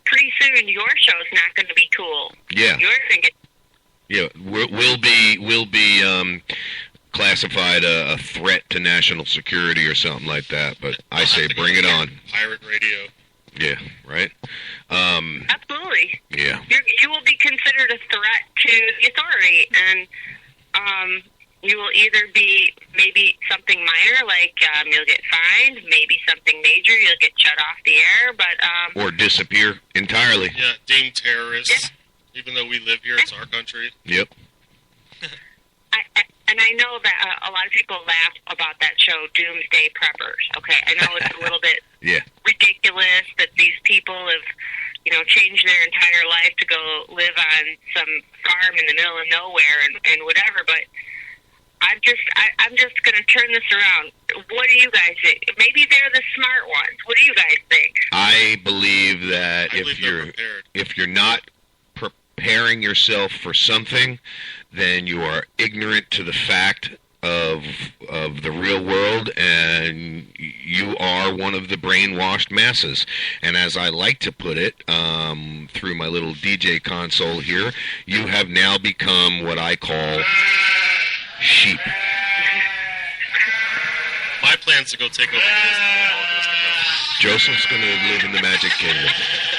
pretty soon your show's not going to be cool. Yeah. You're going to get Yeah, will be classified a threat to national security or something like that. But I say bring it on. Pirate radio. Yeah, right. Absolutely. Yeah. You will be considered a threat to the authority, and you will either be maybe something minor, like you'll get fined, maybe something major, you'll get shut off the air, but or disappear entirely. Yeah, deemed terrorists. Yeah. Even though we live here, it's our country. Yep. And I know that a lot of people laugh about that show, Doomsday Preppers. Okay, I know it's a little bit ridiculous that these people have, changed their entire life to go live on some farm in the middle of nowhere and whatever. But I'm just going to turn this around. What do you guys think? Maybe they're the smart ones. What do you guys think? I believe that if you're not preparing yourself for something, then you are ignorant to the fact of the real world, and you are one of the brainwashed masses. And as I like to put it, through my little DJ console here, you have now become what I call sheep. My plan's to go take over Disney when all goes to hell. Joseph's going to live in the Magic Kingdom.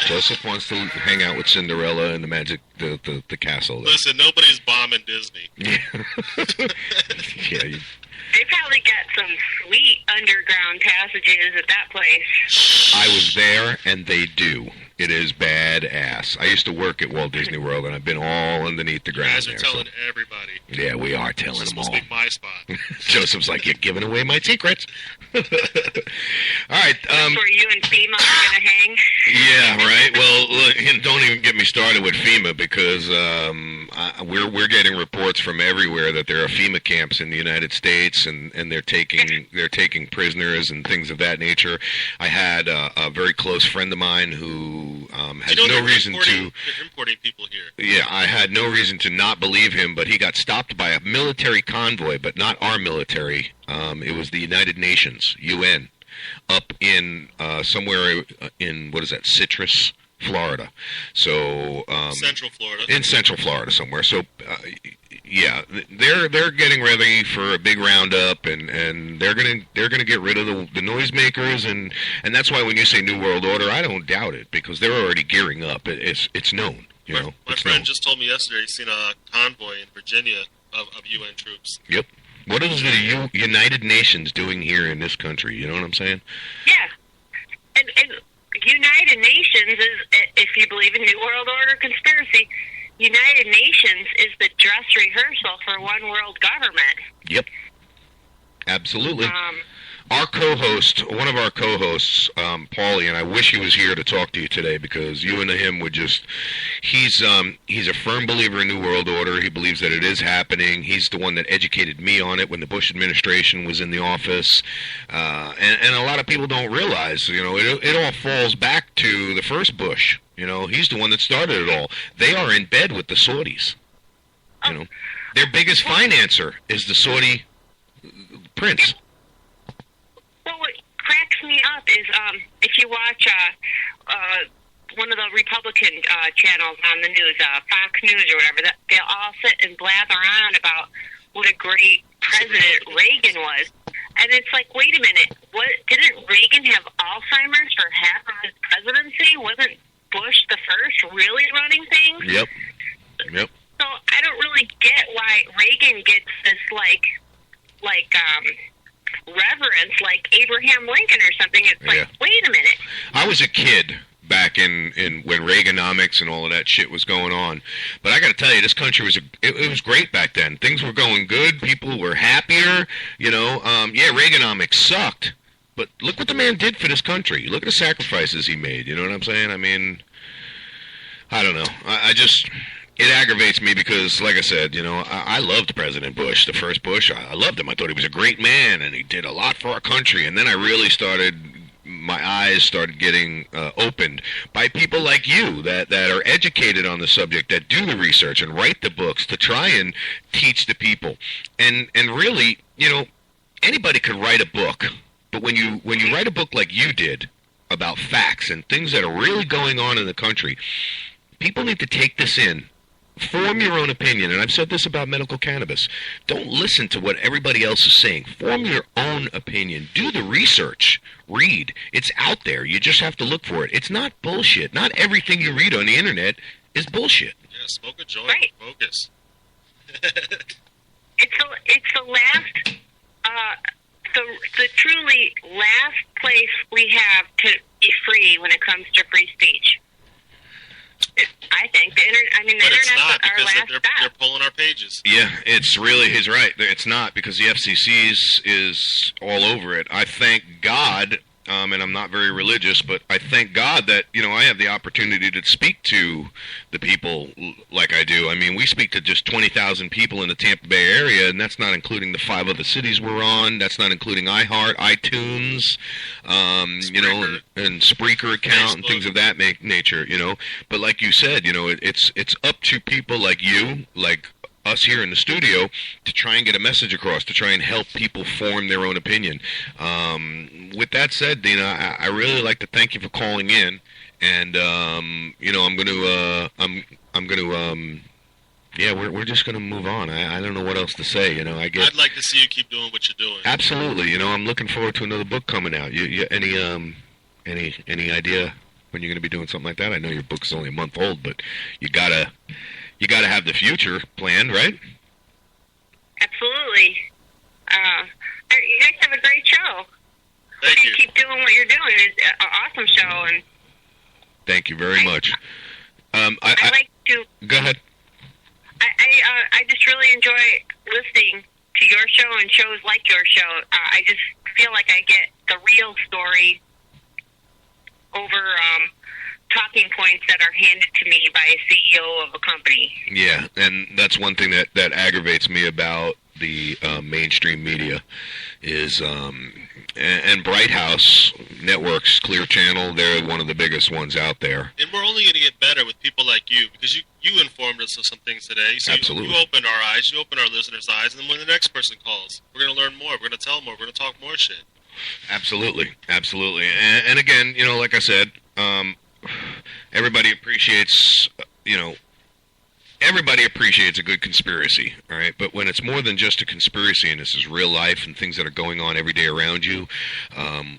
Joseph wants to hang out with Cinderella in the castle. There. Listen, nobody's bombing Disney. Yeah. They probably got some sweet underground passages at that place. I was there, and they do. It is badass. I used to work at Walt Disney World, and I've been all underneath the ground. You guys are telling everybody. Yeah, we are telling them all. This is supposed to be my spot. Joseph's like, you're giving away my secrets. All right. That's where you and FEMA are going to hang. Yeah, right. Well, look, don't even get me started with FEMA, because we're getting reports from everywhere that there are FEMA camps in the United States, and they're taking prisoners and things of that nature. I had a very close friend of mine who has no reason to. They're importing people here. Yeah, I had no reason to not believe him, but he got stopped by a military convoy, but not our military. It was the United Nations, UN, up in somewhere in, what is that, Citrus, Florida. So Central Florida. In Central Florida somewhere. So yeah, they're getting ready for a big roundup, and they're gonna get rid of the noisemakers, and that's why when you say New World Order, I don't doubt it, because they're already gearing up. It's known. My friend just told me yesterday he's seen a convoy in Virginia of UN troops. Yep. What is the United Nations doing here in this country? You know what I'm saying? Yeah. And United Nations is, if you believe in New World Order conspiracy, United Nations is the dress rehearsal for one world government. Yep. Absolutely. Our co-host, one of our co-hosts, Paulie, and I wish he was here to talk to you today, because you and him would just, he's a firm believer in New World Order. He believes that it is happening. He's the one that educated me on it when the Bush administration was in the office. And a lot of people don't realize, it all falls back to the first Bush. He's the one that started it all. They are in bed with the Saudis. Their biggest financer is the Saudi prince. Well, what cracks me up is if you watch one of the Republican channels on the news, Fox News or whatever, they'll all sit and blather on about what a great president Reagan was. And it's like, wait a minute, didn't Reagan have Alzheimer's for half of his presidency? Wasn't Bush the first really running things? Yep. So I don't really get why Reagan gets this like reverence like Abraham Lincoln or something. It's like, wait a minute. I was a kid back in when Reaganomics and all of that shit was going on, but I got to tell you, this country it was great back then. Things were going good. People were happier. Reaganomics sucked, but look what the man did for this country. Look at the sacrifices he made. You know what I'm saying? I mean, I don't know. It aggravates me because, like I said, I loved President Bush, the first Bush. I loved him. I thought he was a great man, and he did a lot for our country. And then I really my eyes started getting opened by people like you that are educated on the subject, that do the research and write the books to try and teach the people. And really, anybody could write a book, but when you write a book like you did about facts and things that are really going on in the country, people need to take this in Form your own opinion, and I've said this about medical cannabis. Don't listen to what everybody else is saying. Form your own opinion. Do the research. Read. It's out there. You just have to look for it. It's not bullshit. Not everything you read on the internet is bullshit. Yeah, smoke a joint. Right. Focus. It's the last, the truly last place we have to be free when it comes to free speech. I think the internet. I mean, the But it's internet's not, our because last they're stop. pulling our pages. Yeah, he's right. It's not, because the FCC's is all over it. I thank God, and I'm not very religious, but I thank God that, I have the opportunity to speak to the people like I do. I mean, we speak to just 20,000 people in the Tampa Bay area, and that's not including the 5 other cities we're on. That's not including iHeart, iTunes, and Spreaker account and things of that nature, But like you said, it's up to people like you, like us here in the studio, to try and get a message across, to try and help people form their own opinion. With that said, Dina, I really like to thank you for calling in, and we're just gonna move on. I don't know what else to say. I'd like to see you keep doing what you're doing. Absolutely. I'm looking forward to another book coming out. You any idea when you're gonna be doing something like that? I know your book's only a month old, but you gotta have the future planned, right? Absolutely. You guys have a great show. Thank you. Keep doing what you're doing. It's an awesome show, and Thank you very much. I like to. Go ahead. I just really enjoy listening to your show and shows like your show. I just feel like I get the real story over talking points that are handed to me by a CEO of a company. Yeah, and that's one thing that aggravates me about the mainstream media is, and Bright House Networks, Clear Channel, they're one of the biggest ones out there. And we're only going to get better with people like you, because you informed us of some things today. So Absolutely. You opened our eyes, you opened our listeners' eyes, and then when the next person calls, we're going to learn more, we're going to tell more, we're going to talk more shit. Absolutely. And again, like I said, everybody appreciates, everybody appreciates a good conspiracy, all right? But when it's more than just a conspiracy, and this is real life and things that are going on every day around you,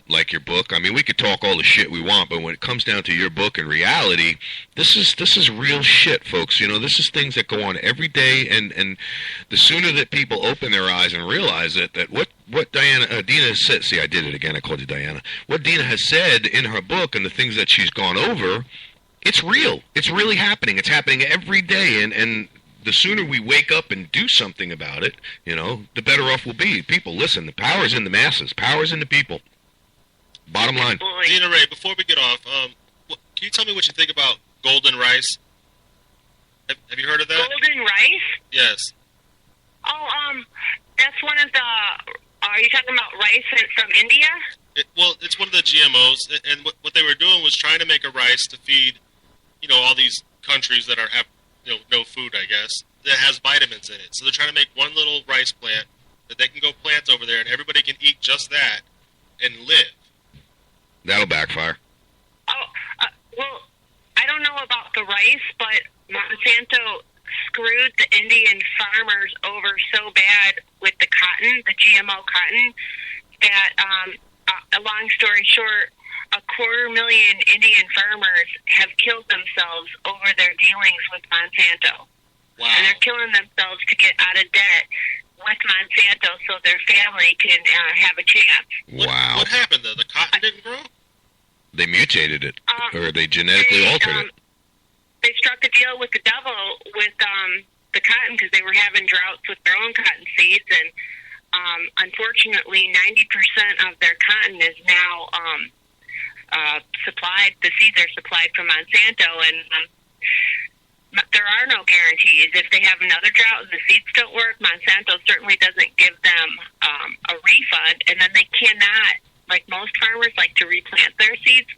like your book, I mean, we could talk all the shit we want, but when it comes down to your book and reality, this is real shit, folks. This is things that go on every day, and the sooner that people open their eyes and realize it, that what Dina said, see, I did it again, I called you Diana, what Dina has said in her book and the things that she's gone over, it's real. It's really happening. It's happening every day, and the sooner we wake up and do something about it, the better off we'll be. People, listen, the power's in the masses. Power's in the people. Bottom line. Dina Ray, before we get off, can you tell me what you think about golden rice? Have you heard of that? Golden rice? Yes. Oh, that's one of the. Are you talking about rice from India? It's one of the GMOs, and what they were doing was trying to make a rice to feed, all these countries that have no food, I guess, that has vitamins in it. So they're trying to make one little rice plant that they can go plant over there, and everybody can eat just that and live. That'll backfire. Oh, well, I don't know about the rice, but Monsanto screwed the Indian farmers over so bad with the cotton, the GMO cotton, that, a long story short, 250,000 Indian farmers have killed themselves over their dealings with Monsanto. Wow. And they're killing themselves to get out of debt with Monsanto so their family can have a chance. Wow. What happened, though? The cotton didn't grow? They mutated it, or they genetically altered it. They struck a deal with the devil with the cotton because they were having droughts with their own cotton seeds, and unfortunately 90% of their cotton is now supplied. The seeds are supplied from Monsanto, and there are no guarantees. If they have another drought and the seeds don't work, Monsanto certainly doesn't give them a refund, and then they cannot, like most farmers like to replant their seeds.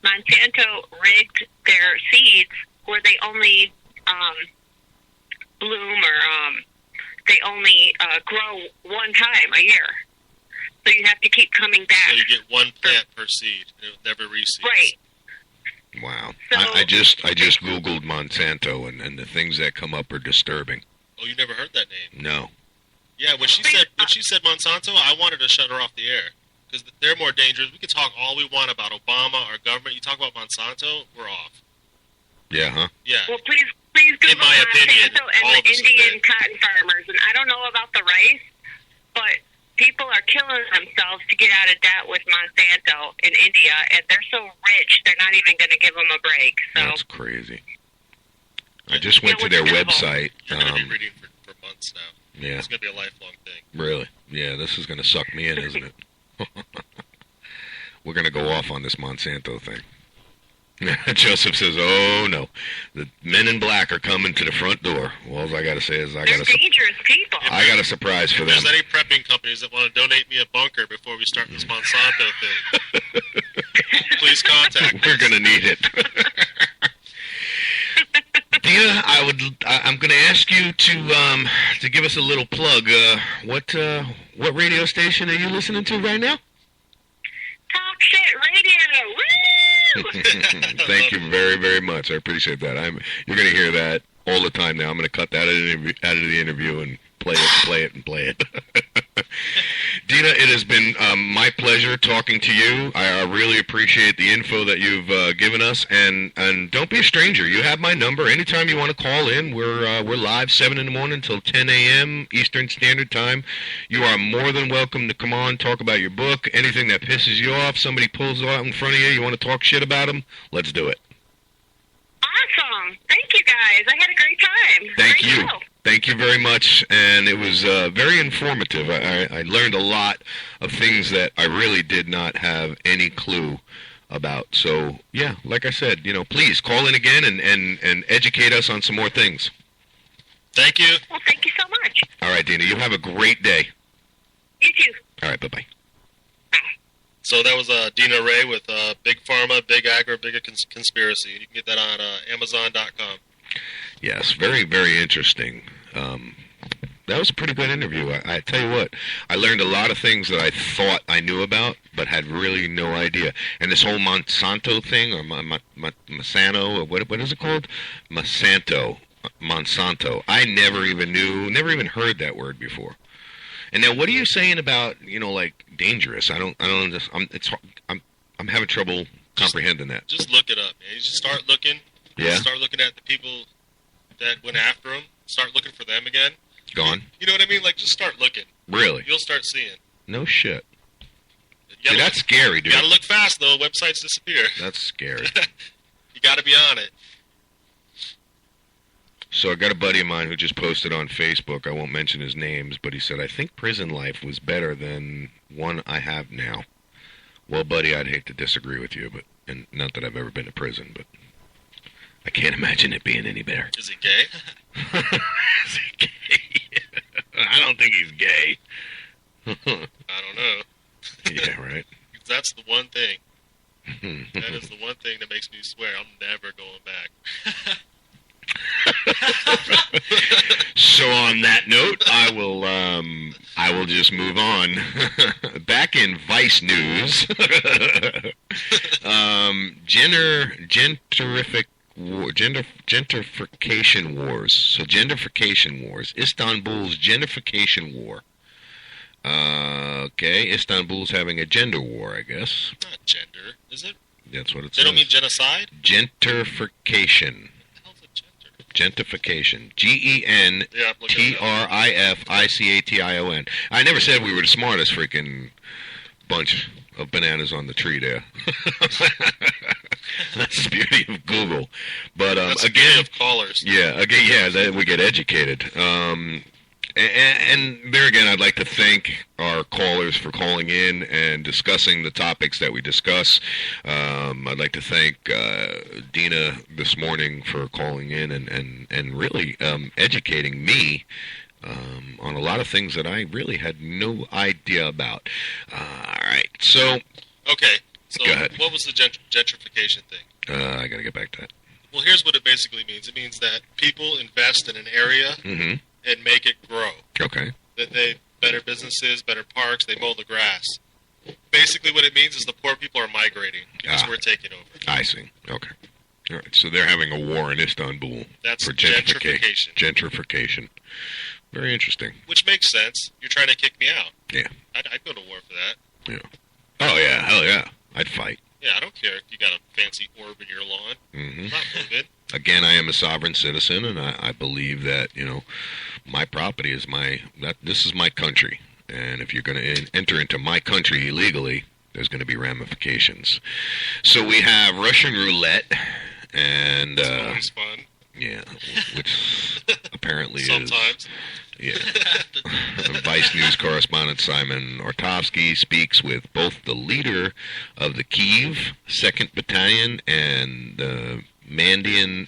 Monsanto rigged their seeds where they only bloom or they only grow one time a year. So you have to keep coming back. So you get one plant per seed. It never reseeds. Right. Wow. So- I just Googled Monsanto, and the things that come up are disturbing. Oh, you never heard that name? No. Yeah, when she said Monsanto, I wanted to shut her off the air because they're more dangerous. We can talk all we want about Obama, our government. You talk about Monsanto, we're off. Yeah, huh? Yeah. Well, please Google In my opinion, Monsanto all and of the this is Indian bad. cotton farmers. And I don't know about the rice, but people are killing themselves to get out of debt with Monsanto in India, and they're so rich, they're not even going to give them a break. So That's crazy. I just went to their website. You're going to be reading for months now. Yeah, It's going to be a lifelong thing. really. Yeah, this is going to suck me in, isn't it? We're going to go off on this Monsanto thing. Joseph says, "Oh no, the men in black are coming to the front door." Well, all I got to say is they're dangerous people. I got a surprise for If them. there's any prepping companies that want to donate me a bunker before we start this Monsanto thing, please contact me. We're going to need it. Dina, I'm going to ask you to give us a little plug. What radio station are you listening to right now? Talk shit radio. Woo! Thank you very, very much. I appreciate that. You're going to hear that all the time now. I'm going to cut that out of the interview and play it. Dina, it has been my pleasure talking to you. I really appreciate the info that you've given us, and don't be a stranger. You have my number. Anytime you want to call in, we're live 7 in the morning until 10 a.m. Eastern Standard Time. You are more than welcome to come on, talk about your book, anything that pisses you off, somebody pulls it out in front of you, you want to talk shit about them, let's do it. Awesome. Thank you, guys. I had a great time. Thank Great you. show. Thank you very much, and it was very informative. I learned a lot of things that I really did not have any clue about. So, yeah, like I said, please call in again and educate us on some more things. Thank you. Well, thank you so much. All right, Dina, you have a great day. You too. All right, bye-bye. So that was Dina Ray with Big Pharma, Big Agri, Big Conspiracy. You can get that on Amazon.com. Yes, very, very interesting. That was a pretty good interview. I tell you what, I learned a lot of things that I thought I knew about, but had really no idea. And this whole Monsanto thing, or Monsanto, or what is it called? Monsanto. I never even heard that word before. And now, what are you saying about, like dangerous? I don't I'm having trouble comprehending that. Just look it up, man. You just start looking. Yeah. Start looking at the people that went after him. Start looking for them again. Gone. You know what I mean? Like, just start looking. Really? You'll start seeing. No shit. You See, that's scary, dude. You gotta look fast, though. Websites disappear. That's scary. You gotta be on it. So I got a buddy of mine who just posted on Facebook. I won't mention his names, but he said, "I think prison life was better than one I have now." Well, buddy, I'd hate to disagree with you, and not that I've ever been to prison, but I can't imagine it being any better. Is he gay? Is he gay? I don't think he's gay. I don't know. Yeah, right. That's the one thing. That is the one thing that makes me swear I'm never going back. So on that note, I will just move on. Back in Vice news, gentrification wars. So gentrification wars. Istanbul's gentrification war. Okay, Istanbul's having a gender war, I guess. Not gender, is it? That's what it They says. don't mean genocide? Gentrification. What the hell's a gender? Gentrification. Yeah, I'm looking it up. Gentrification. I never said we were the smartest freaking bunch of bananas on the tree there. That's the beauty of Google. But That's the beauty of callers. we get educated. And there again, I'd like to thank our callers for calling in and discussing the topics that we discuss. I'd like to thank Dina this morning for calling in and really educating me on a lot of things that I really had no idea about. All right, so... Okay, so Go ahead. what was the gentrification thing? I got to get back to that. Well, here's what it basically means. It means that people invest in an area Mm-hmm. and make it grow. Okay. That they better businesses, better parks, they mow the grass. Basically, what it means is the poor people are migrating because we're taking over. I see. Okay. All right. So they're having a war in Istanbul That's for gentrification. Gentrification. Very interesting. Which makes sense. You're trying to kick me out. Yeah. I'd go to war for that. Yeah. Oh yeah. Hell yeah. I'd fight. Yeah, I don't care if you got a fancy orb in your lawn. Mm-hmm. I'm not moving. Again, I am a sovereign citizen, and I believe that my property is this is my country, and if you're going to enter into my country illegally, there's going to be ramifications. So we have Russian roulette, and It's always fun. yeah, which apparently Sometimes. Yeah. Vice News correspondent Simon Ortovsky speaks with both the leader of the Kyiv 2nd Battalion and the Madian,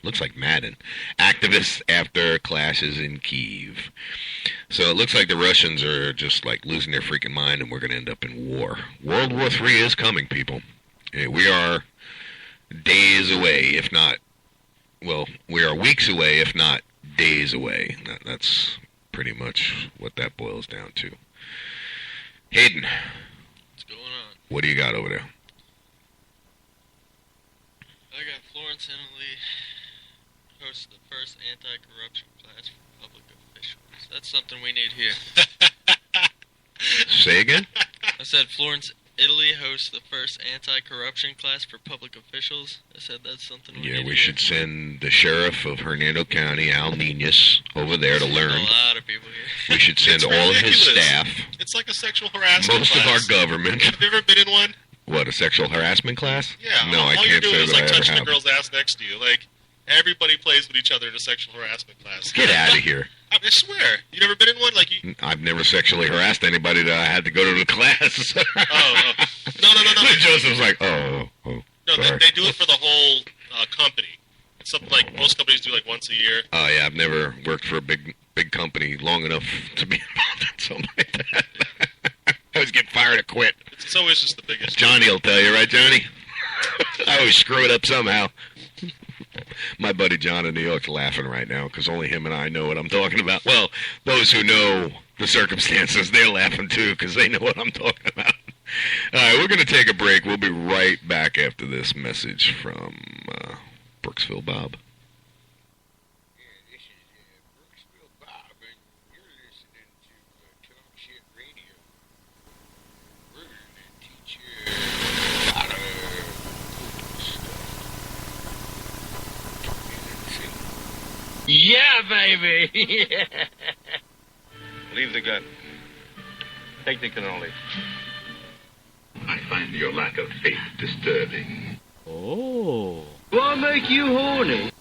looks like Madden, activists after clashes in Kyiv. So it looks like the Russians are just like losing their freaking mind, and we're going to end up in war. World War III is coming, people. We are days away, if not, well, we are weeks away, if not days away. That's pretty much what that boils down to. Hayden, What's going on? what do you got over there? I got Florence Emily hosts the first anti-corruption class for public officials. That's something we need here. Say again? I said Florence, Italy hosts the first anti-corruption class for public officials. I said that's something we Yeah, need we here. should send the sheriff of Hernando County, Al Ninas, over there to learn. A lot of people here. We should send It's all of his ridiculous. staff, It's like a sexual harassment most of our class. government. Have you ever been in one? What, a sexual harassment class? Yeah. No, I all you're can't doing say is that I like ever touching have. the girl's ass next to you. Like, everybody plays with each other in a sexual harassment class. Get out of here. I swear. You never been in one? Like, you... I've never sexually harassed anybody that I had to go to the class. Oh. No. Joseph's like, oh, No, sorry. they do it for the whole company. It's something like most companies do like once a year. Oh, yeah, I've never worked for a big company long enough to be involved in something like that. I always get fired or quit. It's always just the biggest. Johnny will tell you, right, Johnny? I always screw it up somehow. My buddy John in New York's laughing right now because only him and I know what I'm talking about. Well, those who know the circumstances, they're laughing too because they know what I'm talking about. All right, we're going to take a break. We'll be right back after this message from Brooksville Bob. Yeah, this is Brooksville Bob, and you're listening to Talk Shit Radio. We're going to teach you a lot of cool stuff. Yeah, baby! Leave the gun. Take the cannoli. I find your lack of faith disturbing. Oh. What make you horny?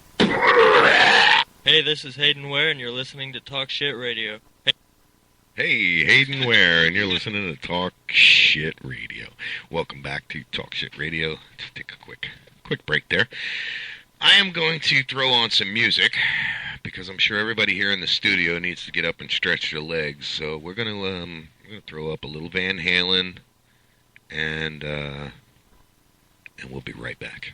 Hey, this is Hayden Ware, and you're listening to Talk Shit Radio. Hey, Hayden Ware, and you're listening to Talk Shit Radio. Welcome back to Talk Shit Radio. Just take a quick break there. I am going to throw on some music because I'm sure everybody here in the studio needs to get up and stretch their legs. So we're gonna throw up a little Van Halen, and we'll be right back.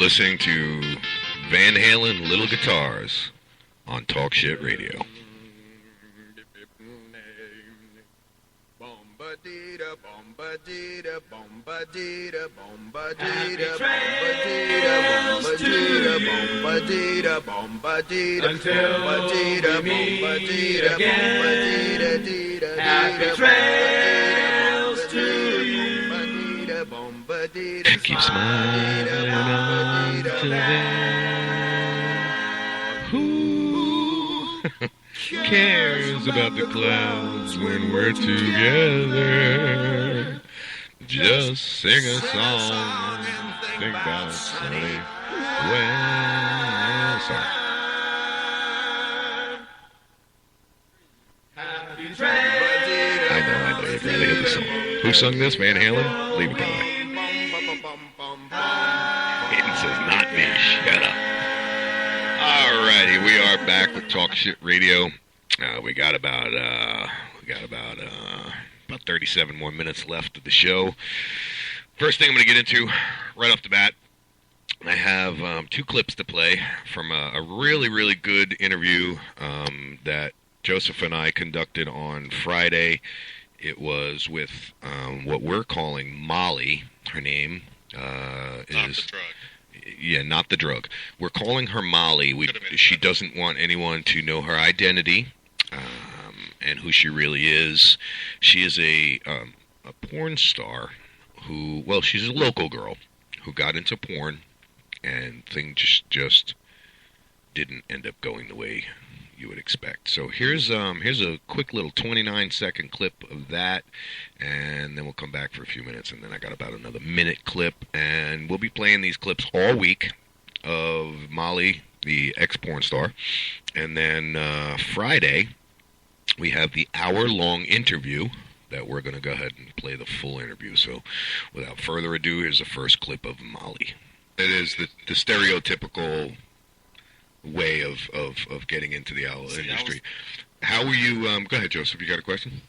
listening to Van Halen Little Guitars on Talk Shit Radio. Happy trails to you. Keep smiling on to them. Who cares about the clouds when we're together? Just sing a song and think about sunny weather. I know, you've really hit the song. Who sung this? Van Halen? Leave it that way. Hayden says, not me. Shut up. Alrighty, we are back with Talk Shit Radio. We got about 37 more minutes left of the show. First thing I'm going to get into right off the bat, I have 2 clips to play from a really, really good interview that Joseph and I conducted on Friday. It was with what we're calling Molly. Her name is... Not the drug. Yeah, not the drug. We're calling her Molly. She doesn't want anyone to know her identity and who she really is. She is a porn star who, well, she's a local girl who got into porn, and things just didn't end up going the way you would expect. So here's a quick little 29-second clip of that, and then we'll come back for a few minutes, and then I got about another minute clip, and we'll be playing these clips all week of Molly, the ex-porn star, and then Friday we have the hour-long interview that we're going to go ahead and play the full interview. So without further ado, here's the first clip of Molly. It is the stereotypical way of getting into the owl industry. How were you? Go ahead, Joseph. You got a question?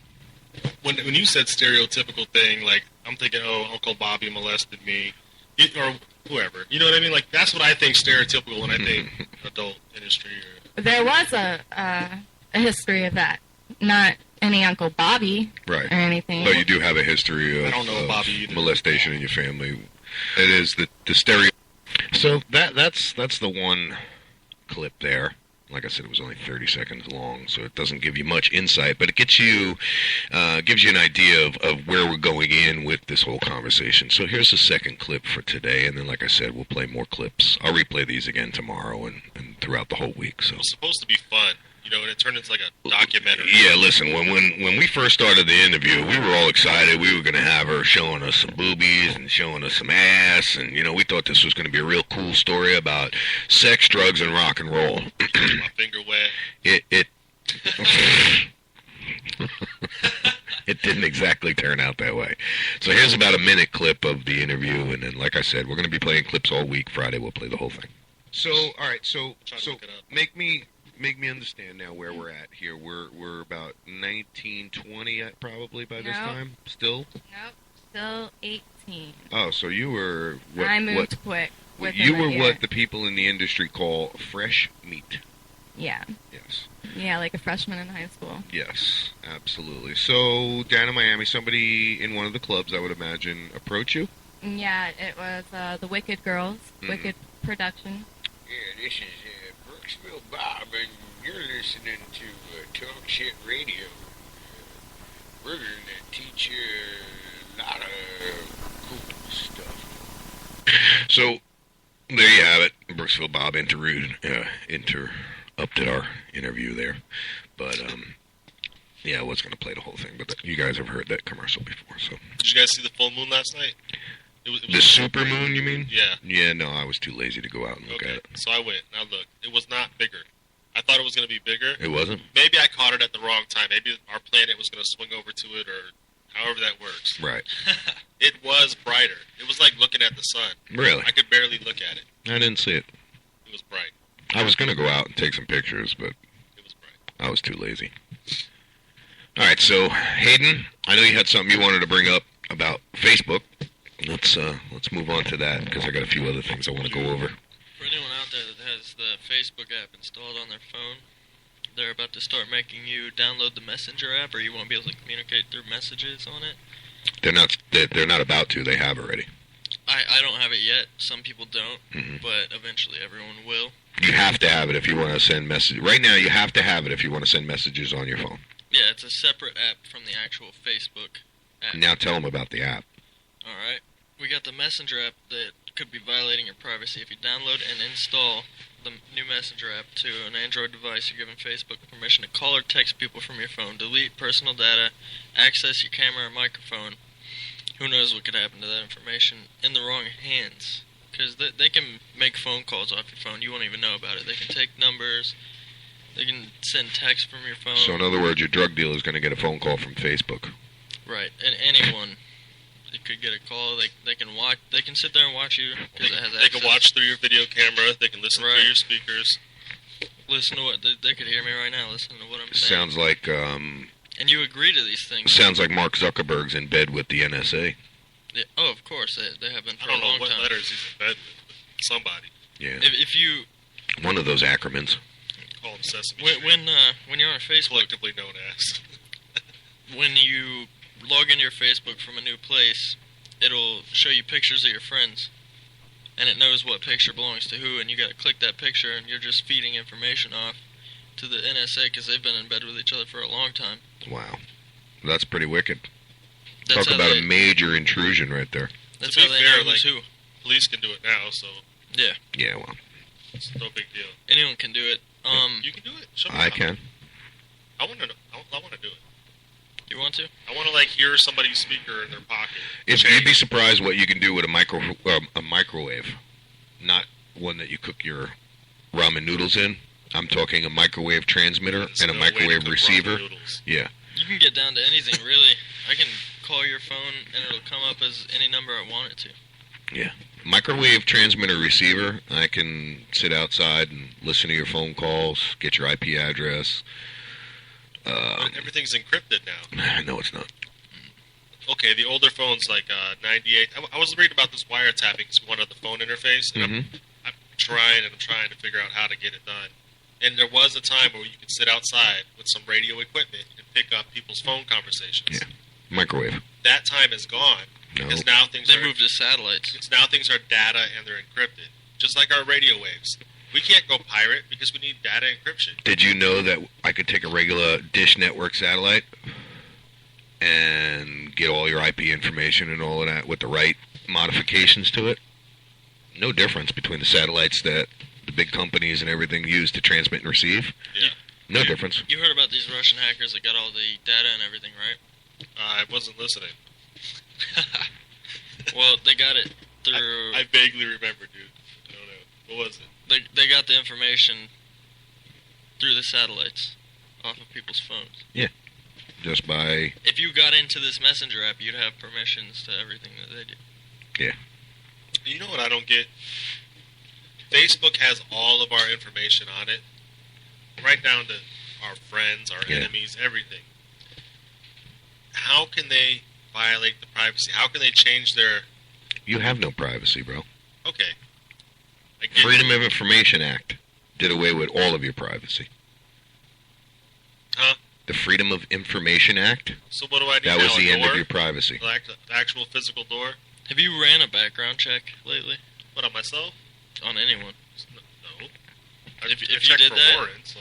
When you said stereotypical thing, like, I'm thinking, oh, Uncle Bobby molested me, or whoever. You know what I mean? Like, that's what I think stereotypical when I think adult industry. There was a history of that. Not any Uncle Bobby right. or anything. But you do have a history of, I don't know Bobby either. Molestation in your family. It is the stereo. So that's the one clip there. Like I said, it was only 30 seconds long, so it doesn't give you much insight, but it gives you an idea of where we're going in with this whole conversation. So here's the second clip for today, and then, like I said, we'll play more clips. I'll replay these again tomorrow and throughout the whole week. So it's supposed to be fun, you know, and it turned into like a documentary. Yeah, listen, when we first started the interview, we were all excited. We were going to have her showing us some boobies and showing us some ass, and, you know, we thought this was going to be a real cool story about sex, drugs, and rock and roll. My finger wet. It didn't exactly turn out that way. So here's about a minute clip of the interview, and then, like I said, we're going to be playing clips all week. Friday, we'll play the whole thing. So, all right, so make me understand now where we're at here. We're about 19, 20 probably by this time. Still? Nope. Still 18. Oh, so you were I moved quick. You were what the people in the industry call fresh meat. Yeah. Yes. Yeah, like a freshman in high school. Yes, absolutely. So down in Miami, somebody in one of the clubs, I would imagine, approached you? Yeah, it was the Wicked Girls, Wicked Production. Yeah, this is Brooksville Bob, and you're listening to Talk Shit Radio. We're going to teach you a lot of cool stuff. So there you have it. Brooksville Bob interrupted our interview there. But, yeah, I was going to play the whole thing, but you guys have heard that commercial before. So did you guys see the full moon last night? It was the super moon, you mean? Yeah. Yeah, no, I was too lazy to go out and look at it. So I went. Now look, it was not bigger. I thought it was going to be bigger. It wasn't? Maybe I caught it at the wrong time. Maybe our planet was going to swing over to it, or however that works. Right. It was brighter. It was like looking at the sun. Really? I could barely look at it. I didn't see it. It was bright. I was going to go out and take some pictures, but it was bright. I was too lazy. All right, so Hayden, I know you had something you wanted to bring up about Facebook. Let's move on to that because I got a few other things I want to go over. For anyone out there that has the Facebook app installed on their phone, they're about to start making you download the Messenger app, or you won't be able to communicate through messages on it. They're not about to. They have already. I don't have it yet. Some people don't, Mm-hmm. but eventually everyone will. You have to have it if you want to send messages. Right now, you have to have it if you want to send messages on your phone. Yeah, it's a separate app from the actual Facebook app. Now tell them about the app. All right. We got the Messenger app that could be violating your privacy. If you download and install the new Messenger app to an Android device, you're giving Facebook permission to call or text people from your phone, delete personal data, access your camera or microphone. Who knows what could happen to that information in the wrong hands? Because they can make phone calls off your phone. You won't even know about it. They can take numbers. They can send text from your phone. So in other words, your drug dealer is going to get a phone call from Facebook. Right. And anyone... They could get a call. They can watch. They can sit there and watch you because it has access. They can watch through your video camera. They can listen through your speakers. Listen to what they could hear me right now. Listen to what I'm saying. Sounds like. And you agree to these things. Sounds like Mark Zuckerberg's in bed with the NSA. Yeah, oh, of course they have been for a long time. I don't know what letters he's in bed with, but somebody. Yeah. If you. One of those acronyms. Call him Sesame Street. When you're on Facebook, collectively known as. When you log into your Facebook from a new place, it'll show you pictures of your friends, and it knows what picture belongs to who, and you got to click that picture, and you're just feeding information off to the NSA because they've been in bed with each other for a long time. Wow, that's pretty wicked. That's Talk about a major intrusion right there. That's to how be they fair, know who's who. Police can do it now, so yeah. Yeah, well, it's no big deal. Anyone can do it. You can do it. Show me I how. can. I want to know. I want to do it. You want to? I want to hear somebody's speaker in their pocket. You'd be surprised what you can do with a microwave, not one that you cook your ramen noodles in. I'm talking a microwave transmitter and a microwave receiver. Yeah. You can get down to anything, really. I can call your phone and it'll come up as any number I want it to. Yeah. Microwave transmitter receiver. I can sit outside and listen to your phone calls, get your IP address. Everything's encrypted now. No, it's not. Okay, the older phones like 98. I was reading about this wiretapping to one of the phone interface, and I'm trying to figure out how to get it done. And there was a time where you could sit outside with some radio equipment and pick up people's phone conversations. Yeah, microwave. That time is gone because now things they moved to satellites. It's now things are data and they're encrypted, just like our radio waves. We can't go pirate because we need data encryption. Did you know that I could take a regular Dish Network satellite and get all your IP information and all of that with the right modifications to it? No difference between the satellites that the big companies and everything use to transmit and receive. Yeah. No difference. You heard about these Russian hackers that got all the data and everything, right? I wasn't listening. Well, they got it through... I vaguely remember, dude. I don't know. What was it? They got the information through the satellites off of people's phones. Yeah. Just by... If you got into this Messenger app, you'd have permissions to everything that they do. Yeah. You know what I don't get? Facebook has all of our information on it, right down to our friends, our enemies, everything. How can they violate the privacy? How can they change their... You have no privacy, bro. Okay. Freedom of Information Act did away with all of your privacy. Huh? The Freedom of Information Act? So what do I need now? That was the end of your door? privacy. The actual physical door? Have you ran a background check lately? What, on myself? On anyone? No. If you check did for that, warrants,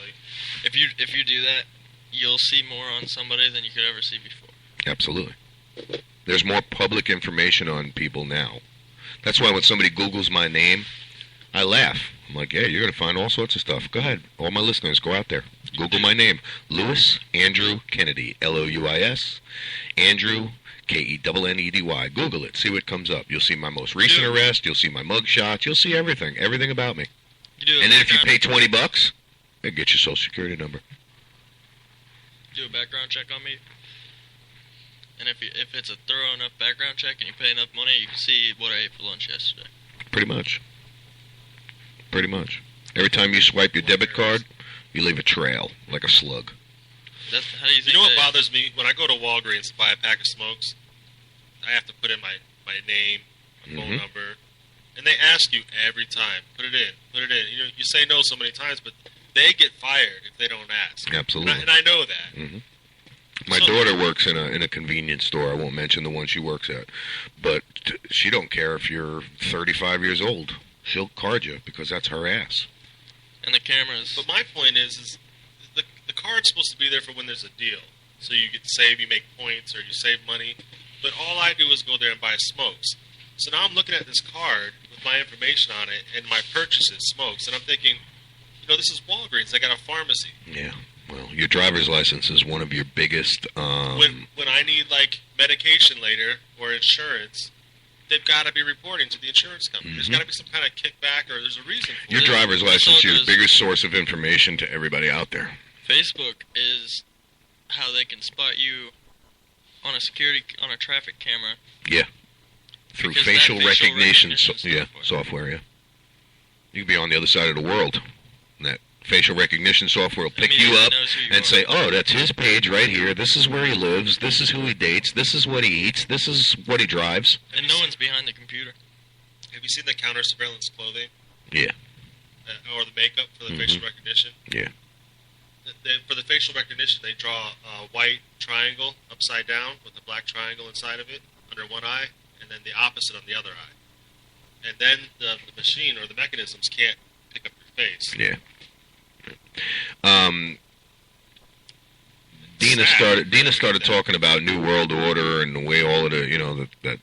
if you do that, you'll see more on somebody than you could ever see before. Absolutely. There's more public information on people now. That's why when somebody Googles my name, I laugh. I'm like, yeah, you're going to find all sorts of stuff. Go ahead. All my listeners, go out there. Google my name. Louis Andrew Kennedy. Louis Andrew Kennedy. Google it. See what comes up. You'll see my most recent arrest. You'll see my mug shots. You'll see everything. Everything about me. And then if you pay $20, they'll get your social security number. Do a background check on me. And if it's a thorough enough background check and you pay enough money, you can see what I ate for lunch yesterday. Pretty much. Pretty much. Every time you swipe your debit card, you leave a trail, like a slug. How do you think what bothers me? When I go to Walgreens to buy a pack of smokes, I have to put in my my name, my phone number, and they ask you every time, put it in. You know, you say no so many times, but they get fired if they don't ask. Absolutely. And I know that. Mm-hmm. My daughter works in a convenience store. I won't mention the one she works at, but she don't care if you're 35 years old. She'll card you because that's her ass. And the cameras. But my point is the card's supposed to be there for when there's a deal. So you get to save, you make points, or you save money. But all I do is go there and buy smokes. So now I'm looking at this card with my information on it, and my purchase is smokes. And I'm thinking, you know, this is Walgreens. They got a pharmacy. Yeah. Well, your driver's license is one of your biggest... When I need, like, medication later or insurance, they've got to be reporting to the insurance company. There's got to be some kind of kickback, or there's a reason for your it. driver's license is your biggest source of information to everybody out there. Facebook is how they can spot you on a traffic camera. Yeah. Through Because facial that facial recognition recognition software, yeah. You could be on the other side of the world, and that facial recognition software will pick you up and say, oh, that's his page right here. This is where he lives. This is who he dates. This is what he eats. This is what he drives. And no one's behind the computer. Have you seen the counter surveillance clothing? Yeah. Or the makeup for the facial recognition? Yeah. For the facial recognition, they draw a white triangle upside down with a black triangle inside of it under one eye, and then the opposite on the other eye. And then the machine or the mechanisms can't pick up your face. Yeah. Dina started talking about New World Order and the way all of the, that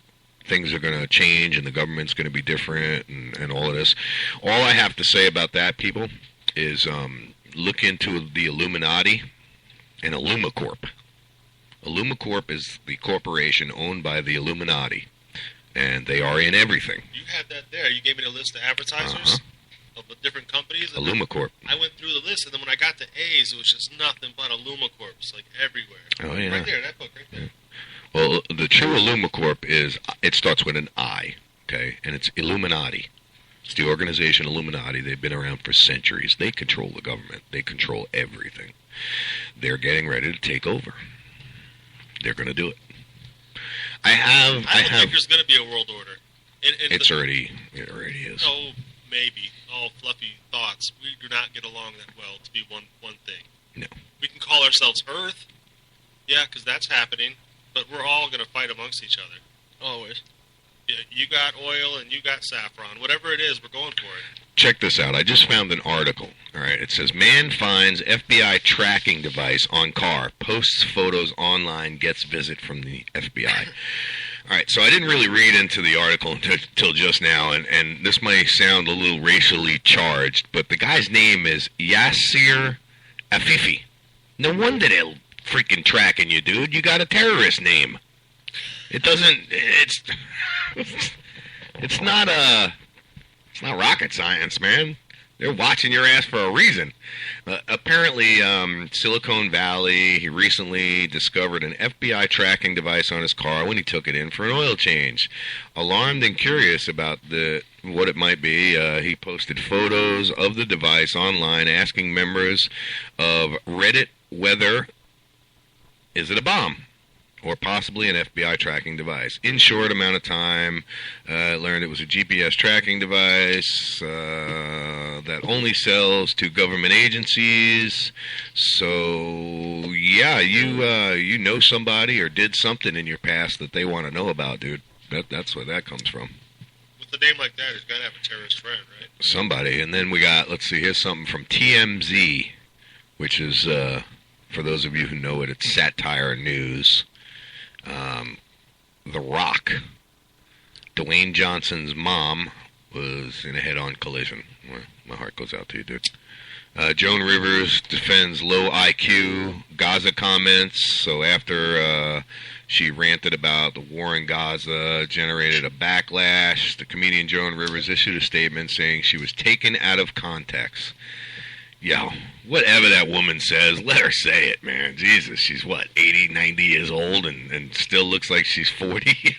things are going to change and the government's going to be different and all of this. All I have to say about that, people, is look into the Illuminati and Illumicorp. Illumicorp is the corporation owned by the Illuminati, and they are in everything. You had that there. You gave me the list of advertisers of the different companies. Illumicorp. I went through the list, and then when I got to A's, it was just nothing but Illumicorps, like everywhere. Oh, yeah. Right there, that book right there. Well, the true Illumicorp it starts with an I, okay? And it's Illuminati. It's the organization Illuminati. They've been around for centuries. They control the government. They control everything. They're getting ready to take over. They're going to do it. I don't think there's going to be a world order. It already is. Oh, maybe. All fluffy thoughts. We do not get along that well to be one thing. No. We can call ourselves Earth. Yeah, because that's happening. But we're all going to fight amongst each other. Always. Yeah, you got oil and you got saffron. Whatever it is, we're going for it. Check this out. I just found an article. All right. It says, man finds FBI tracking device on car, posts photos online, gets visit from the FBI. All right. So I didn't really read into the article until just now, and this might sound a little racially charged, but the guy's name is Yasser Afifi. No wonder they're freaking tracking you, dude. You got a terrorist name. It doesn't. It's not rocket science, man. They're watching your ass for a reason. Apparently, Silicon Valley, he recently discovered an FBI tracking device on his car when he took it in for an oil change. Alarmed and curious about what it might be, he posted photos of the device online, asking members of Reddit whether is it a bomb or possibly an FBI tracking device. In short amount of time, learned it was a GPS tracking device that only sells to government agencies. So, yeah, you know somebody or did something in your past that they want to know about, dude. That's where that comes from. With a name like that, he's got to have a terrorist friend, right? Somebody. And then we got, let's see, here's something from TMZ, which is, for those of you who know it, it's satire news. The Rock, Dwayne Johnson's mom, was in a head-on collision. Well, my heart goes out to you, dude. Joan Rivers defends low IQ. Gaza comments. So after she ranted about the war in Gaza, generated a backlash, the comedian Joan Rivers issued a statement saying she was taken out of context. Yo, whatever that woman says, let her say it, man. Jesus, she's what, 80, 90 years old and still looks like she's 40?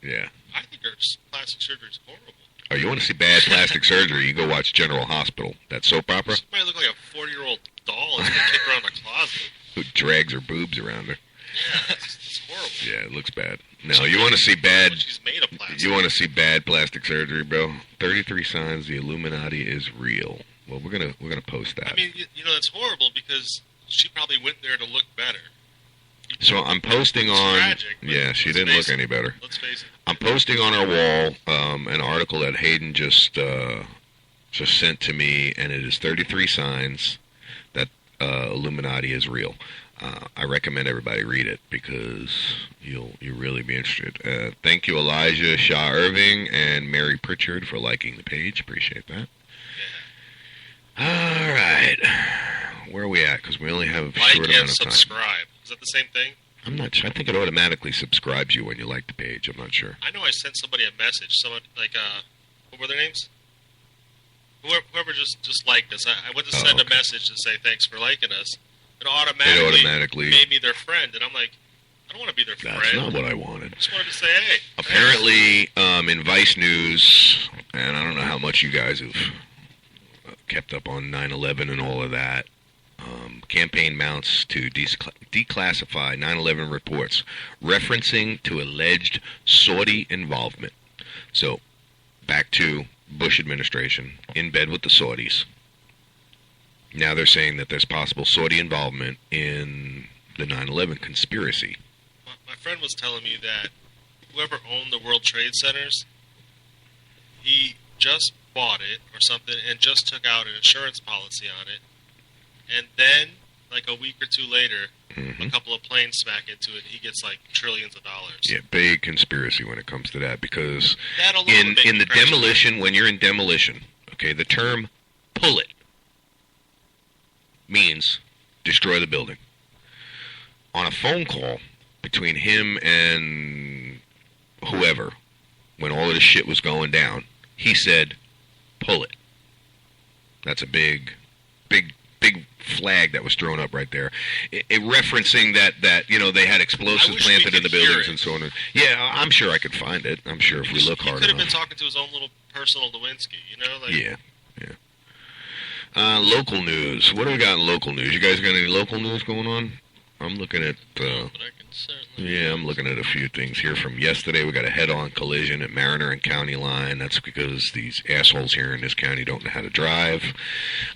Yeah. I think her plastic surgery is horrible. Oh, you want to see bad plastic surgery, you go watch General Hospital, that soap opera. She might look like a 40-year-old doll that's going to kick around a closet. Who drags her boobs around her. Yeah, it's horrible. Yeah, it looks bad. No, you want to see bad. She's made of plastic. You want to see bad plastic surgery, bro? 33 signs the Illuminati is real. Well, we're gonna post that. I mean, that's horrible because she probably went there to look better. So I'm posting It's on. tragic, but Yeah, she let's didn't look face any it. better. Let's face it. I'm posting on our wall an article that Hayden just sent to me, and it is 33 signs that Illuminati is real. I recommend everybody read it because you'll really be interested. Thank you, Elijah Shaw Irving and Mary Pritchard, for liking the page. Appreciate that. All right, where are we at? Because we only have a Like short and amount of time. subscribe. Is that the same thing? I'm not sure. I think it automatically subscribes you when you like the page. I'm not sure. I know I sent somebody a message. Someone what were their names? Whoever just liked us. I went to send a message to say thanks for liking us. It automatically made me their friend, and I'm like, I don't want to be their friend. That's not what I wanted. I just wanted to say, hey. Apparently, in Vice News, and I don't know how much you guys have kept up on 9/11 and all of that, campaign mounts to declassify 9/11 reports, referencing to alleged Saudi involvement. So, back to Bush administration, in bed with the Saudis. Now they're saying that there's possible Saudi involvement in the 9/11 conspiracy. My friend was telling me that whoever owned the World Trade Centers, he just bought it or something and just took out an insurance policy on it. And then, like a week or two later, a couple of planes smack into it and he gets like trillions of dollars. Yeah, big conspiracy when it comes to that, because That alone would make in me the crazy. demolition, when you're in demolition, okay, the term pull it means destroy the building. On a phone call between him and whoever, when all of this shit was going down, he said, pull it. That's a big flag that was thrown up right there. It referencing that they had explosives planted in the buildings and so on. Yeah, I'm sure I could find it. I'm sure if we look hard enough. He could have been talking to his own little personal Lewinsky, Yeah. Local news. What do we got in local news? You guys got any local news going on? I'm looking at... But I can certainly... Yeah, I'm looking at a few things here from yesterday. We got a head-on collision at Mariner and County Line. That's because these assholes here in this county don't know how to drive.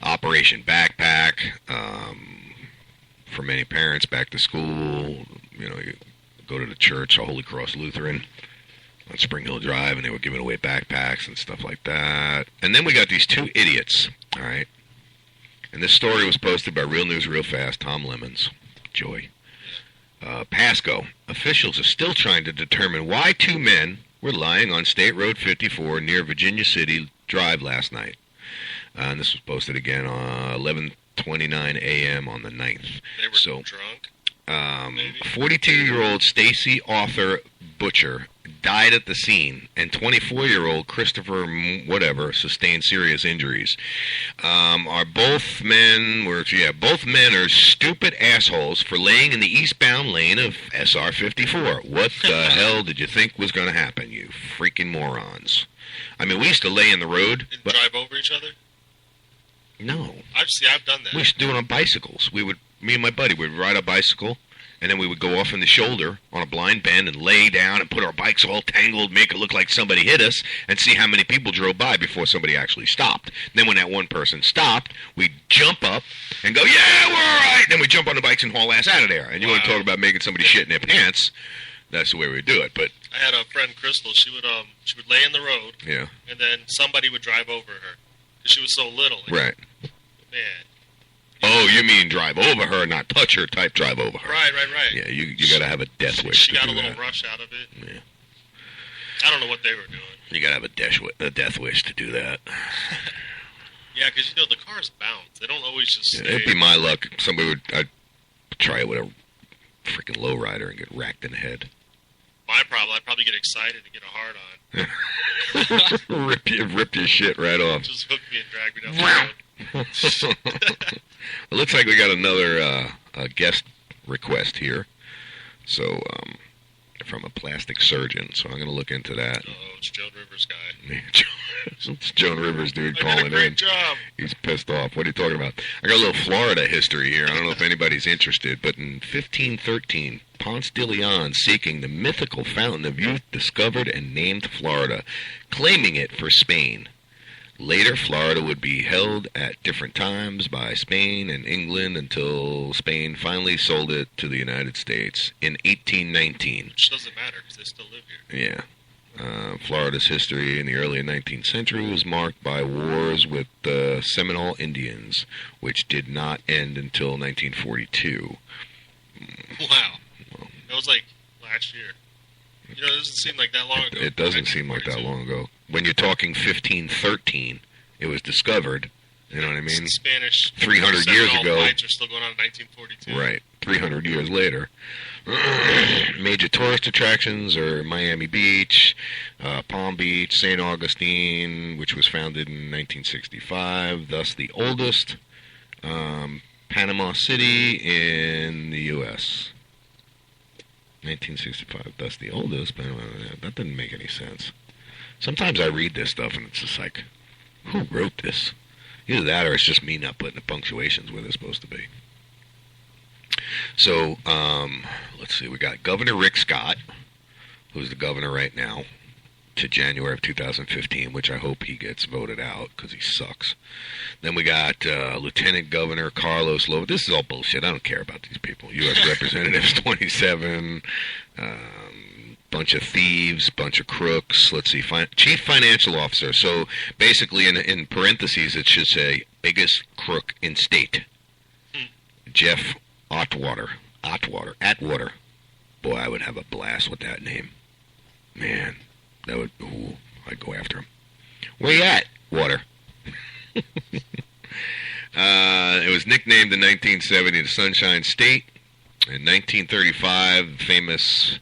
Operation Backpack. For many parents, back to school. You go to the church, Holy Cross Lutheran, on Spring Hill Drive, and they were giving away backpacks and stuff like that. And then we got these two idiots, all right? And this story was posted by Real News Real Fast, Tom Lemons. Joy. Pasco. Officials are still trying to determine why two men were lying on State Road 54 near Virginia City Drive last night. And this was posted again on 11:29 a.m. on the 9th. They were drunk? 42-year-old Stacy Arthur Butcher died at the scene, and 24-year-old Christopher whatever sustained serious injuries. Both men are stupid assholes for laying in the eastbound lane of SR 54. What the hell did you think was going to happen, you freaking morons? I mean, we used to lay in the road. And drive over each other? No. I've done that. We used to do it on bicycles. Me and my buddy would ride a bicycle, and then we would go off in the shoulder on a blind bend and lay down and put our bikes all tangled, make it look like somebody hit us, and see how many people drove by before somebody actually stopped. Then when that one person stopped, we'd jump up and go, yeah, we're all right. Then we'd jump on the bikes and haul ass out of there. And you want to talk about making somebody shit in their pants, that's the way we would do it. But I had a friend, Crystal. She would lay in the road, yeah, and then somebody would drive over her because she was so little. Right. Man. Oh, you mean drive over her, not touch her type drive over her. Right. Yeah, you got to have a death wish She to got do a little that. rush out of it. Yeah. I don't know what they were doing. You got to have a death wish to do that. Yeah, because, the cars bounce. They don't always just stay. It'd be my luck. I'd try it with a freaking lowrider and get racked in the head. My problem, I'd probably get excited and get a hard on. rip your shit right off. Just hook me and drag me down the road. It looks like we got another guest request here. So, from a plastic surgeon, so I'm going to look into that. Oh, it's Joan Rivers guy. It's Joan Rivers, dude, I calling did a great in. job. He's pissed off. What are you talking about? I got a little Florida history here. I don't know if anybody's interested, but in 1513, Ponce de Leon, seeking the mythical fountain of youth, discovered and named Florida, claiming it for Spain. Later, Florida would be held at different times by Spain and England until Spain finally sold it to the United States in 1819. Which doesn't matter because they still live here. Yeah. Florida's history in the early 19th century was marked by wars with the Seminole Indians, which did not end until 1942. Wow. That was like last year. You know, it doesn't seem like that long ago. It doesn't seem like that long ago. When you're talking 1513, it was discovered. You know what I mean? Spanish 300 years ago. Fights are still going on in 1942. Right. 300 years later. Major tourist attractions are Miami Beach, Palm Beach, St. Augustine, which was founded in 1965, thus the oldest Panama City in the U.S. 1965, thus the oldest. That didn't make any sense. Sometimes I read this stuff and it's just like, who wrote this? Either that or it's just me not putting the punctuations where they're supposed to be. So, let's see. We got Governor Rick Scott, who's the governor right now, to January of 2015, which I hope he gets voted out because he sucks. Then we got Lieutenant Governor Carlos Lopez. This is all bullshit. I don't care about these people. U.S. Representatives 27, bunch of thieves, bunch of crooks. Let's see, Chief Financial Officer. So basically, in parentheses, it should say biggest crook in state. Jeff Atwater. Boy, I would have a blast with that name. Man, that would. Ooh, I'd go after him. Where you at, Water? It was nicknamed in 1970 the Sunshine State. In 1935, the famous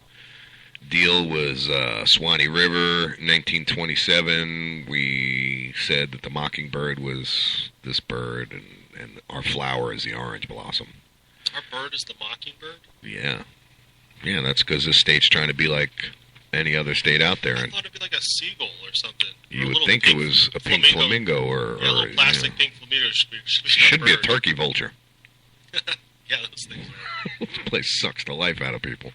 deal was Swanee River. In 1927, we said that the mockingbird was this bird, and our flower is the orange blossom. Our bird is the mockingbird? Yeah. Yeah, that's because this state's trying to be like any other state out there. I thought it'd be like a seagull or something. You would think it was a pink flamingo or a little plastic pink flamingo should be a turkey vulture. Yeah, those things. This place sucks the life out of people.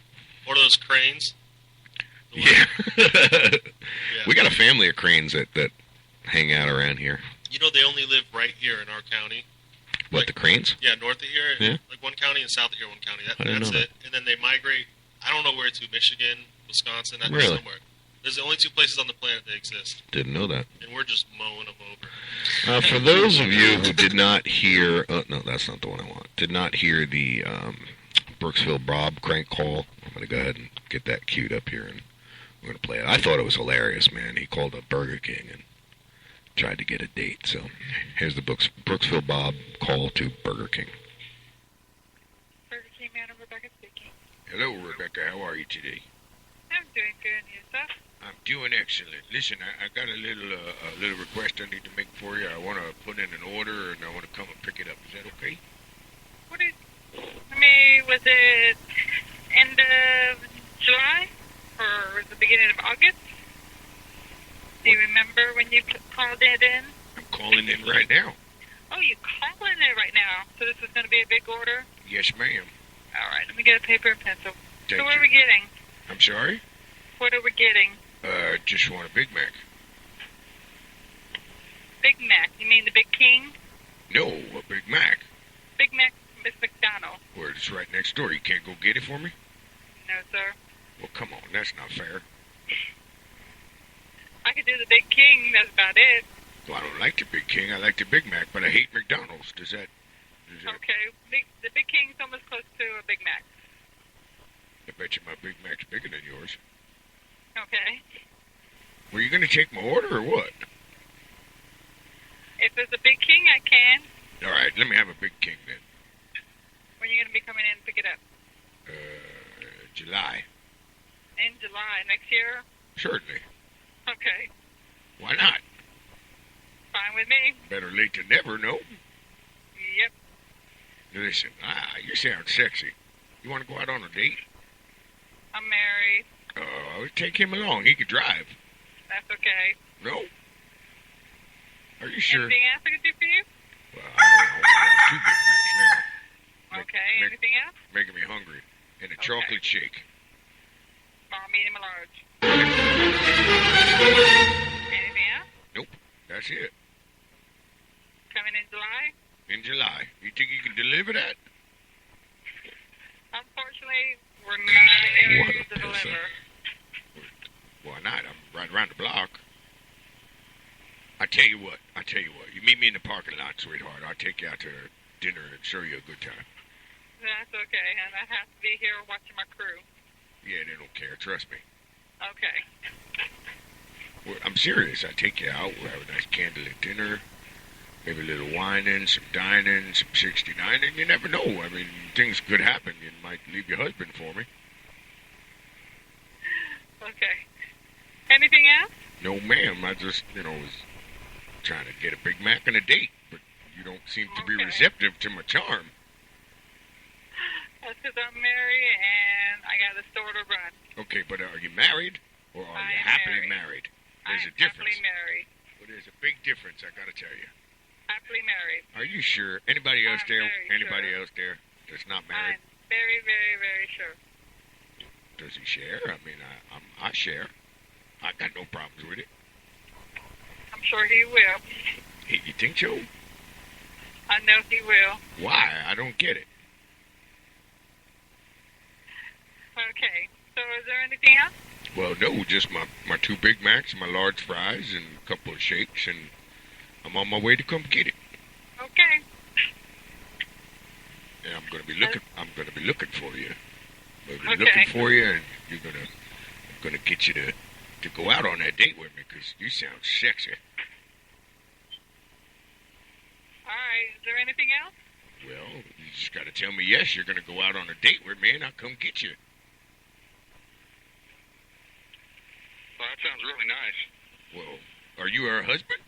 Or those cranes. Yeah. We got a family of cranes that hang out around here. You know, they only live right here in our county. What, like, the cranes? Yeah, north of here. Yeah. Like one county and south of here, one county. That's it. And then they migrate, I don't know where to, Michigan, Wisconsin, really? Somewhere. There's the only two places on the planet that exist. Didn't know that. And we're just mowing them over. For those of you who did not hear... no, that's not the one I want. Did not hear the Brooksville Bob crank call. I'm going to go ahead and get that queued up here, and we're going to play it. I thought it was hilarious, man. He called up Burger King and tried to get a date. So here's the Brooksville Bob call to Burger King. Burger King man, Rebecca speaking. Hello, Rebecca. How are you today? I'm doing good. And yourself? I'm doing excellent. Listen, I got a little request I need to make for you. I want to put in an order, and I want to come and pick it up. Is that okay? Was it end of July or the beginning of August? Do you remember when you called it in? I'm calling in right now. Oh, you're calling it right now. So this is going to be a big order? Yes, ma'am. All right, let me get a paper and pencil. Thank so what you. are we getting? I'm sorry? What are we getting? Just want a Big Mac. Big Mac? You mean the Big King? No, a Big Mac. Big Mac, Miss McDonald. Well, it's right next door. You can't go get it for me? No, sir. Well, come on. That's not fair. I could do the Big King. That's about it. Well, I don't like the Big King. I like the Big Mac, but I hate McDonald's. Does that... Okay. The Big King's almost close to a Big Mac. I bet you my Big Mac's bigger than yours. Okay. Were you going to take my order or what? If there's a Big King, I can. All right, let me have a Big King then. When are you going to be coming in to pick it up? July. In July next year? Certainly. Okay. Why not? Fine with me. Better late than never, no? Yep. Listen, you sound sexy. You want to go out on a date? I'm married. I'll take him along. He could drive. That's okay. No. Are you sure? Anything else I can do for you? Well, I want 2 Big Macs now. Okay, anything else? Making me hungry. And a chocolate shake. Small, medium, or large? Anything else? Nope. That's it. Coming in July? In July. You think you can deliver that? Unfortunately, we're not in the area to What a deliver. Why not? I'm right around the block. I tell you what. You meet me in the parking lot, sweetheart. I'll take you out to dinner and show you a good time. That's okay, and I have to be here watching my crew. Yeah, they don't care. Trust me. Okay. Well, I'm serious. I take you out. We'll have a nice candlelit dinner. Maybe a little whining, some dining, some 69, and you never know. I mean, things could happen. You might leave your husband for me. Okay. Anything else? No, ma'am. I just, was trying to get a Big Mac and a date, but you don't seem to be receptive to my charm. That's because I'm married and I got a store to run. Okay, but are you married or are you happily married? There's a difference. Happily married. Well, there's a big difference, I gotta tell you. Happily married. Are you sure? Anybody else there? very Anybody sure. else there that's not married? I'm very, very, very sure. Does he share? I mean, I share. I got no problems with it. I'm sure he will. You think so? I know he will. Why? I don't get it. Okay. So is there anything else? Well, no, just my 2 Big Macs, my large fries, and a couple of shakes, and I'm on my way to come get it. Okay. And I'm gonna be looking for you. I'm gonna be Okay. looking for you, and I'm gonna get you to go out on that date with me, because you sound sexy. All right. Is there anything else? Well, you just gotta tell me yes, you're gonna go out on a date with me, and I'll come get you. Well, that sounds really nice. Well, are you her husband?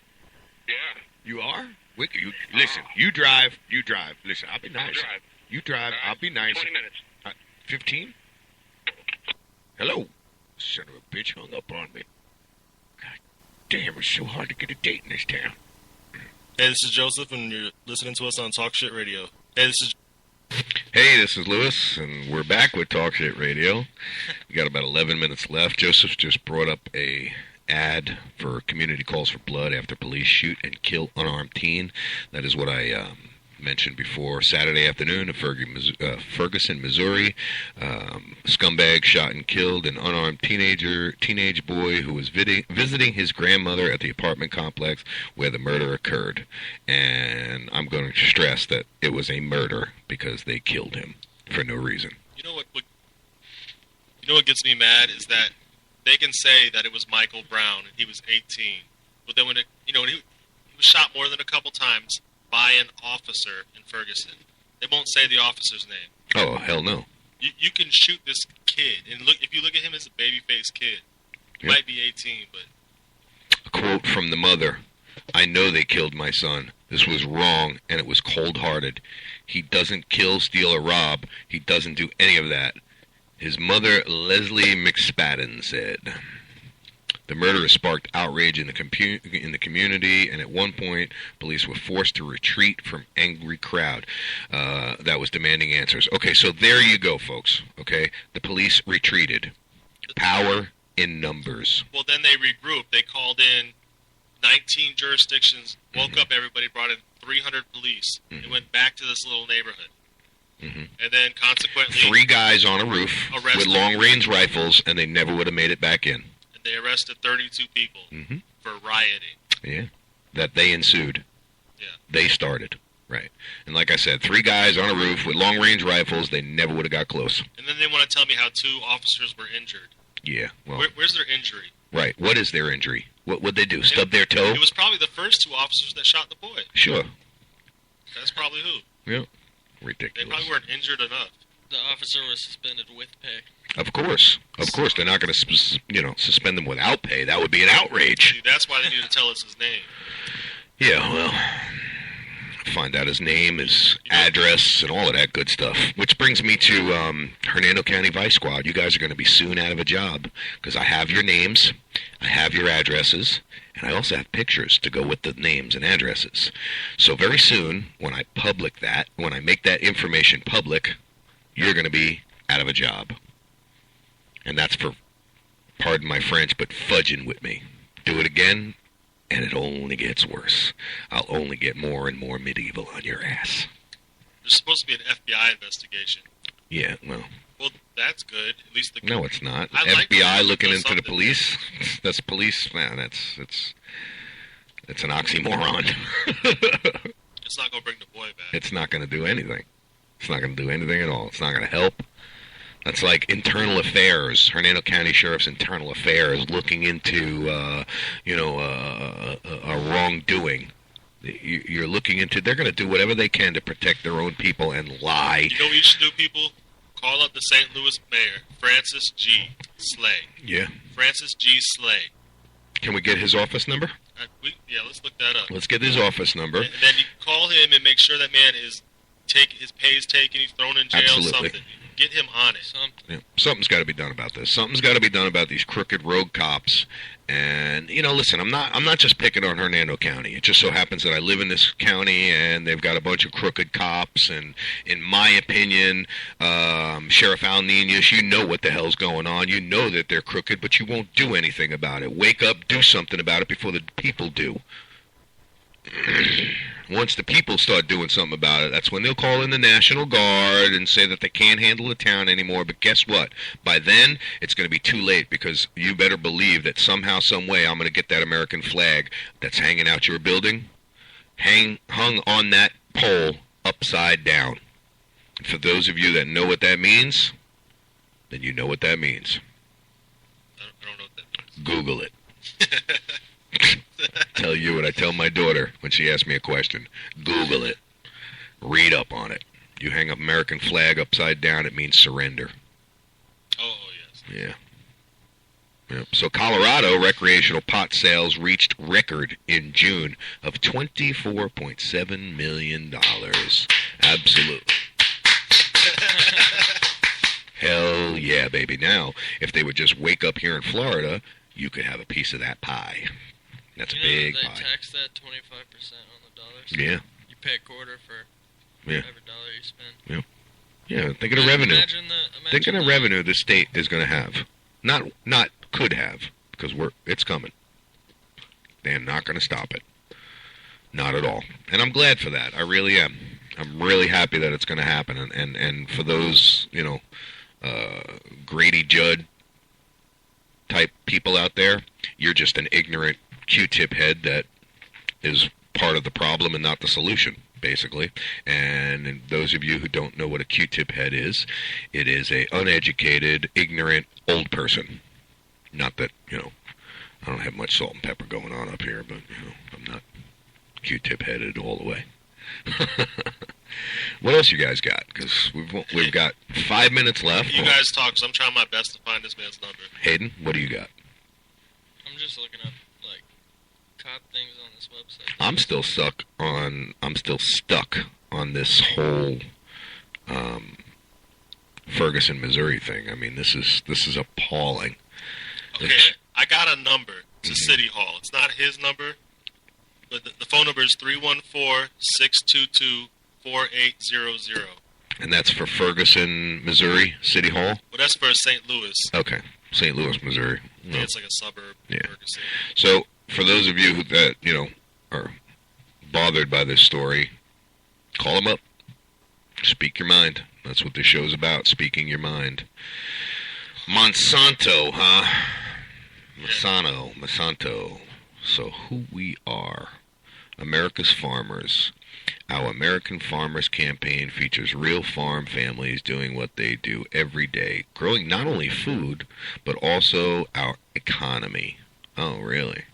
Yeah. You are? Wicked. Listen, you drive. Listen, I'll be nice. I'll drive. You drive, I'll be nice. 20 minutes. 15? Hello? Son of a bitch hung up on me. God damn, it's so hard to get a date in this town. Hey, this is Joseph, and you're listening to us on Talk Shit Radio. Hey, this is Lewis, and we're back with Talk Shit Radio. We got about 11 minutes left. Joseph just brought up a ad for community calls for blood after police shoot and kill unarmed teen. That is what I mentioned before. Saturday afternoon in Ferguson, Missouri, scumbag shot and killed an unarmed teenage boy who was visiting his grandmother at the apartment complex where the murder occurred. And I'm going to stress that it was a murder because they killed him for no reason. You know what gets me mad is that they can say that it was Michael Brown and he was 18, but then when he was shot more than a couple times by an officer in Ferguson, they won't say the officer's name. Oh, hell no. You can shoot this kid, and if you look at him as a baby-faced kid, he might be 18, but... A quote from the mother, "I know they killed my son. This was wrong, and it was cold-hearted. He doesn't kill, steal, or rob. He doesn't do any of that." His mother, Leslie McSpadden, said. The murder has sparked outrage in the community, and at one point, police were forced to retreat from angry crowd that was demanding answers. Okay, so there you go, folks. Okay, the police retreated. Power in numbers. Well, then they regrouped. They called in 19 jurisdictions, woke up everybody, brought in 300 police, and went back to this little neighborhood. And then, consequently... 3 guys on a roof with long-range rifles, and they never would have made it back in. And they arrested 32 people for rioting. Yeah, that they ensued. Yeah. They started. Right. And like I said, 3 guys on a roof with long-range rifles, they never would have got close. And then they want to tell me how 2 officers were injured. Yeah, well... Where's their injury? Right. What is their injury? What would they do? Stub their toe? It was probably the first 2 officers that shot the boy. Sure. That's probably who. Yeah. Ridiculous. They probably weren't injured enough. The officer was suspended with pay. Of course. They're not going to, suspend them without pay. That would be an outrage. See, that's why they need to tell us his name. Yeah, well, find out his name, his address, and all of that good stuff. Which brings me to Hernando County Vice Squad. You guys are going to be soon out of a job because I have your names, I have your addresses, and I also have pictures to go with the names and addresses. So very soon, when I make that information public, you're going to be out of a job. And that's for, pardon my French, but fudging with me. Do it again, and it only gets worse. I'll only get more and more medieval on your ass. There's supposed to be an FBI investigation. Yeah, well. Well, that's good. At least the No, it's not. I like FBI that. looking Does into the something. police. That's police. Man, it's an oxymoron. It's not going to bring the boy back. It's not going to do anything. It's not going to do anything at all. It's not going to help. That's like internal affairs, Hernando County Sheriff's internal affairs, looking into, a wrongdoing. You're looking into. They're going to do whatever they can to protect their own people and lie. You know what you should do, people? Call up the St. Louis mayor, Francis G. Slay. Yeah. Francis G. Slay. Can we get his office number? Let's look that up. Let's get his office number. And then you call him and make sure that man is his pay is taken, he's thrown in jail, Absolutely. something. Get him on it. Yeah. Something's got to be done about this. Something's got to be done about these crooked rogue cops. And listen, I'm not just picking on Hernando County. It just so happens that I live in this county, and they've got a bunch of crooked cops. And in my opinion, Sheriff Al Niños, you know what the hell's going on. You know that they're crooked, but you won't do anything about it. Wake up, do something about it before the people do. Once the people start doing something about it, that's when they'll call in the National Guard and say that they can't handle the town anymore. But guess what? By then, it's going to be too late, because you better believe that somehow, some way, I'm going to get that American flag that's hanging out your building hung on that pole upside down. And for those of you that know what that means, then you know what that means. I don't know what that means. Google it. Tell you what I tell my daughter when she asks me a question. Google it. Read up on it. You hang up American flag upside down, it means surrender. Oh, yes. Yeah. Yep. So Colorado recreational pot sales reached record in June of $24.7 million. Absolutely. Hell yeah, baby. Now, if they would just wake up here in Florida, you could have a piece of that pie. That's a big they pie. tax that 25% on the dollars. Yeah. You pay a quarter for every dollar you spend. Yeah, think of the revenue. Imagine Think of the revenue the state is going to have. Not could have, because it's coming. They're not going to stop it. Not at all. And I'm glad for that. I really am. I'm really happy that it's going to happen. And for those, Grady Judd type people out there, you're just an ignorant Q-tip head that is part of the problem and not the solution, basically. And those of you who don't know what a Q-tip head is, it is a uneducated, ignorant, old person. Not that, I don't have much salt and pepper going on up here, but, I'm not Q-tip headed all the way. What else you guys got? Because we've got 5 minutes left. You guys talk, because I'm trying my best to find this man's number. Hayden, what do you got? I'm just looking up, cop things on this website. I'm still stuck on this whole Ferguson, Missouri thing. I mean, this is appalling. Okay, I got a number to City Hall. It's not his number, but the phone number is 314-622-4800. And that's for Ferguson, Missouri, City Hall? Well, that's for St. Louis. Okay, St. Louis, Missouri. Yeah, it's like a suburb of Ferguson. So, for those of you that, are bothered by this story, call them up. Speak your mind. That's what this show's about, speaking your mind. Monsanto, huh? Monsanto. So who we are. America's farmers. Our American Farmers Campaign features real farm families doing what they do every day, growing not only food, but also our economy. Oh, really?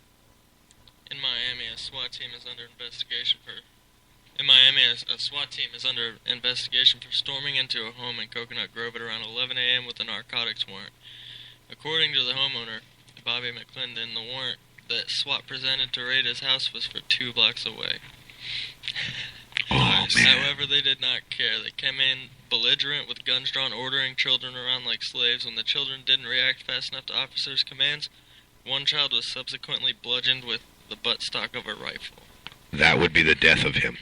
In Miami, a SWAT team is under investigation for storming into a home in Coconut Grove at around 11 a.m. with a narcotics warrant. According to the homeowner, Bobby McClendon, the warrant that SWAT presented to raid his house was for 2 blocks away. police. However, they did not care. They came in belligerent with guns drawn, ordering children around like slaves. When the children didn't react fast enough to officers' commands, one child was subsequently bludgeoned with the buttstock of a rifle. That would be the death of him.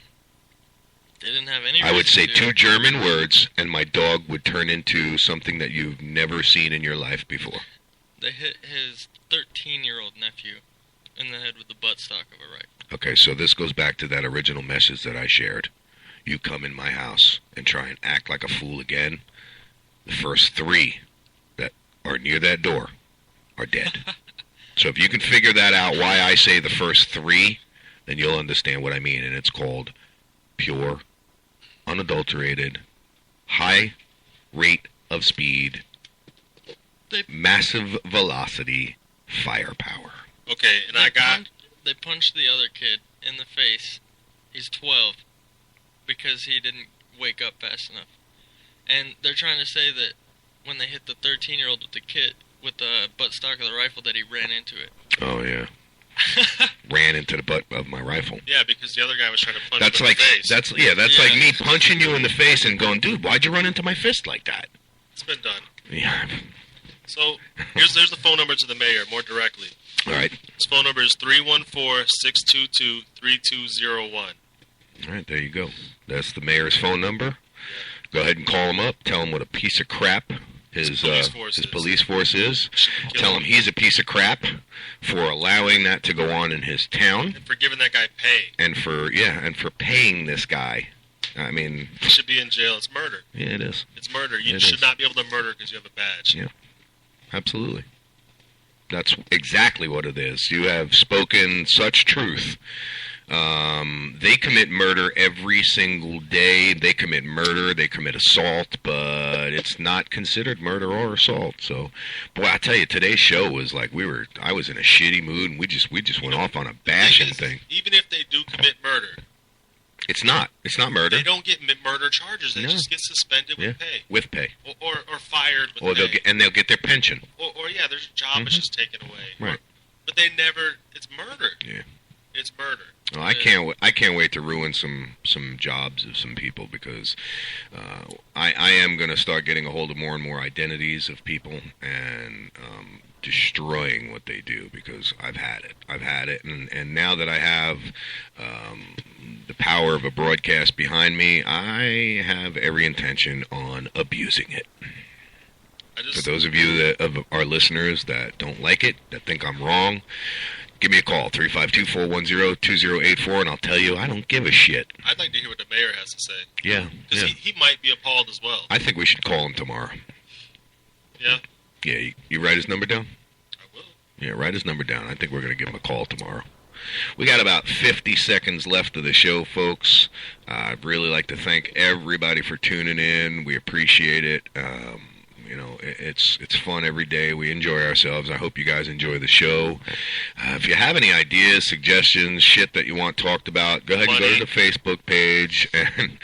They didn't have any I would say reason to. 2 German words, and my dog would turn into something that you've never seen in your life before. They hit his 13-year-old nephew in the head with the buttstock of a rifle. Okay, so this goes back to that original message that I shared. You come in my house and try and act like a fool again, the first 3 that are near that door are dead. So if you can figure that out, why I say the first 3, then you'll understand what I mean. And it's called pure, unadulterated, high rate of speed, massive velocity, firepower. Okay, and They punched the other kid in the face. He's 12 because he didn't wake up fast enough. And they're trying to say that when they hit the 13-year-old with the buttstock of the rifle that he ran into it. Oh, yeah. Ran into the butt of my rifle. Yeah, because the other guy was trying to punch That's him like in the face. that's like me punching you in the face and going, dude, why'd you run into my fist like that? It's been done. Yeah. So here's the phone number to the mayor more directly. All right. His phone number is 314-622-3201. All right, there you go. That's the mayor's phone number. Go ahead and call him up. Tell him what a piece of crap his police force is. Tell him he's a piece of crap for allowing that to go on in his town. And for giving that guy pay. And for paying this guy. I mean, he should be in jail. It's murder. Yeah, it is. It's murder. You should not be able to murder because you have a badge. Yeah, absolutely. That's exactly what it is. You have spoken such truth. They commit murder every single day. They commit murder. They commit assault, but it's not considered murder or assault. So, boy, I tell you, today's show was like I was in a shitty mood, and we just went off on a bashing thing. Even if they do commit murder, it's not murder. They don't get murder charges. They just get suspended with pay. With pay. Or fired with or pay. They'll get their pension. Or their job is just taken away. Right. But they never. It's murder. Yeah. It's murder. Well, I can't wait to ruin some jobs of some people because I am going to start getting a hold of more and more identities of people and destroying what they do because I've had it, and now that I have the power of a broadcast behind me, I have every intention on abusing it. For those of you of our listeners that don't like it, that think I'm wrong, give me a call, 352-410-2084, and I'll tell you I don't give a shit. I'd like to hear what the mayor has to say. Yeah. Because he might be appalled as well. I think we should call him tomorrow. Yeah? Yeah, you write his number down? I will. Yeah, write his number down. I think we're going to give him a call tomorrow. We got about 50 seconds left of the show, folks. I'd really like to thank everybody for tuning in. We appreciate it. It's fun every day. We enjoy ourselves. I hope you guys enjoy the show. If you have any ideas, suggestions, shit that you want talked about, go ahead and go to the Facebook page, and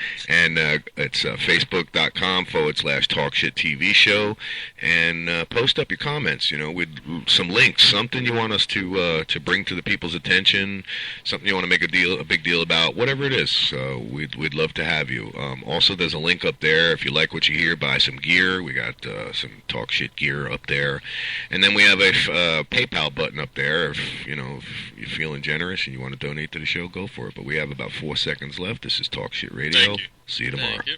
it's facebook.com/Talk Shit TV Show, and post up your comments. With some links, something you want us to bring to the people's attention, something you want to make a big deal about, whatever it is. We'd love to have you. Also, there's a link up there if you like what you hear. Buy some gear. We got some Talk Shit gear up there, and then we have a PayPal button up there. If you're feeling generous and you want to donate to the show, go for it. But we have about 4 seconds left. This is Talk Shit Radio. Thank you. See you tomorrow. Thank you.